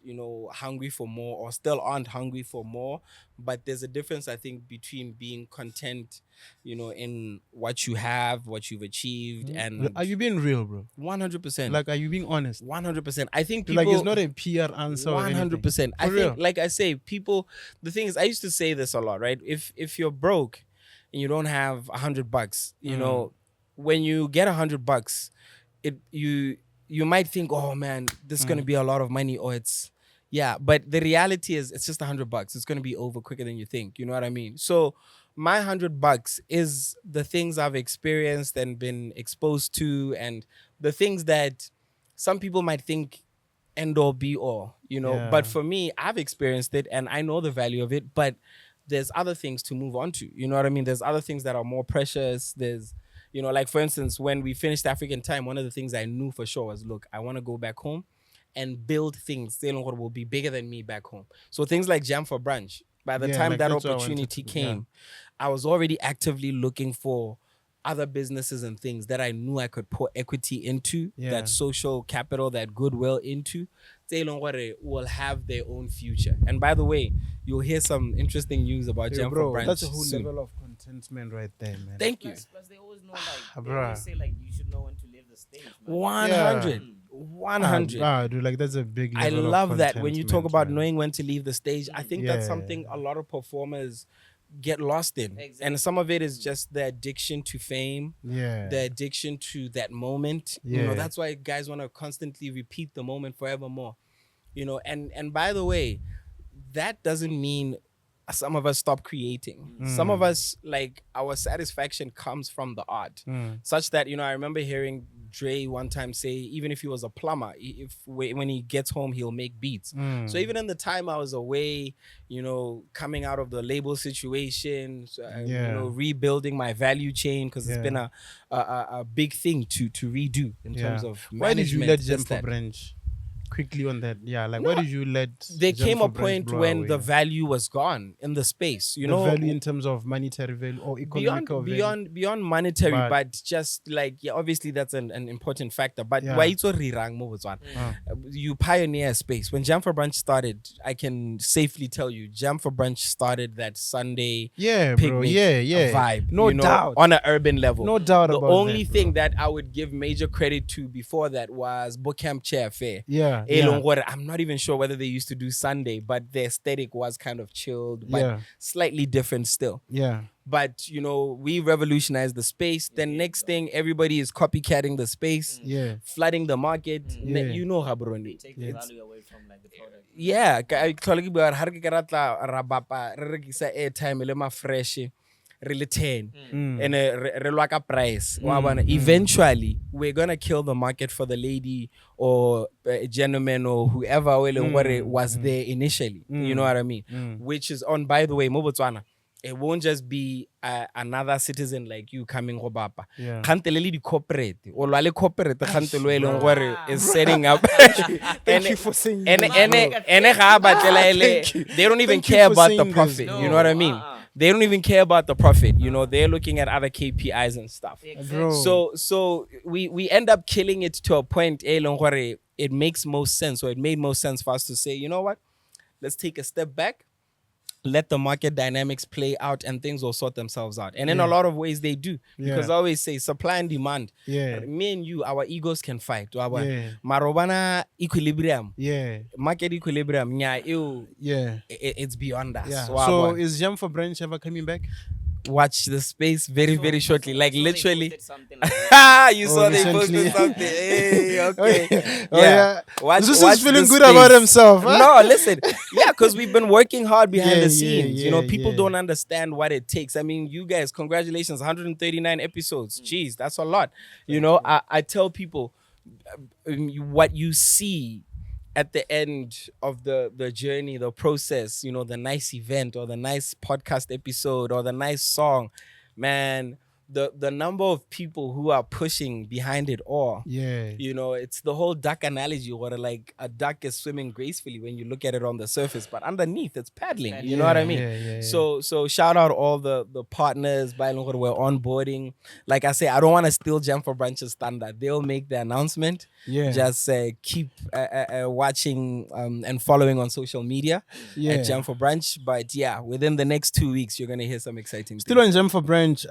hungry for more or still aren't hungry for more, but there's a difference, I think, between being content, in what you have, what you've achieved, and Are you being real, bro? 100%. Like, are you being honest? 100%. I think Like, people, it's not a PR answer. 100%. I real. think, like I say, people. The thing is, I used to say this a lot, right? If you're broke and you don't have $100, when you get $100, you might think, oh man, this is gonna be a lot of money, or but the reality is it's just $100. It's gonna be over quicker than you think. You know what I mean? So my $100 is the things I've experienced and been exposed to, and the things that some people might think end all be all, Yeah. But for me, I've experienced it and I know the value of it, but there's other things to move on to. You know what I mean? There's other things that are more precious. There's, like for instance, when we finished African Time, one of the things I knew for sure was, look, I want to go back home and build things that will be bigger than me back home. So things like Jam for Brunch, by the time like that that's what I wanted opportunity to- came, I was already actively looking for other businesses and things that I knew I could pour equity into, that social capital, that goodwill into. They will have their own future. And by the way, you'll hear some interesting news about Jam for bro, Brunch that's a whole soon. level of contentment right there, man. Thank you. Plus they always know, they bruh. always say, you should know when to leave the stage, man. 100. 100. Dude, like that's a big I level of love that when you talk contentment, about man. knowing when to leave the stage. I think that's Yeah. something a lot of performers get lost in. Exactly. And some of it is just the addiction to fame, Yeah. the addiction to that moment. Yeah. That's why guys want to constantly repeat the moment forevermore. And by the way, that doesn't mean some of us stop creating. Some of us, like, our satisfaction comes from the art. Such that, I remember hearing Dre one time say, even if he was a plumber, when he gets home, he'll make beats. So even in the time I was away, coming out of the label situation, rebuilding my value chain, because it's been a big thing to redo in terms of management. Why did you let Jam just for that. Brunch? Quickly on that, why did you let There Jam came for a Brunch point blow when away? the value was gone in the space. the value in terms of monetary value or economical value. beyond monetary, But- but just like, obviously that's an important factor. But Yeah. why it's so rirang mo Botswana? You pioneer a space. When Jam for Brunch started, I can safely tell you, Jam for Brunch started that Sunday Yeah, bro. picnic Yeah. vibe. No doubt. On an urban level. No doubt The about only that, thing that I would give major credit to before that was Bootcamp Chair Fair. Yeah. I'm not even sure whether they used to do Sunday, but the aesthetic was kind of chilled, but slightly different still. Yeah. But, we revolutionized the space. Then next thing, everybody is copycatting the space, Yeah. flooding the market. Yeah. Habroni. Take the value away from the product. Yeah, airtime ele ma fresh really 10 and re lwa ka price wa bona. Eventually we're gonna kill the market for the lady or gentleman or whoever was there initially. You know what I mean? Which is on, by the way, mo Botswana, it won't just be another citizen like you coming go bapa. Yeah. Khantelele di corporate o lwa le corporate khantelo e leng gore is setting up. Thank you for saying And that, ga batlela ele, they don't even Thank you care for about the saying this. profit. You know what I mean? They don't even care about the profit. They're looking at other KPIs and stuff. bro. So we end up killing it to a point, it makes most sense, or it made most sense for us to say, you know what? Let's take a step back, let the market dynamics play out, and things will sort themselves out. And in a lot of ways they do. Because I always say supply and demand. Yeah. Me and you, our egos can fight. Yeah. Marobana equilibrium. Yeah. Market equilibrium. Yeah. It's beyond us. Yeah. Wa So bona. is Jam for Brunch ever coming back? Watch the space very, very shortly. Like So they literally. posted something like You saw they recently. posted something. Hey, okay. Oh, yeah. Watch, Zeus watch is feeling the good space. about himself. Huh? No, listen. Yeah, because we've been working hard behind Yeah, the scenes. yeah, People yeah. don't understand what it takes. I mean, you guys, congratulations, 139 episodes. Jeez, that's a lot. I tell people what you see at the end of the journey, the process, the nice event or the nice podcast episode or the nice song, man, the number of people who are pushing behind it all. Yeah. You know, it's the whole duck analogy where like a duck is swimming gracefully when you look at it on the surface, but underneath it's paddling. You know what I mean? Yeah. So shout out all the partners by we're onboarding. Like I say, I don't want to steal Jam for Brunch's thunder. They'll make the announcement. Yeah. Just keep watching and following on social media at Jam for Brunch. But yeah, within the next 2 weeks, you're gonna hear some exciting Still things. on Jam for Brunch,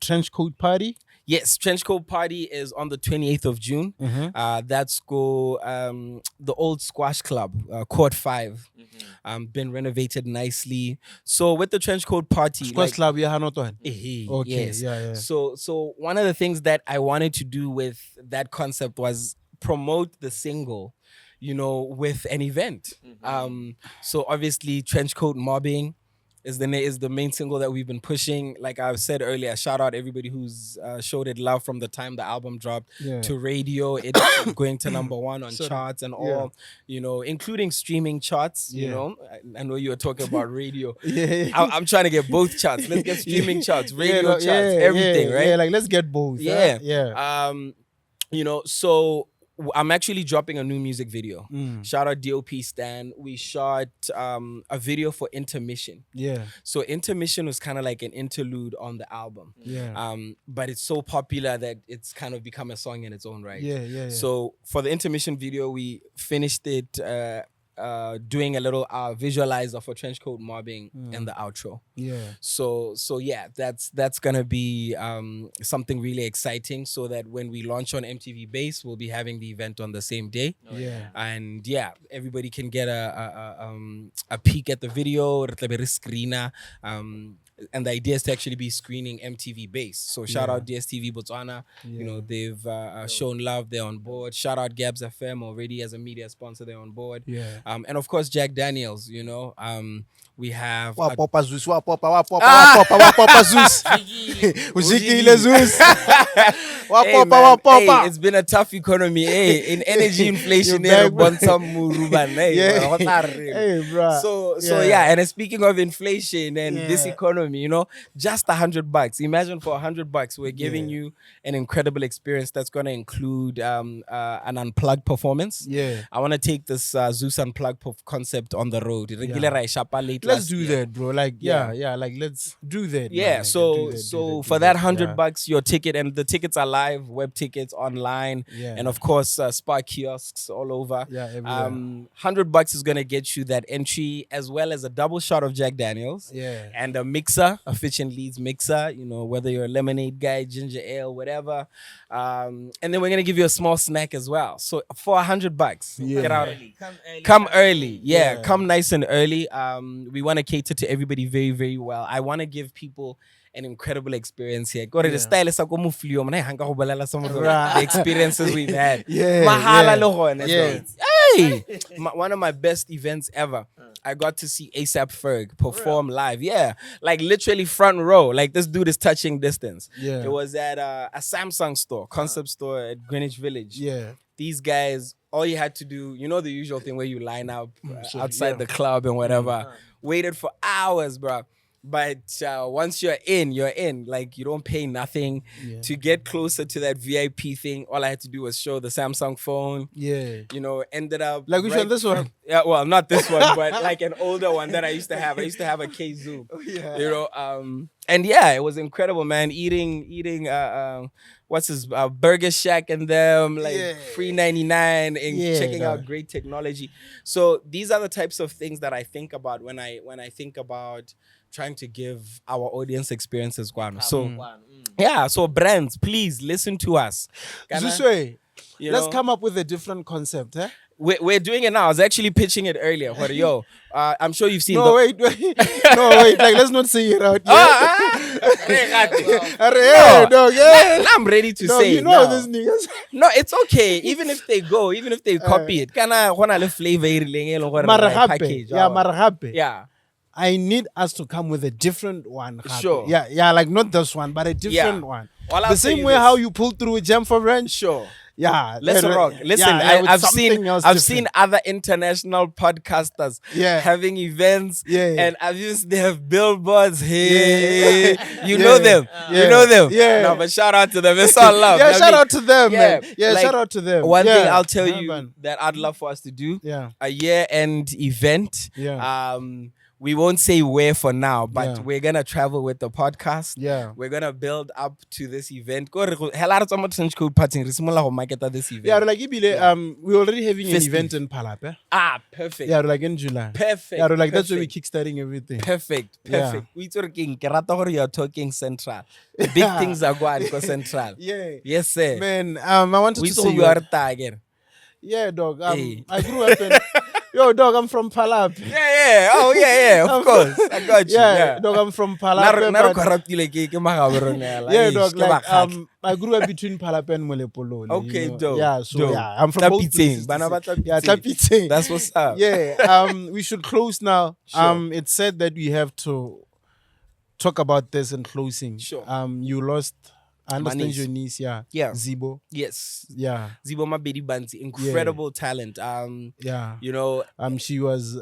trench coat party. Yes, Trench Coat Party is on the 28th of June. That's the old squash club, Court 5. Been renovated nicely. So with the Trench Coat Party, Squash club, yeah, not one. okay, Yes. Yeah. So one of the things that I wanted to do with that concept was promote the single, you know, with an event. So obviously Trench Coat Mobbing is the main single that we've been pushing. Like I've said earlier, shout out everybody who's showed it love from the time the album dropped to radio. It's going to number 1 on charts and all, you know, including streaming charts. You know, I know you were talking about radio. I'm trying to get both charts. Let's get streaming charts, radio charts, everything, right? Yeah, like let's get both. Yeah. You know, so I'm actually dropping a new music video. Shout out DOP Stan. We shot a video for Intermission. Yeah. So Intermission was kind of like an interlude on the album. Yeah. But it's so popular that it's kind of become a song in its own right. Yeah. So for the Intermission video, we finished it doing a little visualizer for Trench Coat Mobbing in the outro. Yeah. So yeah, that's gonna be something really exciting. So that when we launch on MTV Base, we'll be having the event on the same day. And yeah, everybody can get a peek at the video. And the idea is to actually be screening MTV Base. So shout out DSTV Botswana. You know, they've shown love. They're on board. Shout out Gabs FM already as a media sponsor. They're on board. And of course Jack Daniels. You know, we have Wapapa Zeus. Uzikile Zeus. Hey, it's been a tough economy. Hey, in energy inflation, Hey, bro. So yeah. And speaking of inflation and this economy, you know, just $100. Imagine for $100, we're giving you an incredible experience that's going to include an unplugged performance. I want to take this Zeus unplugged concept on the road. Let's do that, bro. Like, like let's do that. Yeah, man. so for that $100, your ticket, and the tickets are live, web tickets online, and of course Spark kiosks all over. $100 is gonna get you that entry as well as a double shot of Jack Daniels. And a mixer, a Fitch and Leeds mixer. You know, whether you're a lemonade guy, ginger ale, whatever. And then we're gonna give you a small snack as well. So for $100, get out. Come early. Come nice and early. We want to cater to everybody very, very well. I want to give people an incredible experience here. Go to the stylist, some of the experiences we've had. Hey, one of my best events ever. I got to see ASAP Ferg perform live. Like literally front row. Like this dude is touching distance. It was at a Samsung store, concept store at Greenwich Village. These guys, all you had to do, you know the usual thing where you line up outside the club and whatever. Waited for hours, bro. But once you're in. Like, you don't pay nothing. To get closer to that VIP thing, all I had to do was show the Samsung phone. You know, ended up... Like, which one? This one? Yeah, well, not this one, but like an older one that I used to have. I used to have a K Zoom. You know, and yeah, it was incredible, man. Eating what's his Burger Shack and them, like free 99 and checking out great technology. So these are the types of things that I think about when I think about trying to give our audience experiences. So so brands, please listen to us. This way, let's come up with a different concept, eh? We're doing it now. I was actually pitching it earlier. I'm sure you've seen. Wait. Like, let's not say it out. I'm ready to say. You know these niggas. No, it's okay. Even if they copy it. Yeah. I need us to come with a different one. Sure. Yeah, like not this one, but a different one. The same way how you pulled through Jam for Brunch. Sure. Yeah, Let's rock. Listen, with I've something else I've different. seen other international podcasters having events, and I've used they have billboards. Hey, you know them, you know them. Yeah. No, but shout out to them. It's all love. Yeah, shout out to them, man. Yeah, like, shout out to them. One thing I'll tell Yeah, you man. that I'd love for us to do, Yeah. a year-end event. Yeah. We won't say where for now, but Yeah. we're gonna travel with the podcast. Yeah. We're gonna build up to this event. Market this event. Yeah, like we're already having an Festive. event in Palap. Perfect. Yeah, like in July. Perfect. Yeah, like that's where we're perfect. kickstarting everything. Perfect. Yeah. We talking. You're talking central. Big things are going go central. Yeah. Yes, sir. Man, I wanted We to saw say you are again. Yeah, dog. Hey. I grew up in Yo, dog, I'm from Palap. Yeah. Oh, yeah. Of course. I got you. Yeah, dog, I'm from Palap. Yeah, dog, like I grew up between Palap and Molepolo. Okay, you know? dope. Yeah, so dope. yeah, I'm from both places. Yeah, Tlapiteng. That's what's up. Yeah, we should close now. Sure. It's said that we have to talk about this in closing. Sure. You lost, I understand niece. your niece, yeah. Yeah. Zibo. Yes. Yeah. Zibo Mabedi Banzi, incredible talent. Yeah. You know, She was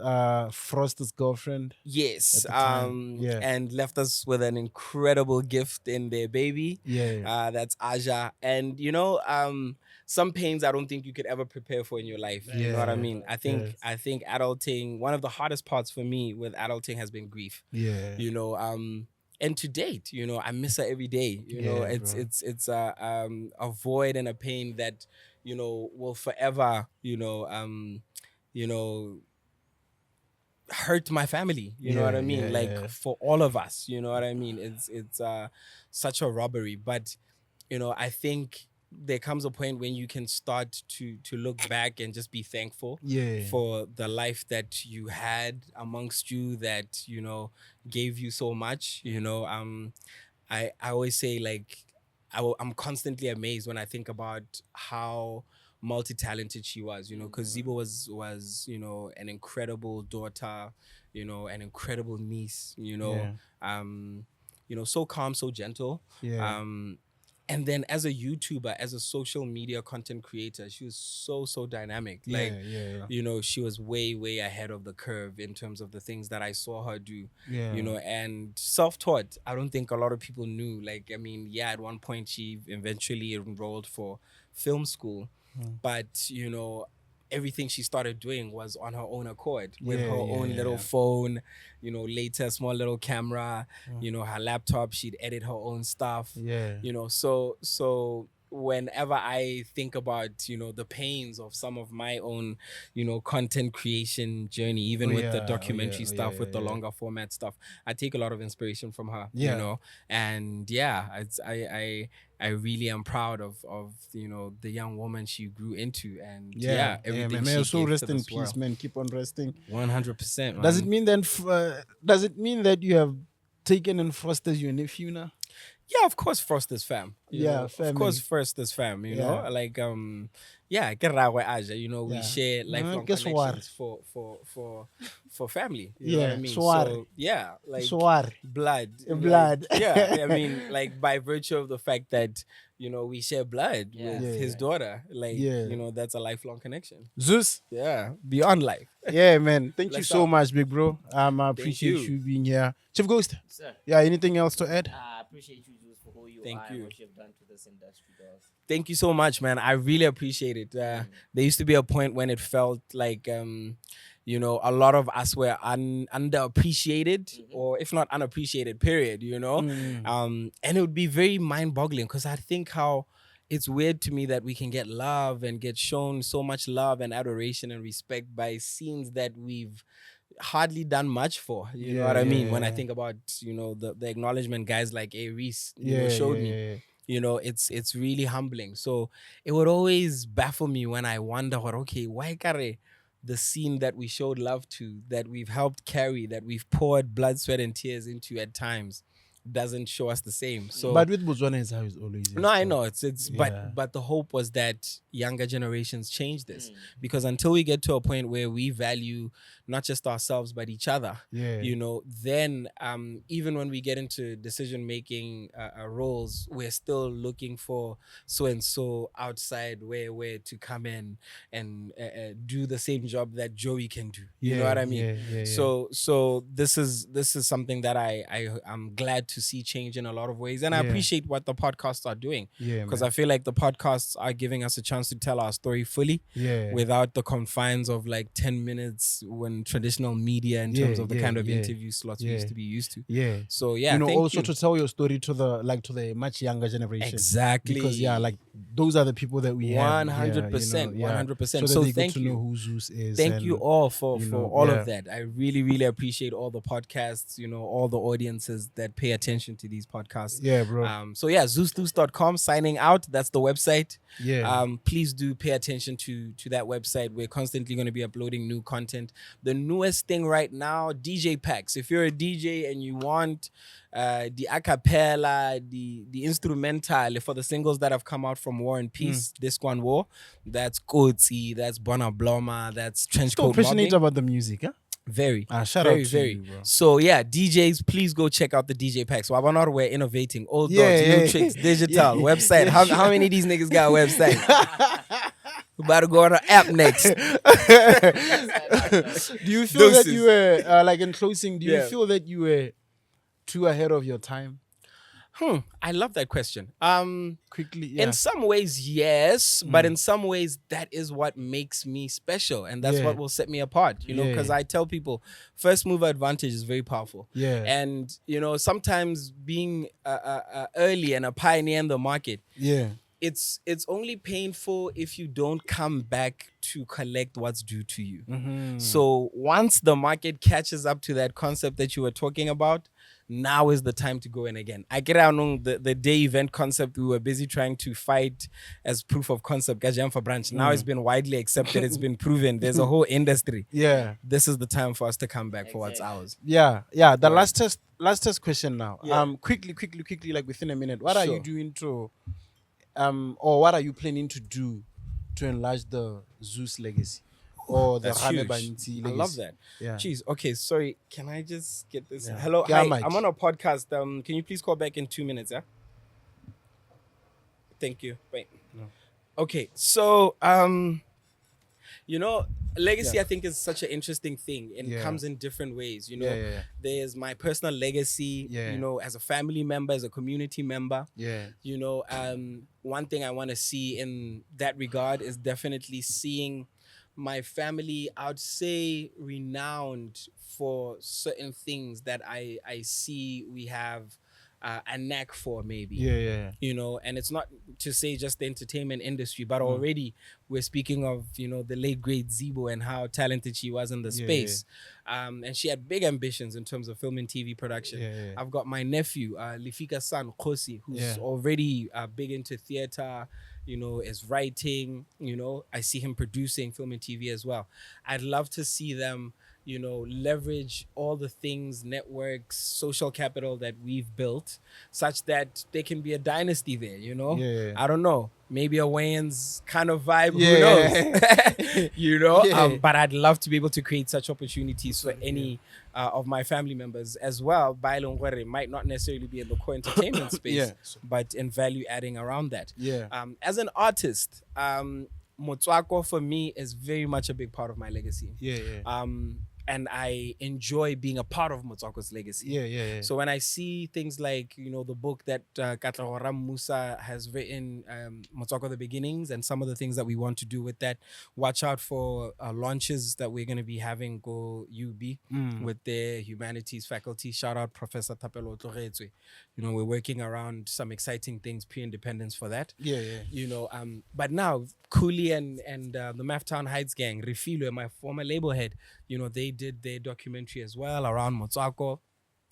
Frost's girlfriend. yes. At the time, yeah. And left us with an incredible gift in their baby. Yeah. That's Aja. And you know, some pains I don't think you could ever prepare for in your life. You know what I mean? I think adulting, one of the hardest parts for me with adulting has been grief. Yeah. You know, and to date, you know, I miss her every day. You know, it's a void and a pain that, you know, will forever, you know, hurt my family. You know what I mean? For all of us, you know what I mean? It's such a robbery. But, you know, I think there comes a point when you can start to look back and just be thankful for the life that you had amongst you that, you know, gave you so much. You know, I always say, like, I'm constantly amazed when I think about how multi-talented she was, you know, because Zibo was, you know, an incredible daughter, you know, an incredible niece, you know, so calm, so gentle. And then as a YouTuber, as a social media content creator, she was so dynamic. You know, she was way ahead of the curve in terms of the things that I saw her do. You know, and self-taught. I don't think a lot of people knew. Like, I mean, at one point she eventually enrolled for film school, but you know, everything she started doing was on her own accord with her own little phone, you know, later small little camera, you know, her laptop, she'd edit her own stuff, you know, so whenever I think about, you know, the pains of some of my own, you know, content creation journey, even with the documentary stuff, with the longer format stuff, I take a lot of inspiration from her, you know, and I really am proud of you know, the young woman she grew into, and everything man. she So gave rest to in this peace, world. man. Keep on resting. 100%. Does it mean then? Does it mean that you have taken and Frost as your nephew now? Yeah, of course, Frost is fam. You know, family. of course, Frost is fam. You know, like get Rawe Aja. You know, we share lifelong connections for family. You know what I mean? So like blood. Blood. I mean, like by virtue of the fact that, you know, we share blood with his daughter. Like, you know, that's a lifelong connection. Zeus. Yeah, beyond life. Yeah, man. Thank you so up. much, big bro. I appreciate you being here. Chief Ghost. Sir. Yeah, anything else to add? I appreciate you, Zeus, for who you Thank are you. and what you've done to this industry, dog. Thank you so much, man. I really appreciate it. There used to be a point when it felt like, you know, a lot of us were underappreciated, or if not unappreciated, period, you know? And it would be very mind-boggling, because I think how it's weird to me that we can get love and get shown so much love and adoration and respect by scenes that we've hardly done much for. You know what I mean? When I think about, you know, the acknowledgement guys like A. Reese showed me. You know, it's really humbling. So it would always baffle me when I wonder, okay, why kare the scene that we showed love to, that we've helped carry, that we've poured blood, sweat, and tears into at times, doesn't show us the same. So, but with Botswana is how it's always. No, I know but the hope was that younger generations change this, because until we get to a point where we value not just ourselves but each other, Yeah. you know, then even when we get into decision making roles, we're still looking for so and so outside where to come in and do the same job that Joey can do. You know what I mean? Yeah. So this is something that I'm glad to see change in a lot of ways, and I appreciate what the podcasts are doing. Yeah, because man. I feel like the podcasts are giving us a chance to tell our story fully, without the confines of like 10 minutes when traditional media in terms of the kind of interview slots we used to be used to. Yeah. So yeah, you know, thank also you. to tell your story to the much younger generation. Exactly. Because like those are the people that we have. 100%, 100%. So that So they thank get to you. know who Zeus is. Thank and, you all for all of yeah. that. I really, really appreciate all the podcasts, you know, all the audiences that pay attention to these podcasts. Yeah, bro. So yeah, zeusdeus.com, signing out. That's the website. Yeah. Please do pay attention to that website. We're constantly going to be uploading new content. The newest thing right now, DJ packs. If you're a DJ and you want the a cappella, the instrumental for the singles that have come out from War and Peace, Disc One War, that's Kgosi, that's Bona Bloma, that's Trenchcoat Still passionate Mobbing. about the music, huh? Very. Shout very, out to very. you, bro. So yeah, DJs, please go check out the DJ packs. Wabanor, we're innovating. Old Yeah, dogs, yeah, new yeah. tricks, digital, Yeah, website. yeah, How many of these niggas got a website? We about to go on an app next. Do you feel that Doses. you were like in closing? Do you Yeah. feel that you were too ahead of your time? I love that question. Quickly, yeah. In some ways, yes, but in some ways, that is what makes me special, and that's Yeah. what will set me apart. You know, Yeah. because I tell people, first mover advantage is very powerful. Yeah. And you know, sometimes being early and a pioneer in the market, Yeah. it's only painful if you don't come back to collect what's due to you. So once the market catches up to that concept that you were talking about, now is the time to go in again. I get out on the day event concept we were busy trying to fight as proof of concept Gajam for Brunch. Now it's been widely accepted, it's been proven. There's a whole industry. Yeah. This is the time for us to come back for what's ours. Yeah. The last test question now. Quickly, like within a minute. What are you Sure. doing to or what are you planning to do to enlarge the Zeus legacy? Or the That's Rame huge. Baniti legacy? I love that. Yeah. Jeez. Okay. Sorry. Can I just get this? Yeah. Hello. Yeah, Hi. Mike. I'm on a podcast. Can you please call back in 2 minutes? Yeah. Thank you. Wait. No. Okay. So you know, legacy I think is such an interesting thing. It Yeah. comes in different ways. You know, Yeah. there's my personal legacy. Yeah. You know, as a family member, as a community member. Yeah. You know, one thing I want to see in that regard is definitely seeing my family, I'd say, renowned for certain things that I see we have a knack for, maybe. Yeah. You know, and it's not to say just the entertainment industry, but already we're speaking of, you know, the late great Zibo and how talented she was in the space. And she had big ambitions in terms of film and TV production. Yeah. I've got my nephew, Lifika's son, Kgosi, who's Yeah. already big into theater, you know, is writing, you know, I see him producing film and TV as well. I'd love to see them, you know, leverage all the things, networks, social capital that we've built such that there can be a dynasty there, you know? Yeah. I don't know. Maybe a Wayans kind of vibe, Yeah. who knows? You know? Yeah. But I'd love to be able to create such opportunities for any of my family members as well. Bailongwere might not necessarily be in the core entertainment space, Yeah. but in value adding around that. Yeah. As an artist, Motswako for me is very much a big part of my legacy. Yeah. And I enjoy being a part of Motsako's legacy. Yeah. So when I see things like, you know, the book that Katlahoram Musa has written, Motsako The Beginnings, and some of the things that we want to do with that, watch out for launches that we're going to be having go UB with their humanities faculty. Shout out Professor Tapelo Toretswe. You know, we're working around some exciting things, pre-independence for that. Yeah. You know, but now Cooley and the Mathtown Heights gang, Refilo, my former label head, you know, they did their documentary as well around Motsako.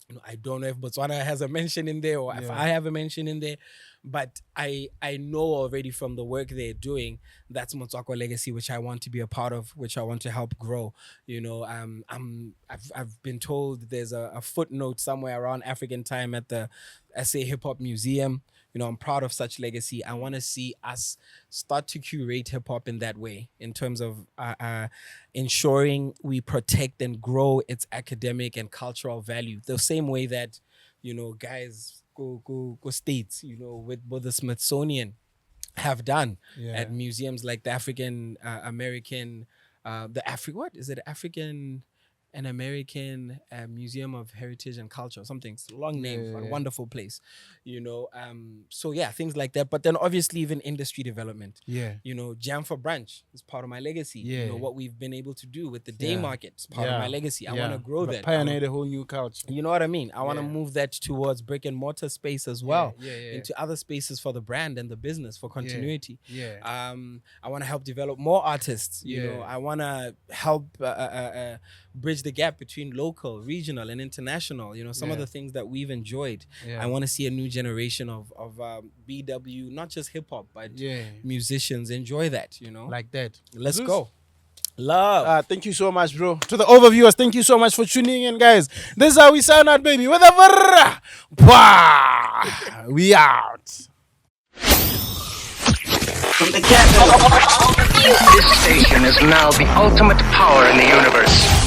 You know, I don't know if Botswana has a mention in there or if I have a mention in there, but I know already from the work they're doing, that's Motsako legacy, which I want to be a part of, which I want to help grow. You know, I've been told there's a footnote somewhere around African time at the SA Hip Hop Museum. You know, I'm proud of such legacy. I want to see us start to curate hip hop in that way, in terms of ensuring we protect and grow its academic and cultural value. The same way that, you know, guys go states, you know, with both the Smithsonian have done at museums like the African American, African and American Museum of Heritage and Culture, something. It's a long name, but a wonderful place, you know. So yeah, things like that. But then obviously even industry development. Yeah. You know, Jam for Brunch is part of my legacy. Yeah. You know, what we've been able to do with the day market is part of my legacy. I want to grow that. Pioneer a whole new culture. You know what I mean? I want to move that towards brick and mortar space as well. Into other spaces for the brand and the business for continuity. I want to help develop more artists. You know, I want to help bridge the gap between local, regional, and international. You know, some of the things that we've enjoyed. I want to see a new generation of BW, not just hip hop, but musicians enjoy that. You know, like that. Let's go. Love. Thank you so much, bro. To the overviewers, thank you so much for tuning in, guys. This is how we sound out, baby. With a we out. From the get-go, this station is now the ultimate power in the universe.